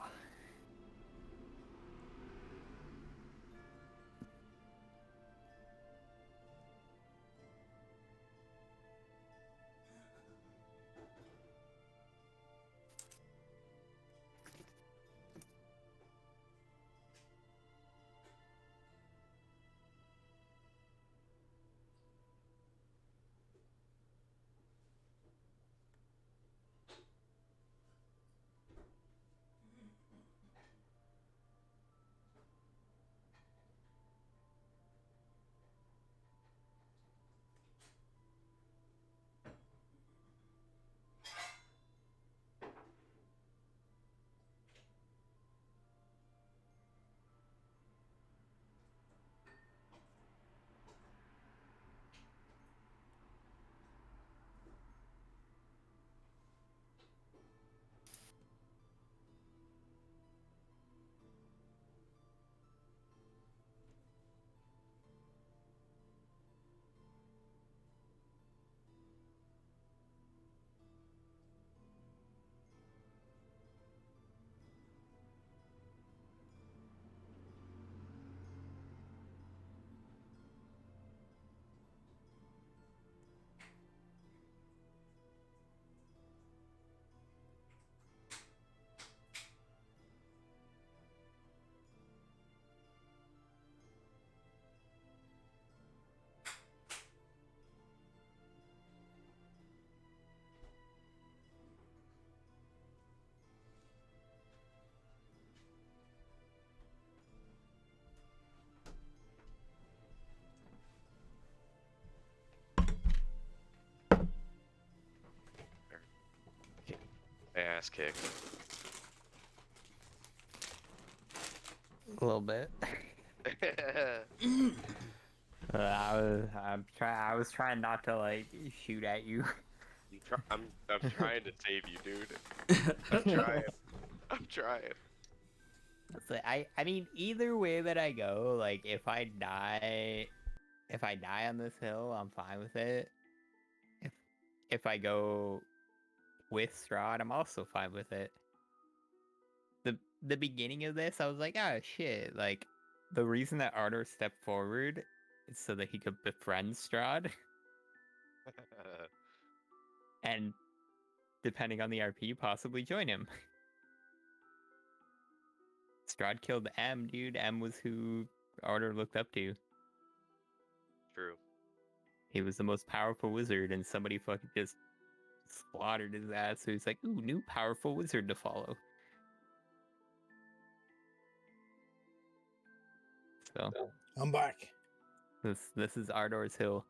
Ass kicked. A little bit. I was trying not to like shoot at you. I'm trying to save you, dude. I'm trying. I'm trying. So I mean, either way that I go, like if I die on this hill, I'm fine with it. If I go with Strahd, I'm also fine with it. The beginning of this, I was like, oh shit, like the reason that Ardor stepped forward is so that he could befriend Strahd, and depending on the RP, possibly join him. Strahd killed M, dude. M was who Ardor looked up to. True. He was the most powerful wizard, and somebody fucking just slaughtered his ass. So he's like, ooh, new powerful wizard to follow. So I'm back. this is Ardor's hill.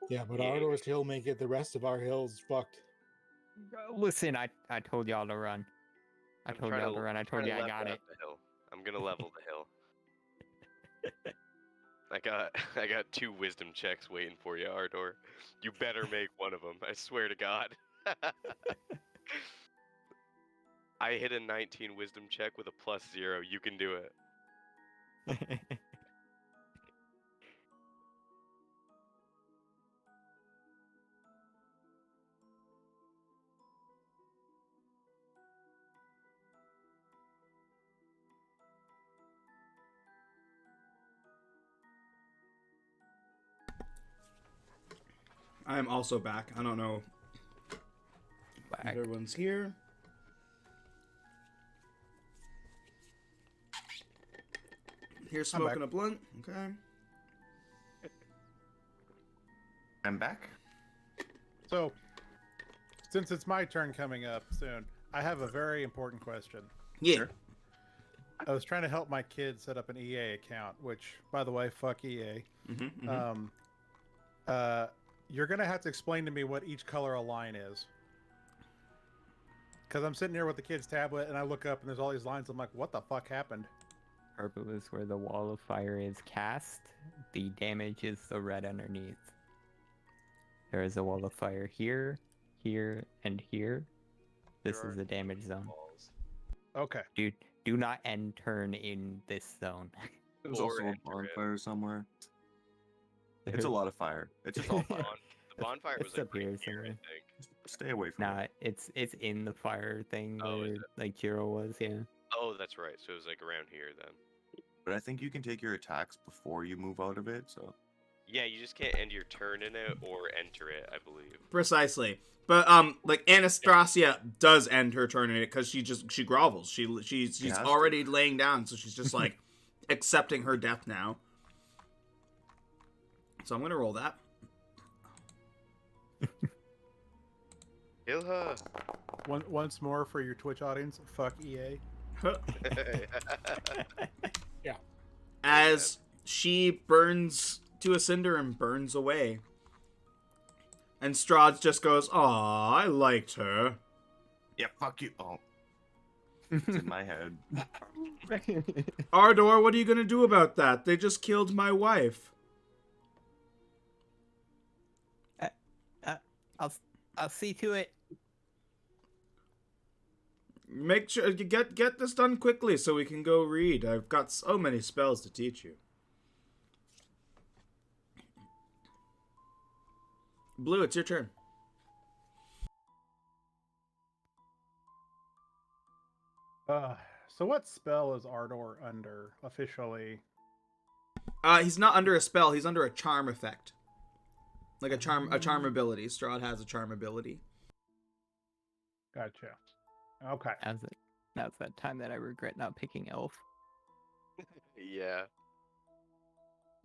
Yeah, but Yeah. Ardor's hill make it. The rest of our hills fucked. Listen, I told y'all to run. I I'm told trying y'all to run. I told trying you to I level got out it. the hill. I'm gonna level the hill. I got 2 wisdom checks waiting for you, Ardor. You better make one of them. I swear to God. I hit a 19 wisdom check with a +0. You can do it. I am also back. I don't know if everyone's here. Here's I'm smoking back. a blunt. Okay. I'm back. So, since it's my turn coming up soon, I have a very important question. Yeah. Sure. I was trying to help my kid set up an EA account, which, by the way, fuck EA. Mm-hmm. You're gonna have to explain to me what each color of line is. Because I'm sitting here with the kid's tablet, and I look up, and there's all these lines. I'm like, what the fuck happened? Purple is where the wall of fire is cast. The damage is the red underneath. There is a wall of fire here, here, and here. This There is are the damage zone. walls. Okay. Do not end turn in this zone. There's Or also a enter it. bonfire somewhere. It's a lot of fire. It's just all fire. The bonfire was It's like up right here here, somewhere. I think. Stay away from Nah, it. it's in the fire thing Oh, is where it? like Jiro was, yeah. Oh, that's right. So it was like around here then. But I think you can take your attacks before you move out of it. So Yeah, you just can't end your turn in it or enter it, I believe. Precisely. But like Anastasia does end her turn in it because she grovels. She's has to. already laying down, so she's just like accepting her death now. So I'm gonna roll that. Kill her. Once more for your Twitch audience, fuck EA. As she burns to a cinder and burns away. And Strahd just goes, "Aw, I liked her." Yeah, fuck you. Oh, it's in my head. Ardor, what are you gonna do about that? They just killed my wife. I'll see to it. Make sure you get this done quickly so we can go read. I've got so many spells to teach you. Blue, it's your turn. So what spell is Ardor under officially? He's not under a spell. He's under a charm effect, like a charm ability. Strahd has a charm ability. Gotcha. Okay. Now's that time that I regret not picking elf. Yeah.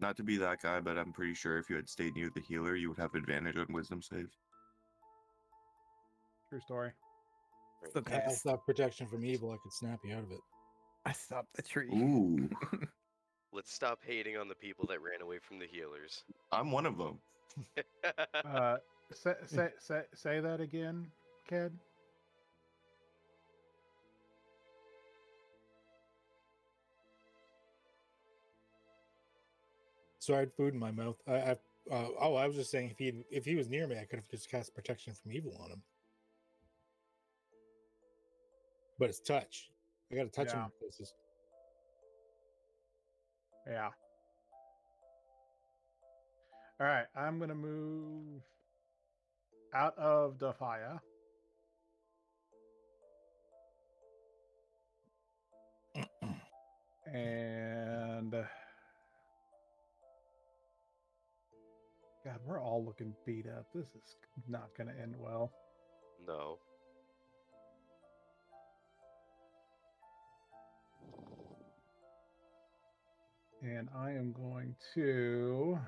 Not to be that guy, but I'm pretty sure if you had stayed near the healer, you would have advantage on wisdom saves. True story. It's the I best. thought protection from evil. I could snap you out of it. I stopped the tree. Ooh, Let's stop hating on the people that ran away from the healers. I'm one of them. Say that again, kid. So I had food in my mouth. I was just saying if he was near me, I could have just cast protection from evil on him. But it's touch. I got to touch him. This is Yeah. All right, I'm gonna move out of the fire. And God, we're all looking beat up. This is not gonna end well. No. And I am going to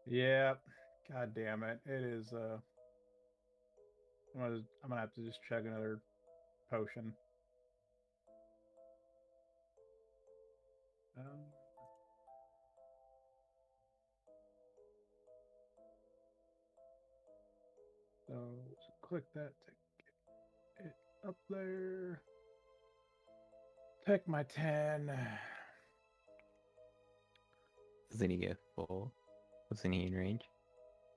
yeah, god damn it. It is I'm gonna have to just chug another potion. So click that to get it up there. Take my 10. Doesn't he get full? Wasn't he in range?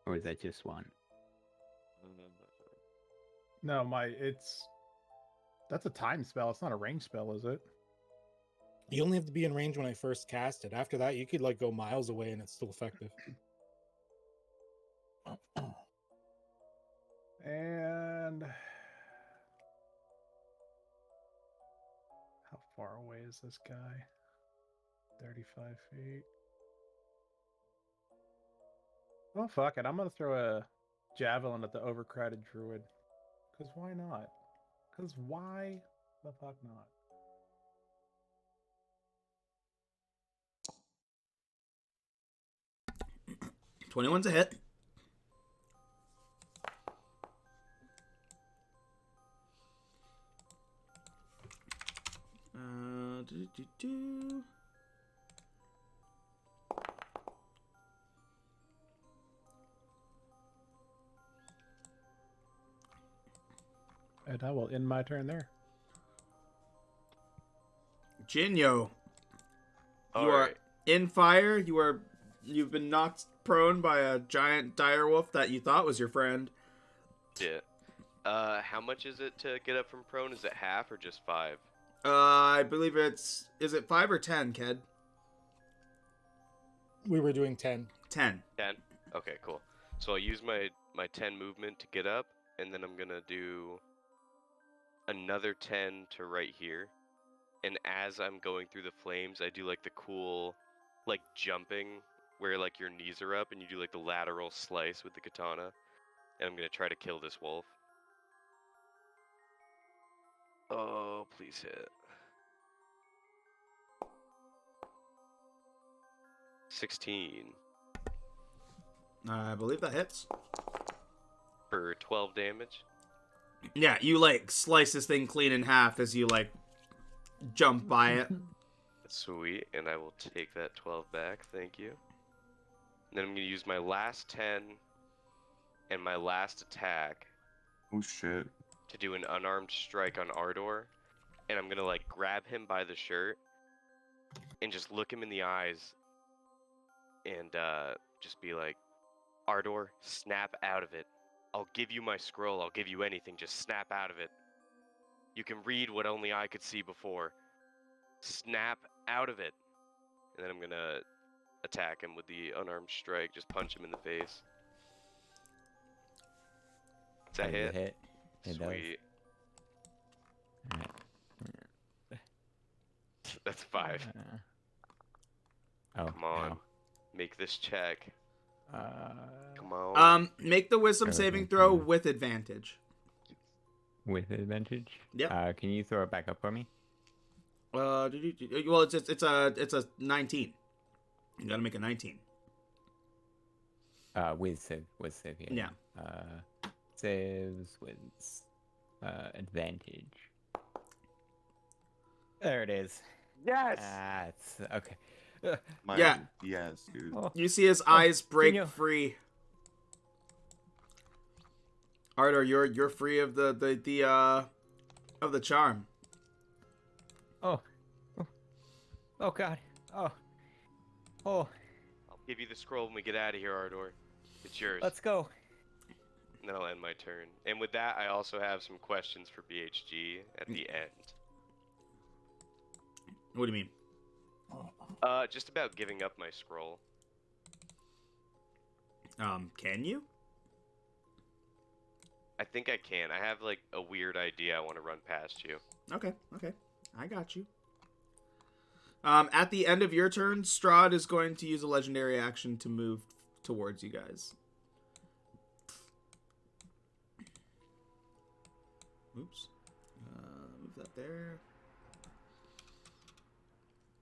Or is that just one? No, that's a time spell. It's not a range spell, is it? you only have to be in range when I first cast it. After that, you could like go miles away and it's still effective. And how far away is this guy? 35 feet. Well, fuck it. I'm gonna throw a javelin at the overcrowded druid. Cause why not? Cause why the fuck not? '21's a hit. Do. And I will end my turn there. Jinyo, you are Alright. in fire. You've been knocked prone by a giant direwolf that you thought was your friend. Yeah. How much is it to get up from prone? Is it half or just 5? I believe is it 5 or 10, Ked? We were doing 10. 10. 10? Okay, cool. So I'll use my 10 movement to get up, and then I'm gonna do another 10 to right here. And as I'm going through the flames, I do like the cool, like jumping, where like your knees are up and you do like the lateral slice with the katana. And I'm gonna try to kill this wolf. Oh, please hit. 16 I believe that hits. for 12 damage. Yeah, you like slice this thing clean in half as you like jump by it. Sweet, and I will take that 12 back, thank you. And then I'm gonna use my last 10 and my last attack Oh shit. to do an unarmed strike on Ardor. And I'm gonna like grab him by the shirt and just look him in the eyes and just be like, Ardor, snap out of it. I'll give you my scroll, I'll give you anything, just snap out of it. You can read what only I could see before. Snap out of it. And then I'm gonna attack him with the unarmed strike, just punch him in the face. It's a That is hit. hit. It does. Sweet. Alright. That's 5. Oh, Come on. ow. Make this check. Uh, Come on. Make the wisdom saving throw with advantage. with advantage. Yep. Can you throw it back up for me? Well, it's a 19. You gotta make a 19. With save, Yeah. Saves with advantage. There it is. Yes. That's okay. Yeah. Yes, dude. Oh, You see his eyes break Jinyo. free. Ardor, you're free of the charm. oh, oh God. Oh, I'll give you the scroll when we get out of here, Ardor. It's yours. let's go. And then I'll end my turn. And with that, I also have some questions for BHG at the end. What do you mean? Just about giving up my scroll. Can you? I think I can. I have like a weird idea I want to run past you. Okay. I got you. At the end of your turn, Strahd is going to use a legendary action to move towards you guys. Oops. Move that there.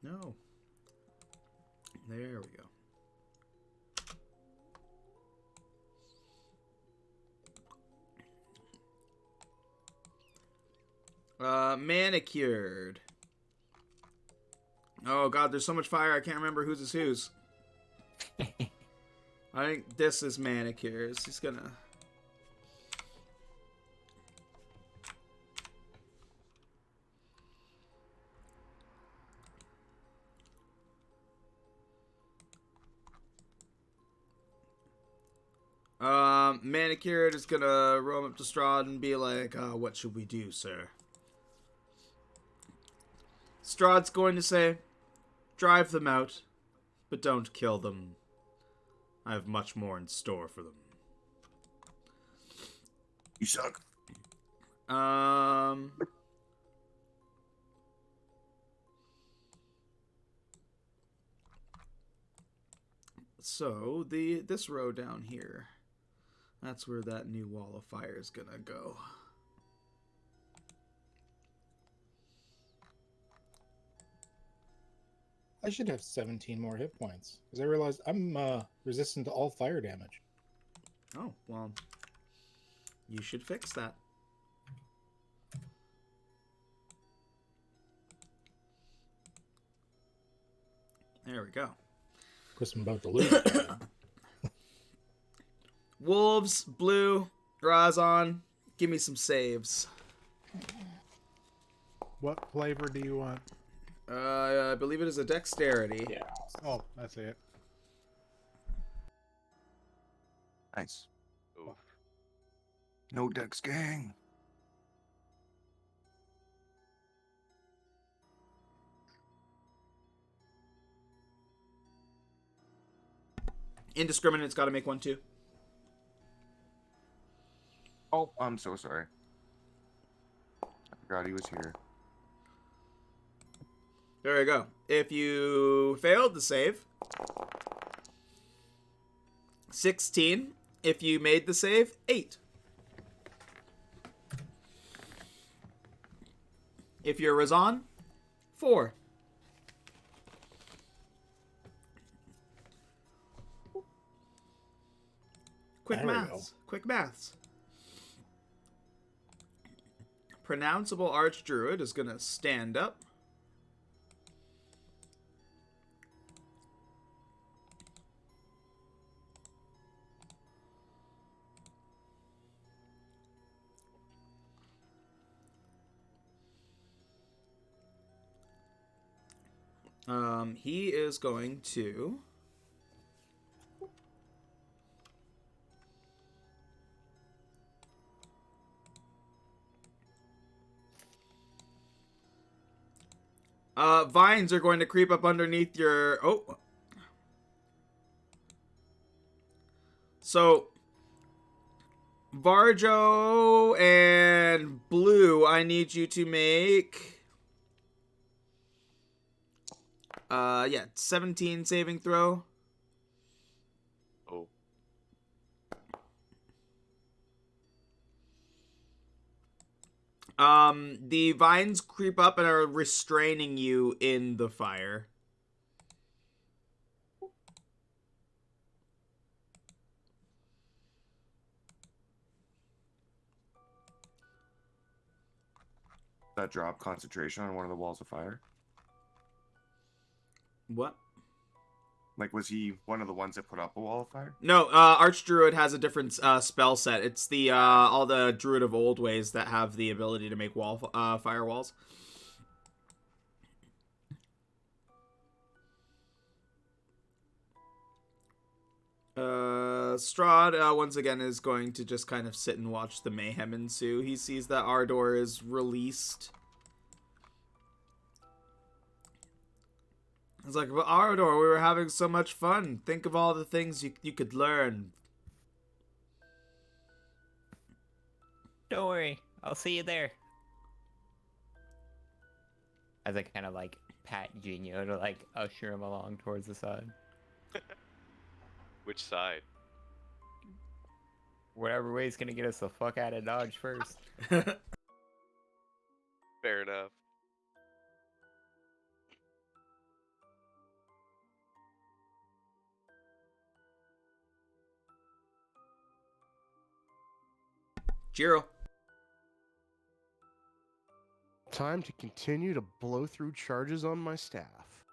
No. There we go. Manicured. Oh god, there's so much fire I can't remember whose is whose. I think this is Manicure's. He's gonna... Manicured is gonna roam up to Strahd and be like, what should we do, sir? Strahd's going to say, drive them out, but don't kill them. I have much more in store for them. You suck. So this row down here, that's where that new wall of fire is gonna go. I should have 17 more hit points because I realized I'm resistant to all fire damage. Oh, well, you should fix that. There we go. Of course, I'm about to lose. Wolves, Blue, Razon, give me some saves. What flavor do you want? I believe it is a dexterity. Yeah. Oh, that's it. Nice. Oof. No Dex gang. Indiscriminate's got to make one too. Oh, I'm so sorry. I forgot he was here. There you go. If you failed the save, 16. If you made the save, 8. If you're Razan, 4. Quick There we maths. Quick maths. Pronounceable Archdruid is going to stand up. He is going to... vines are going to creep up underneath your... Oh. So, Varjo and Blue, I need you to make... 17 saving throw. Oh. The vines creep up and are restraining you in the fire. That drop concentration on one of the walls of fire. What? Like, was he one of the ones that put up a wall of fire? No, Archdruid has a different spell set. It's the all the Druid of Old Ways that have the ability to make firewalls. Strahd, once again, is going to just kind of sit and watch the mayhem ensue. He sees that Ardor is released. It's like, but Ardor, we were having so much fun. Think of all the things you could learn. Don't worry, I'll see you there. As I kind of like pat Genio to like usher him along towards the side. Which side? Whatever way is gonna get us the fuck out of Dodge first. Fair enough. Jiro. Time to continue to blow through charges on my staff.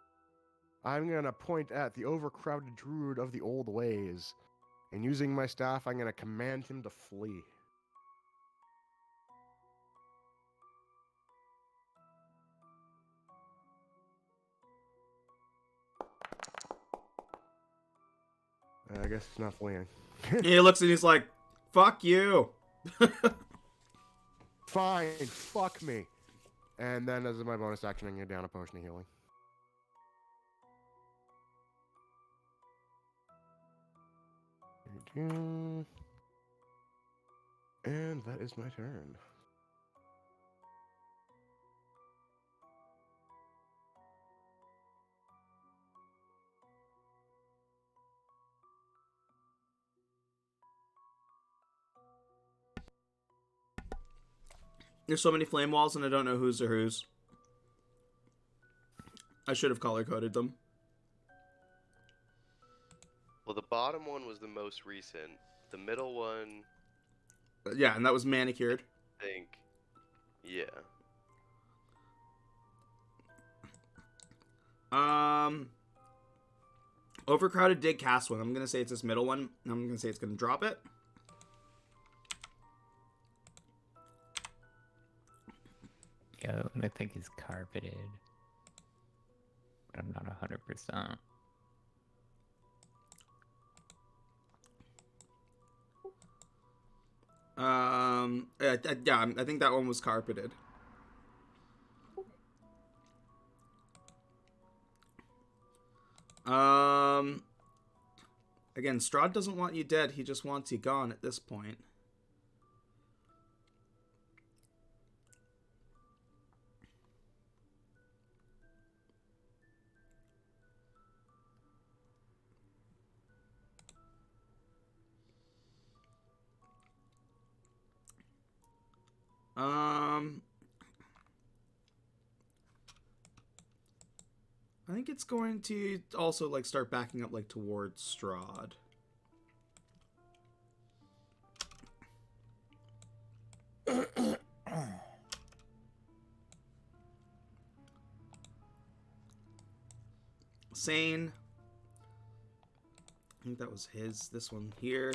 I'm going to point at the overcrowded druid of the old ways, and using my staff, I'm going to command him to flee. I guess it's not fleeing. He looks and he's like, fuck you. Fine, fuck me. And then as my bonus action, I'm going to down a potion of healing. And that is my turn. There's so many flame walls, and I don't know whose are whose. I should have color-coded them. Well, the bottom one was the most recent. The middle one, Yeah, and that was manicured. I think, yeah. Overcrowded did cast one. I'm gonna say it's this middle one. I'm gonna say it's gonna drop it. Yeah, and I think it's carpeted. But I'm not 100%. Yeah, I think that one was carpeted. Again, Strahd doesn't want you dead. He just wants you gone at this point. I think it's going to also like start backing up like towards Strahd. Sane. I think that was his. This one here.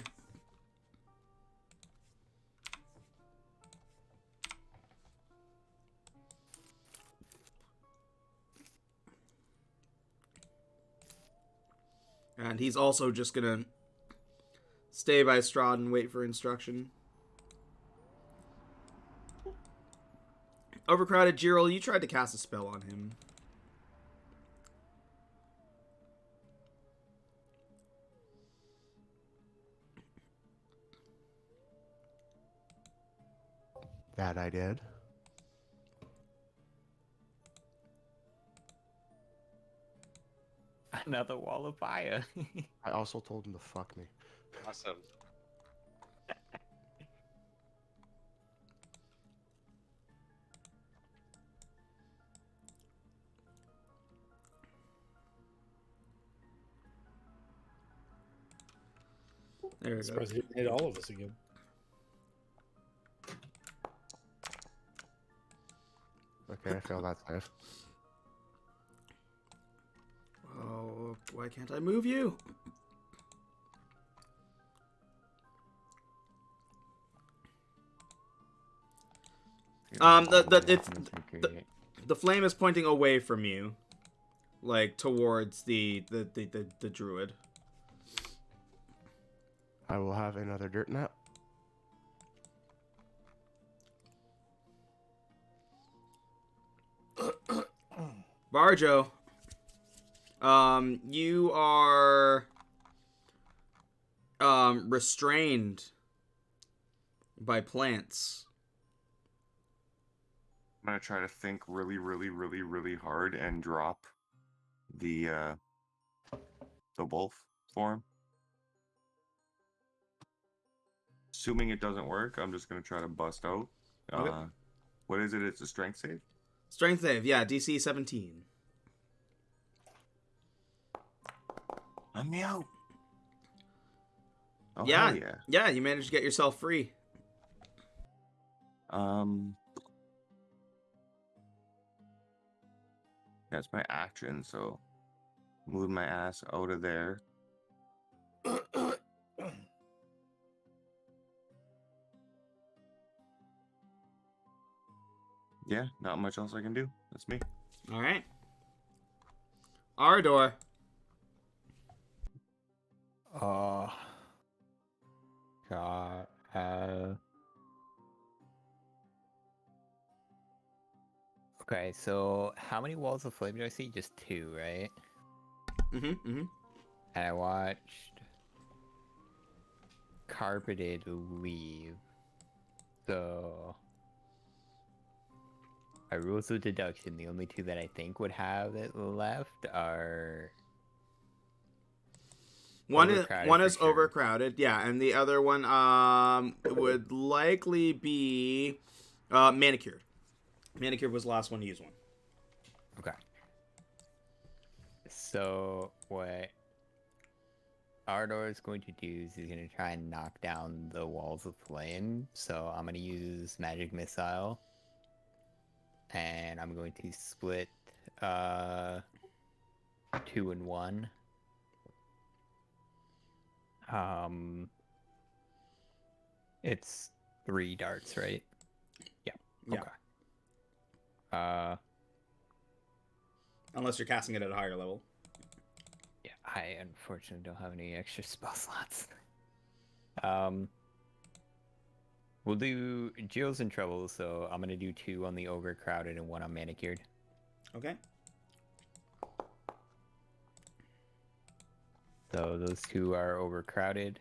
And he's also just gonna stay by Strahd and wait for instruction. Overcrowded Jiril, you tried to cast a spell on him. That I did. Another wall of fire. I also told him to fuck me. Awesome. There we go. Surprised he didn't hit all of us again. Okay, I failed that save. Oh, why can't I move you? The flame is pointing away from you, like towards the druid. I will have another dirt nap. Barjo, you are restrained by plants. I'm gonna try to think really hard and drop the wolf form. Assuming it doesn't work, I'm just gonna try to bust out. Okay. What is it? It's a strength save? Strength save, yeah, DC 17. Let me out. Oh, Yeah, hell yeah. yeah, you managed to get yourself free. That's my action, so move my ass out of there. Yeah, not much else I can do. That's me. All right. Ardor. God. Okay, so how many walls of flame do I see? Just 2, right? And I watched carpeted leave. So by rules of deduction, the only 2 that I think would have it left are One overcrowded is for sure. overcrowded, yeah, and the other one would likely be Manicured. Manicured was the last one to use one. Okay. So what Ardor is going to do is he's going to try and knock down the walls of flame. So I'm going to use magic missile, and I'm going to split 2 and 1. It's 3 darts, right? Yeah. Yeah. Okay. Unless you're casting it at a higher level. Yeah, I unfortunately don't have any extra spell slots. We'll do Jill's in trouble, so I'm gonna do 2 on the overcrowded and 1 on manicured. Okay. So those 2 are overcrowded,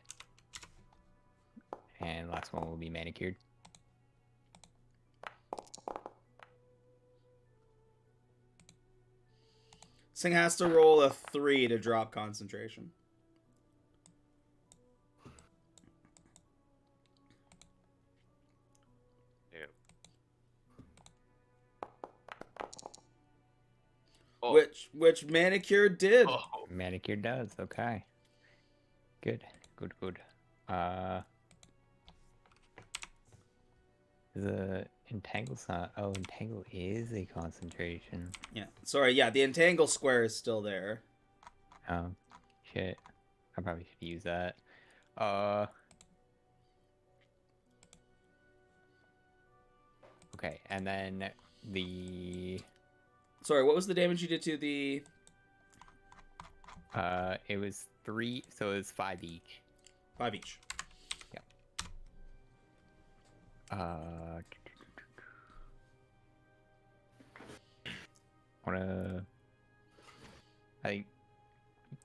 and last one will be manicured. Sing has to roll a 3 to drop concentration. Damn. Oh. Which Manicure did. Oh. Manicure does, okay. Good. The Entangle's not... Oh, Entangle is a concentration. Yeah. Sorry, yeah, the Entangle square is still there. Oh, shit. I probably should use that. Okay, and then the... Sorry, what was the damage you did to the... It was 3, so it was 5 each. 5 each.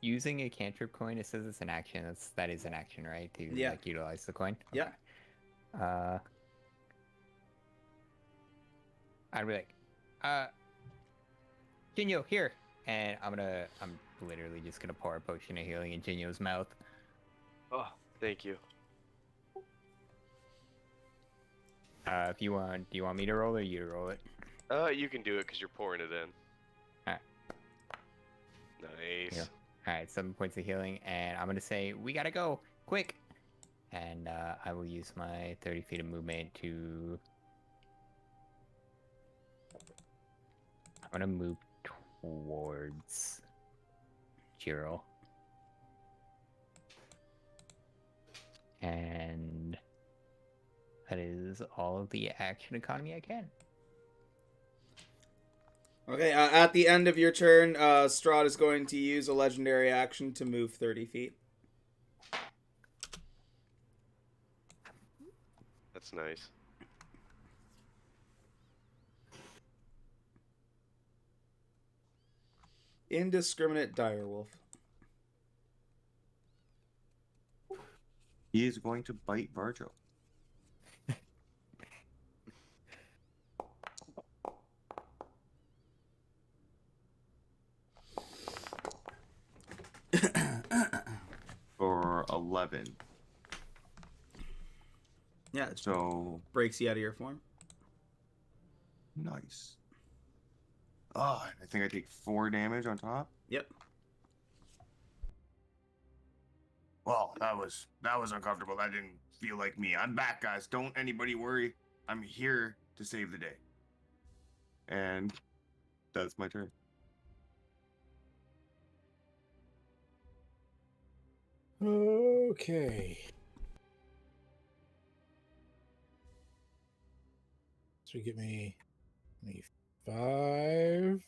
Using a cantrip coin, it says it's an action. That is an action, right? To Yeah. like utilize the coin. Yeah. I'd be like, Jinyo, here, and I'm literally just gonna pour a potion of healing in Jinyo's mouth. Oh, thank you. If you want, do you want me to roll or you to roll it? You can do it because you're pouring it in. Alright. Nice. Yeah. Alright, 7 points of healing, and I'm gonna say, we gotta go, quick! And I will use my 30 feet of movement to... I'm gonna move towards Jiro. And that is all of the action economy I can. Okay, at the end of your turn, Strahd is going to use a legendary action to move 30 feet. That's nice. Indiscriminate direwolf. He is going to bite Virgil. For 11. Yeah, it So breaks you out of your form. nice. Oh, I think I take 4 damage on top. Yep. Well, that was uncomfortable. That didn't feel like me. I'm back, guys. Don't anybody worry. I'm here to save the day. And that's my turn. Okay. So give me 5.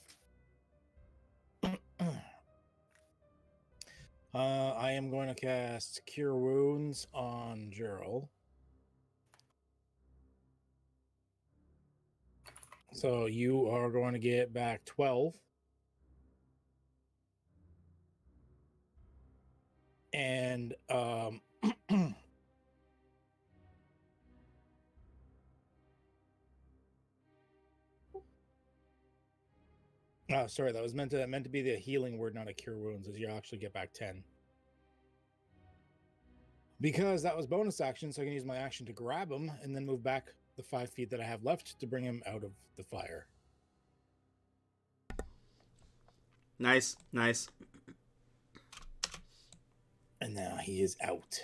I am going to cast Cure Wounds on Gerald. So you are going to get back 12. And oh, sorry, that was meant to be the healing word, not a cure wounds, as you actually get back 10. Because that was bonus action, so I can use my action to grab him and then move back the 5 feet that I have left to bring him out of the fire. Nice, nice. And now he is out.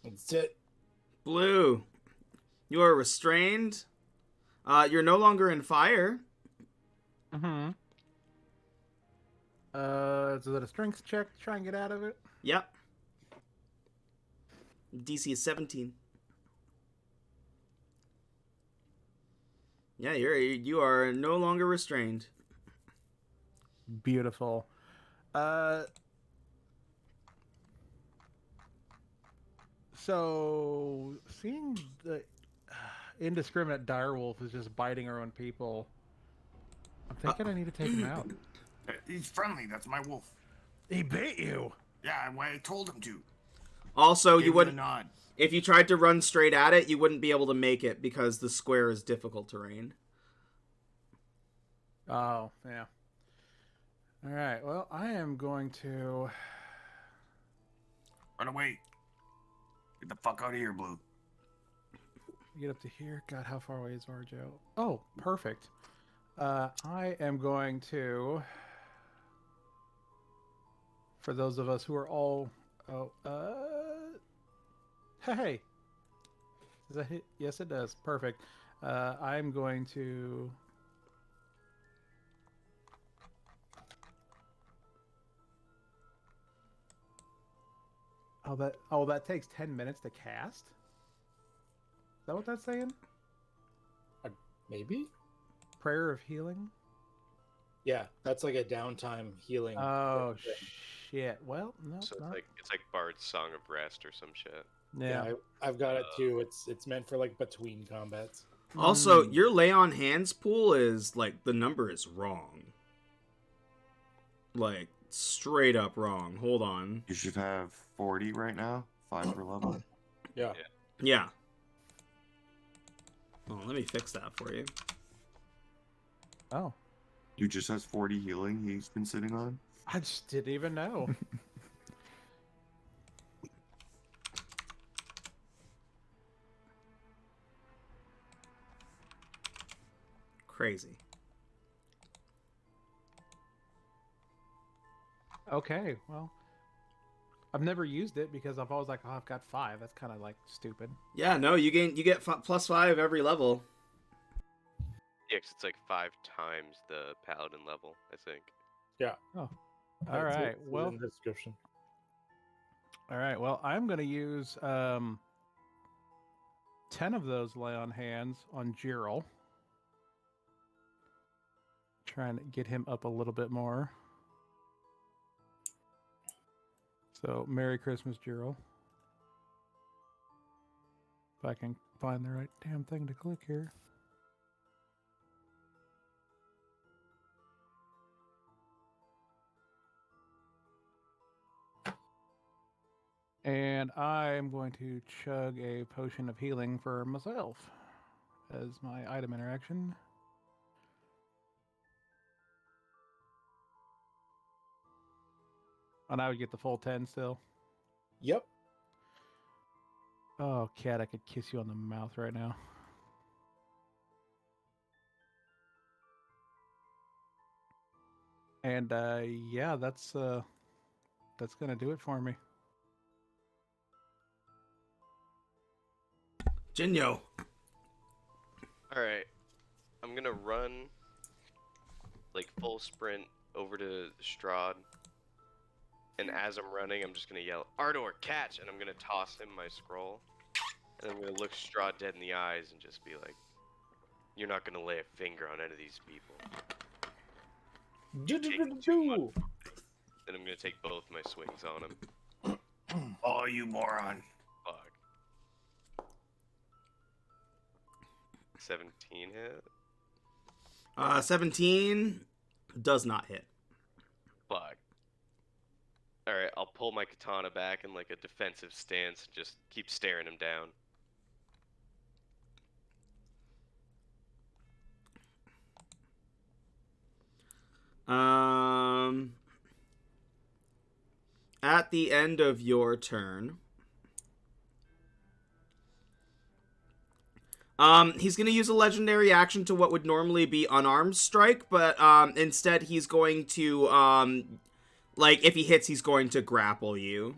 That's it. Blue, you are restrained. You're no longer in fire. Mm-hmm. Is it a strength check to try and get out of it? Yep. DC is 17. Yeah, you are no longer restrained. Beautiful. So seeing the indiscriminate direwolf is just biting our own people, I'm thinking I need to take him out. He's friendly. That's my wolf. He bit you. Yeah, I told him to. Also, Gave you him wouldn't. a nod. If you tried to run straight at it, you wouldn't be able to make it because the square is difficult terrain. Oh, yeah. All right. Well, I am going to Run away. Get the fuck out of here, Blue. get up to here. God, how far away is Arjo? Oh, perfect. I am going to, for those of us who are all, hey, does that hit? Yes, it does. Perfect. I'm going to. That takes 10 minutes to cast? Is that what that's saying? Maybe? Prayer of healing? Yeah, that's like a downtime healing. Oh shit. Well, no, So not. it's like Bard's Song of Rest or some shit. Yeah. I've got it too. It's meant for like between combats. Also, Mm. your lay on hands pool is like the number is wrong. Like straight up wrong. Hold on. You should have 40 right now. 5 per level. Yeah. Yeah. Oh, let me fix that for you. Oh, You just has 40 healing he's been sitting on. I just didn't even know. Crazy. Okay, well, I've never used it because I've always like, oh, I've got 5. That's kind of like stupid. Yeah, no, you get +5 every level. Yeah, 'cause it's like 5 times the paladin level, I think. Yeah. Oh, It's- all right. it's Well, in the description. all right. Well, I'm gonna use 10 of those lay on hands on Gerald. Trying to get him up a little bit more. So, Merry Christmas, Gerald. If I can find the right damn thing to click here. And I'm going to chug a potion of healing for myself as my item interaction. And I would get the full 10 still. Yep. Oh, cat, I could kiss you on the mouth right now. And yeah, that's gonna do it for me. Jinyo. Alright. I'm gonna run like full sprint over to Strahd. And as I'm running, I'm just gonna yell, Ardor, catch! And I'm gonna toss him my scroll. And I'm gonna look Strahd dead in the eyes and just be like, you're not gonna lay a finger on any of these people. Do-do-do-do-do. Then I'm gonna take both my swings on him. Oh, you moron. Fuck. 17 hit? 17 does not hit. Fuck. Alright, I'll pull my katana back in like a defensive stance and just keep staring him down. At the end of your turn, He's gonna use a legendary action to what would normally be unarmed strike, but instead he's going to like if he hits, he's going to grapple you.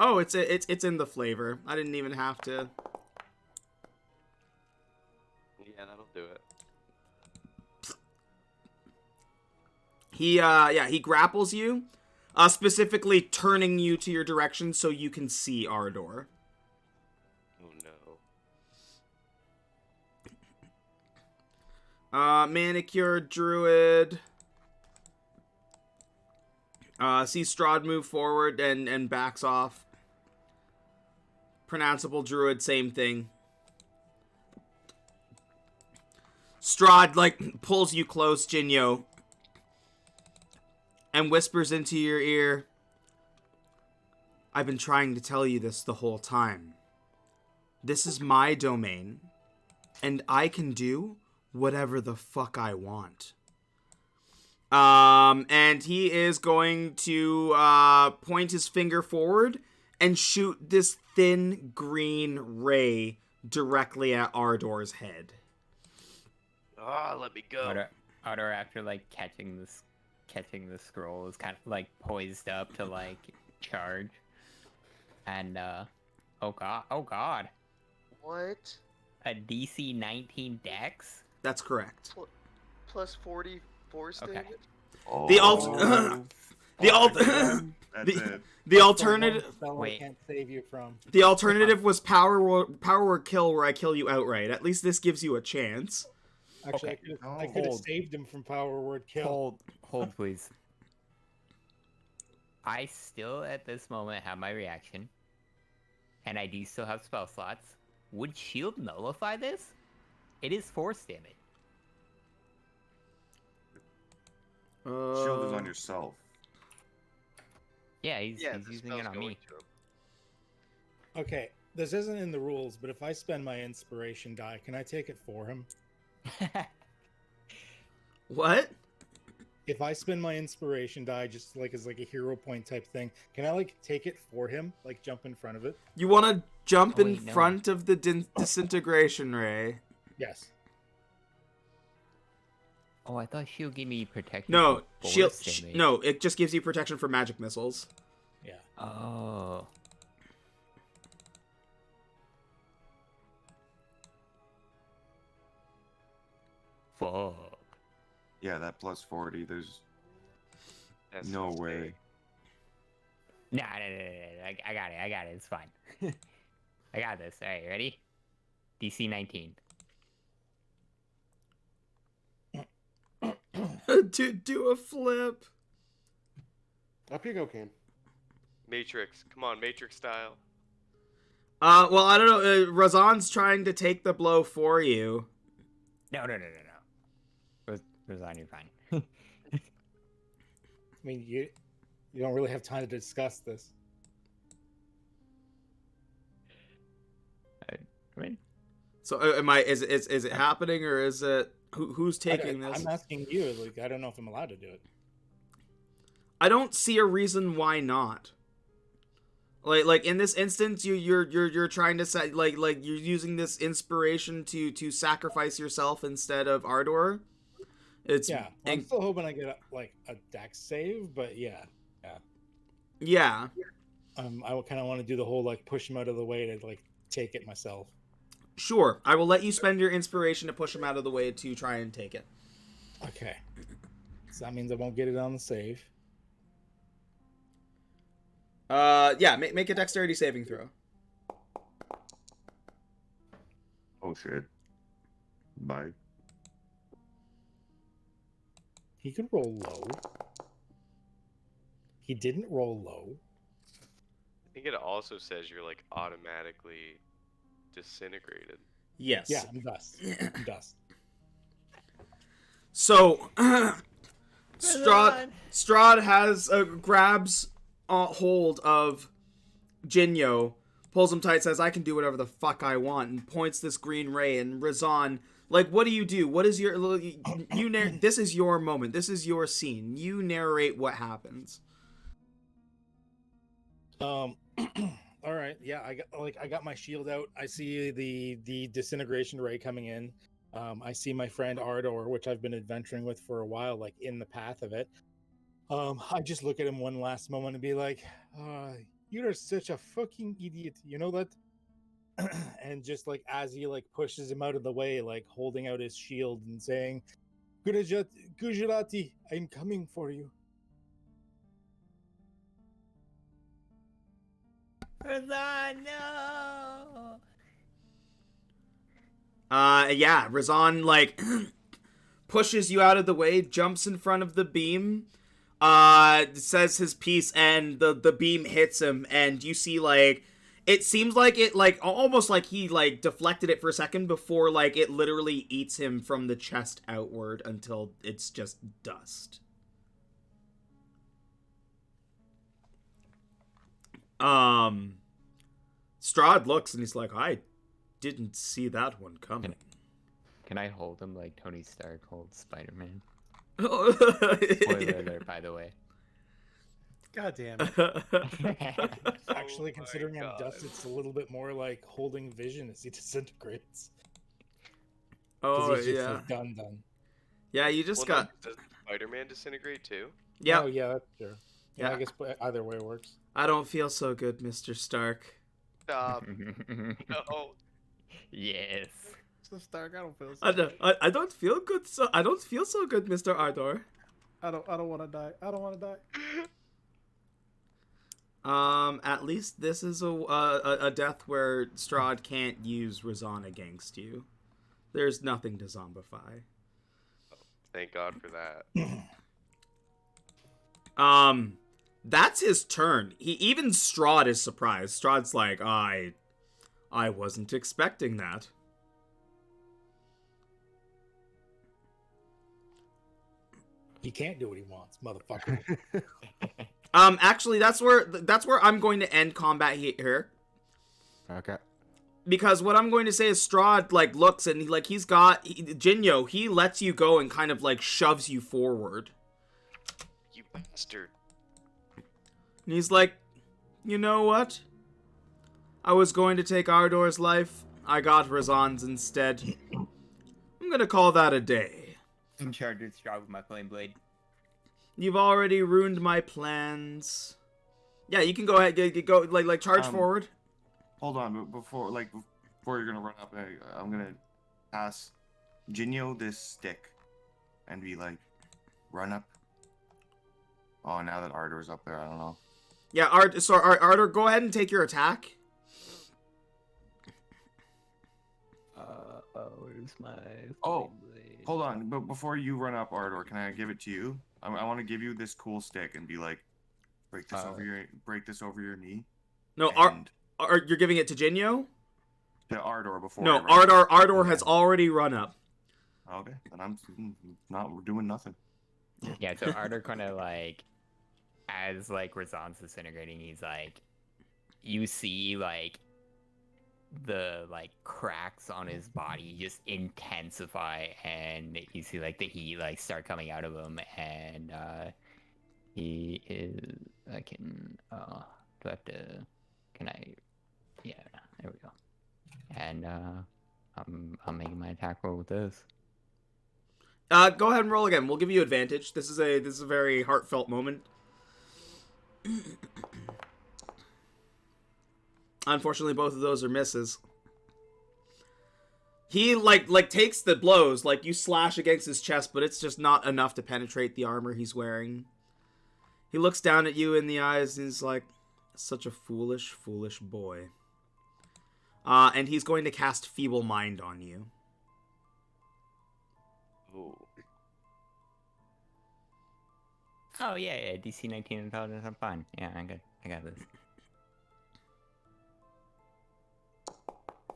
Oh, it's in the flavor. I didn't even have to. Yeah, that'll do it. He grapples you, specifically turning you to your direction so you can see Ardor. Oh no. Manicure Druid. Sees Strahd move forward and backs off. Pronounceable Druid, same thing. Strahd, like, pulls you close, Jinyo, and whispers into your ear, I've been trying to tell you this the whole time. This is my domain, and I can do whatever the fuck I want. And he is going to point his finger forward and shoot this thin green ray directly at Ardor's head. Ah, let me go. Ardor, after like catching the scroll, is kind of like poised up to like charge, and oh god, What? a DC 19 Dex. That's correct. Plus 44 Okay. damage? Oh, The that's it. the alternative Spell I Wait. can't save you from. the alternative was power word kill, where I kill you outright. At least this gives you a chance. Actually, Okay. I could have Hold. saved him from power word kill. Hold, please. I still, at this moment, have my reaction, and I do still have spell slots. Would shield nullify this? It is force damage. Shield is on yourself. Yeah, he's Yeah, the using it spell's on going me. to him. Okay, this isn't in the rules, but if I spend my inspiration die, can I take it for him? What? If I spend my inspiration die just like as like a hero point type thing, can I like take it for him? Like jump in front of it? You want to jump Oh, in wait, no. front of the disintegration ray? Yes. Oh, I thought shield gave me protection. No, from shield. force damage. No, it just gives you protection for magic missiles. Yeah. Oh. Fuck. Yeah, that plus 40. There's That's no scary. way. Nah. I got it. It's fine. I got this. All right, ready? DC 19. Do a flip. Up you go, Kane. Matrix. Come on, Matrix style. Well, I don't know. Razan's trying to take the blow for you. No. Razan, you're fine. I mean, you don't really have time to discuss this. I mean, So, Is it happening, or is it who's taking this? I'm asking you. Like, I don't know if I'm allowed to do it. I don't see a reason why not. Like in this instance, you're trying to say like you're using this inspiration to sacrifice yourself instead of Ardor. It's Yeah, I'm still hoping I get like a dex save, but yeah. yeah. I kind of want to do the whole like push him out of the way to like take it myself. Sure, I will let you spend your inspiration to push him out of the way to try and take it. Okay. So that means I won't get it on the save. Yeah, make a dexterity saving throw. Oh shit. Bye. He could roll low. He didn't roll low. I think it also says you're like automatically disintegrated. Yes. Yeah, I'm dust. I'm dust. So, Strahd has grabs hold of Jinyo, pulls him tight, says, "I can do whatever the fuck I want," and points this green ray. And Razan, like, what do you do? What is your this is your moment. This is your scene. You narrate what happens. All right. Yeah, I got my shield out. I see the disintegration ray coming in. I see my friend Ardor, which I've been adventuring with for a while, like in the path of it. I just look at him one last moment and be like, "You're such a fucking idiot." You know that? And just like as he like pushes him out of the way, like holding out his shield and saying, Gujarati, I'm coming for you." Razan, no! Yeah, Razan, like, pushes you out of the way, jumps in front of the beam, says his piece, and the beam hits him, and you see, like, it seems like it, like, almost like he, like, deflected it for a second before, like, it literally eats him from the chest outward until it's just dust. Strahd looks and he's like, I didn't see that one coming. Can I hold him like Tony Stark holds Spider-Man? Spoiler alert, by the way. God damn it. Actually, considering I'm dust, it's a little bit more like holding Vision as he disintegrates. Oh, He's just yeah. like done. Yeah, you just got... Does Spider-Man disintegrate too? Yeah. Oh, yeah, that's true. Yeah, Yeah. I guess either way works. I don't feel so good, Mr. Stark. Stop. No. Yes. So Stark, I don't feel so I don't feel good. I don't feel so good, Mr. Ardor. I don't want to die. I don't want to die. At least this is a death where Strahd can't use Razan against you. There's nothing to zombify. Thank God for that. That's his turn. Even Strahd is surprised. Strahd's like, I wasn't expecting that. He can't do what he wants, motherfucker. Actually, that's where I'm going to end combat here. Okay. Because what I'm going to say is Strahd, like, looks and he's got Jinyo, he lets you go and kind of, like, shoves you forward. You bastard. And he's like, you know what? I was going to take Ardor's life. I got Razan's instead. I'm gonna call that a day. I'm charged with Strahd with my flame blade. You've already ruined my plans. Yeah, you can go ahead, go like charge forward. Hold on, but before you're gonna run up, I'm gonna pass Jinyo this stick and be like, run up. Oh, now that Ardor's up there, I don't know. Yeah, Ardor, go ahead and take your attack. Where's my Oh, blade? hold on, but before you run up, Ardor, can I give it to you? I want to give you this cool stick and be like, break this over your knee. No, and you're giving it to Jinyo? to Ardor before. No, I run up. Ardor has already run up. Okay, then I'm not doing nothing. Yeah, so Ardor kind of like, as like Razan's disintegrating, he's like, you see like the like cracks on his body just intensify, and you see like the heat like start coming out of him, and he is. I can. Do I have to? Can I? Yeah, there we go. And I'm making my attack roll with this. Go ahead and roll again. We'll give you advantage. This is a very heartfelt moment. Unfortunately, both of those are misses. He like takes the blows, like you slash against his chest, but it's just not enough to penetrate the armor he's wearing. He looks down at you in the eyes and he's like, such a foolish, foolish boy. And he's going to cast Feeble Mind on you. Ooh. Oh yeah, DC 19 intelligence. I'm fine. Yeah, I'm good. I got this.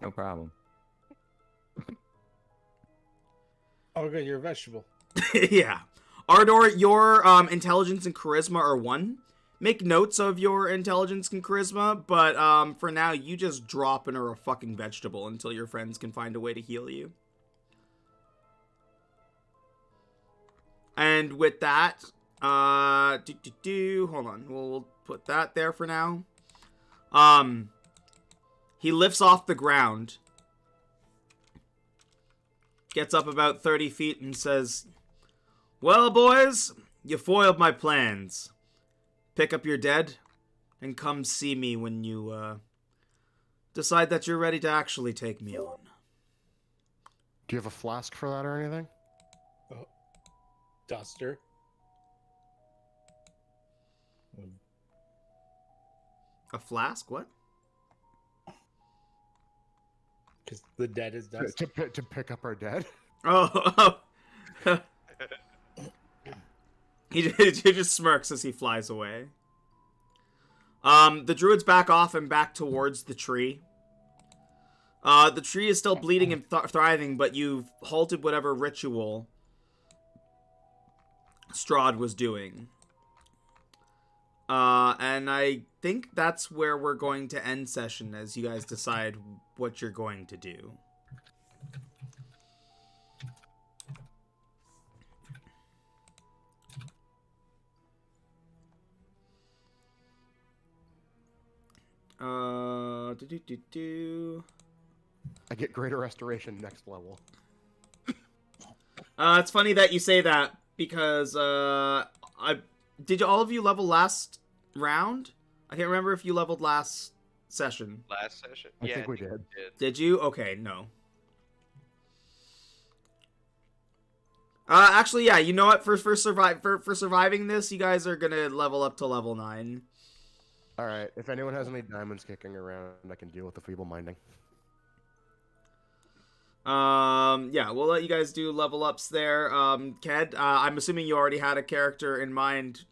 No problem. Oh, good, you're a vegetable. Yeah. Ardor, your intelligence and charisma are 1. Make notes of your intelligence and charisma, but for now, you just drop and are a fucking vegetable until your friends can find a way to heal you. And with that, hold on, we'll put that there for now. He lifts off the ground, gets up about 30 feet and says, "Well, boys, you foiled my plans. Pick up your dead and come see me when you decide that you're ready to actually take me on." Do you have a flask for that or anything? Duster. A flask? What? Because the dead is dust. To pick up our dead? Oh. He just smirks as he flies away. The druids back off and back towards the tree. The tree is still bleeding and thriving, but you've halted whatever ritual Strahd was doing. And I think that's where we're going to end session as you guys decide what you're going to do. I get greater restoration next level. It's funny that you say that because did all of you level last round? I can't remember if you leveled last session. Last session? I think we did. Did you? Okay, no. Actually, yeah. You know what? For surviving this, you guys are gonna level up to level 9. All right. If anyone has any diamonds kicking around, I can deal with the feeble minding. Yeah, we'll let you guys do level ups there. Ked, I'm assuming you already had a character in mind.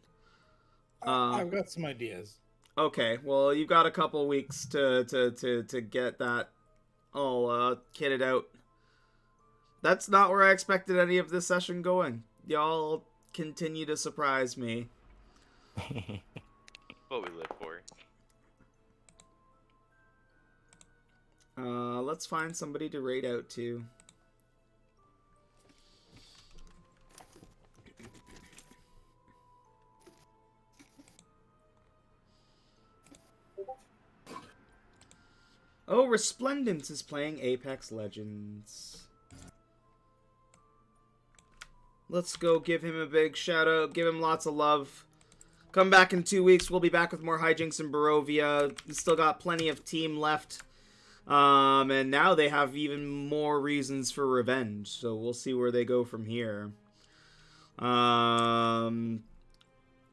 I've got some ideas. Okay, well, you've got a couple weeks to get that all kitted out. That's not where I expected any of this session going. Y'all continue to surprise me. What we live for. Let's find somebody to raid out to. Oh, Resplendence is playing Apex Legends. Let's go give him a big shout out, give him lots of love. Come back in 2 weeks, we'll be back with more Hijinks in Barovia. We still got plenty of team left. And now they have even more reasons for revenge, so we'll see where they go from here.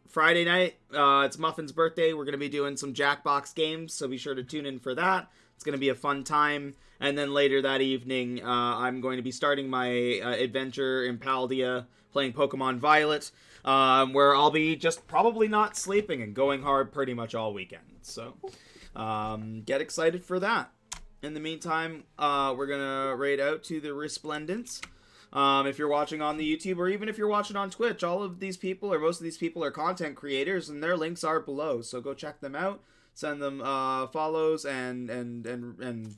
Friday night, it's Muffin's birthday. We're going to be doing some Jackbox games, so be sure to tune in for that. It's going to be a fun time. And then later that evening, I'm going to be starting my adventure in Paldea, playing Pokemon Violet, where I'll be just probably not sleeping and going hard pretty much all weekend. So get excited for that. In the meantime, we're going to raid out to the Resplendence. If you're watching on the YouTube or even if you're watching on Twitch, all of these people or most of these people are content creators and their links are below. So go check them out. Send them follows and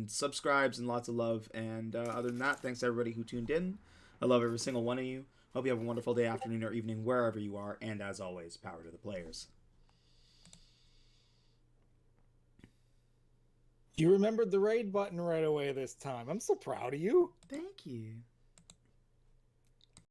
subscribes and lots of love. And other than that, thanks to everybody who tuned in. I love every single one of you. Hope you have a wonderful day, afternoon, or evening, wherever you are. And as always, power to the players. You remembered the raid button right away this time. I'm so proud of you. Thank you.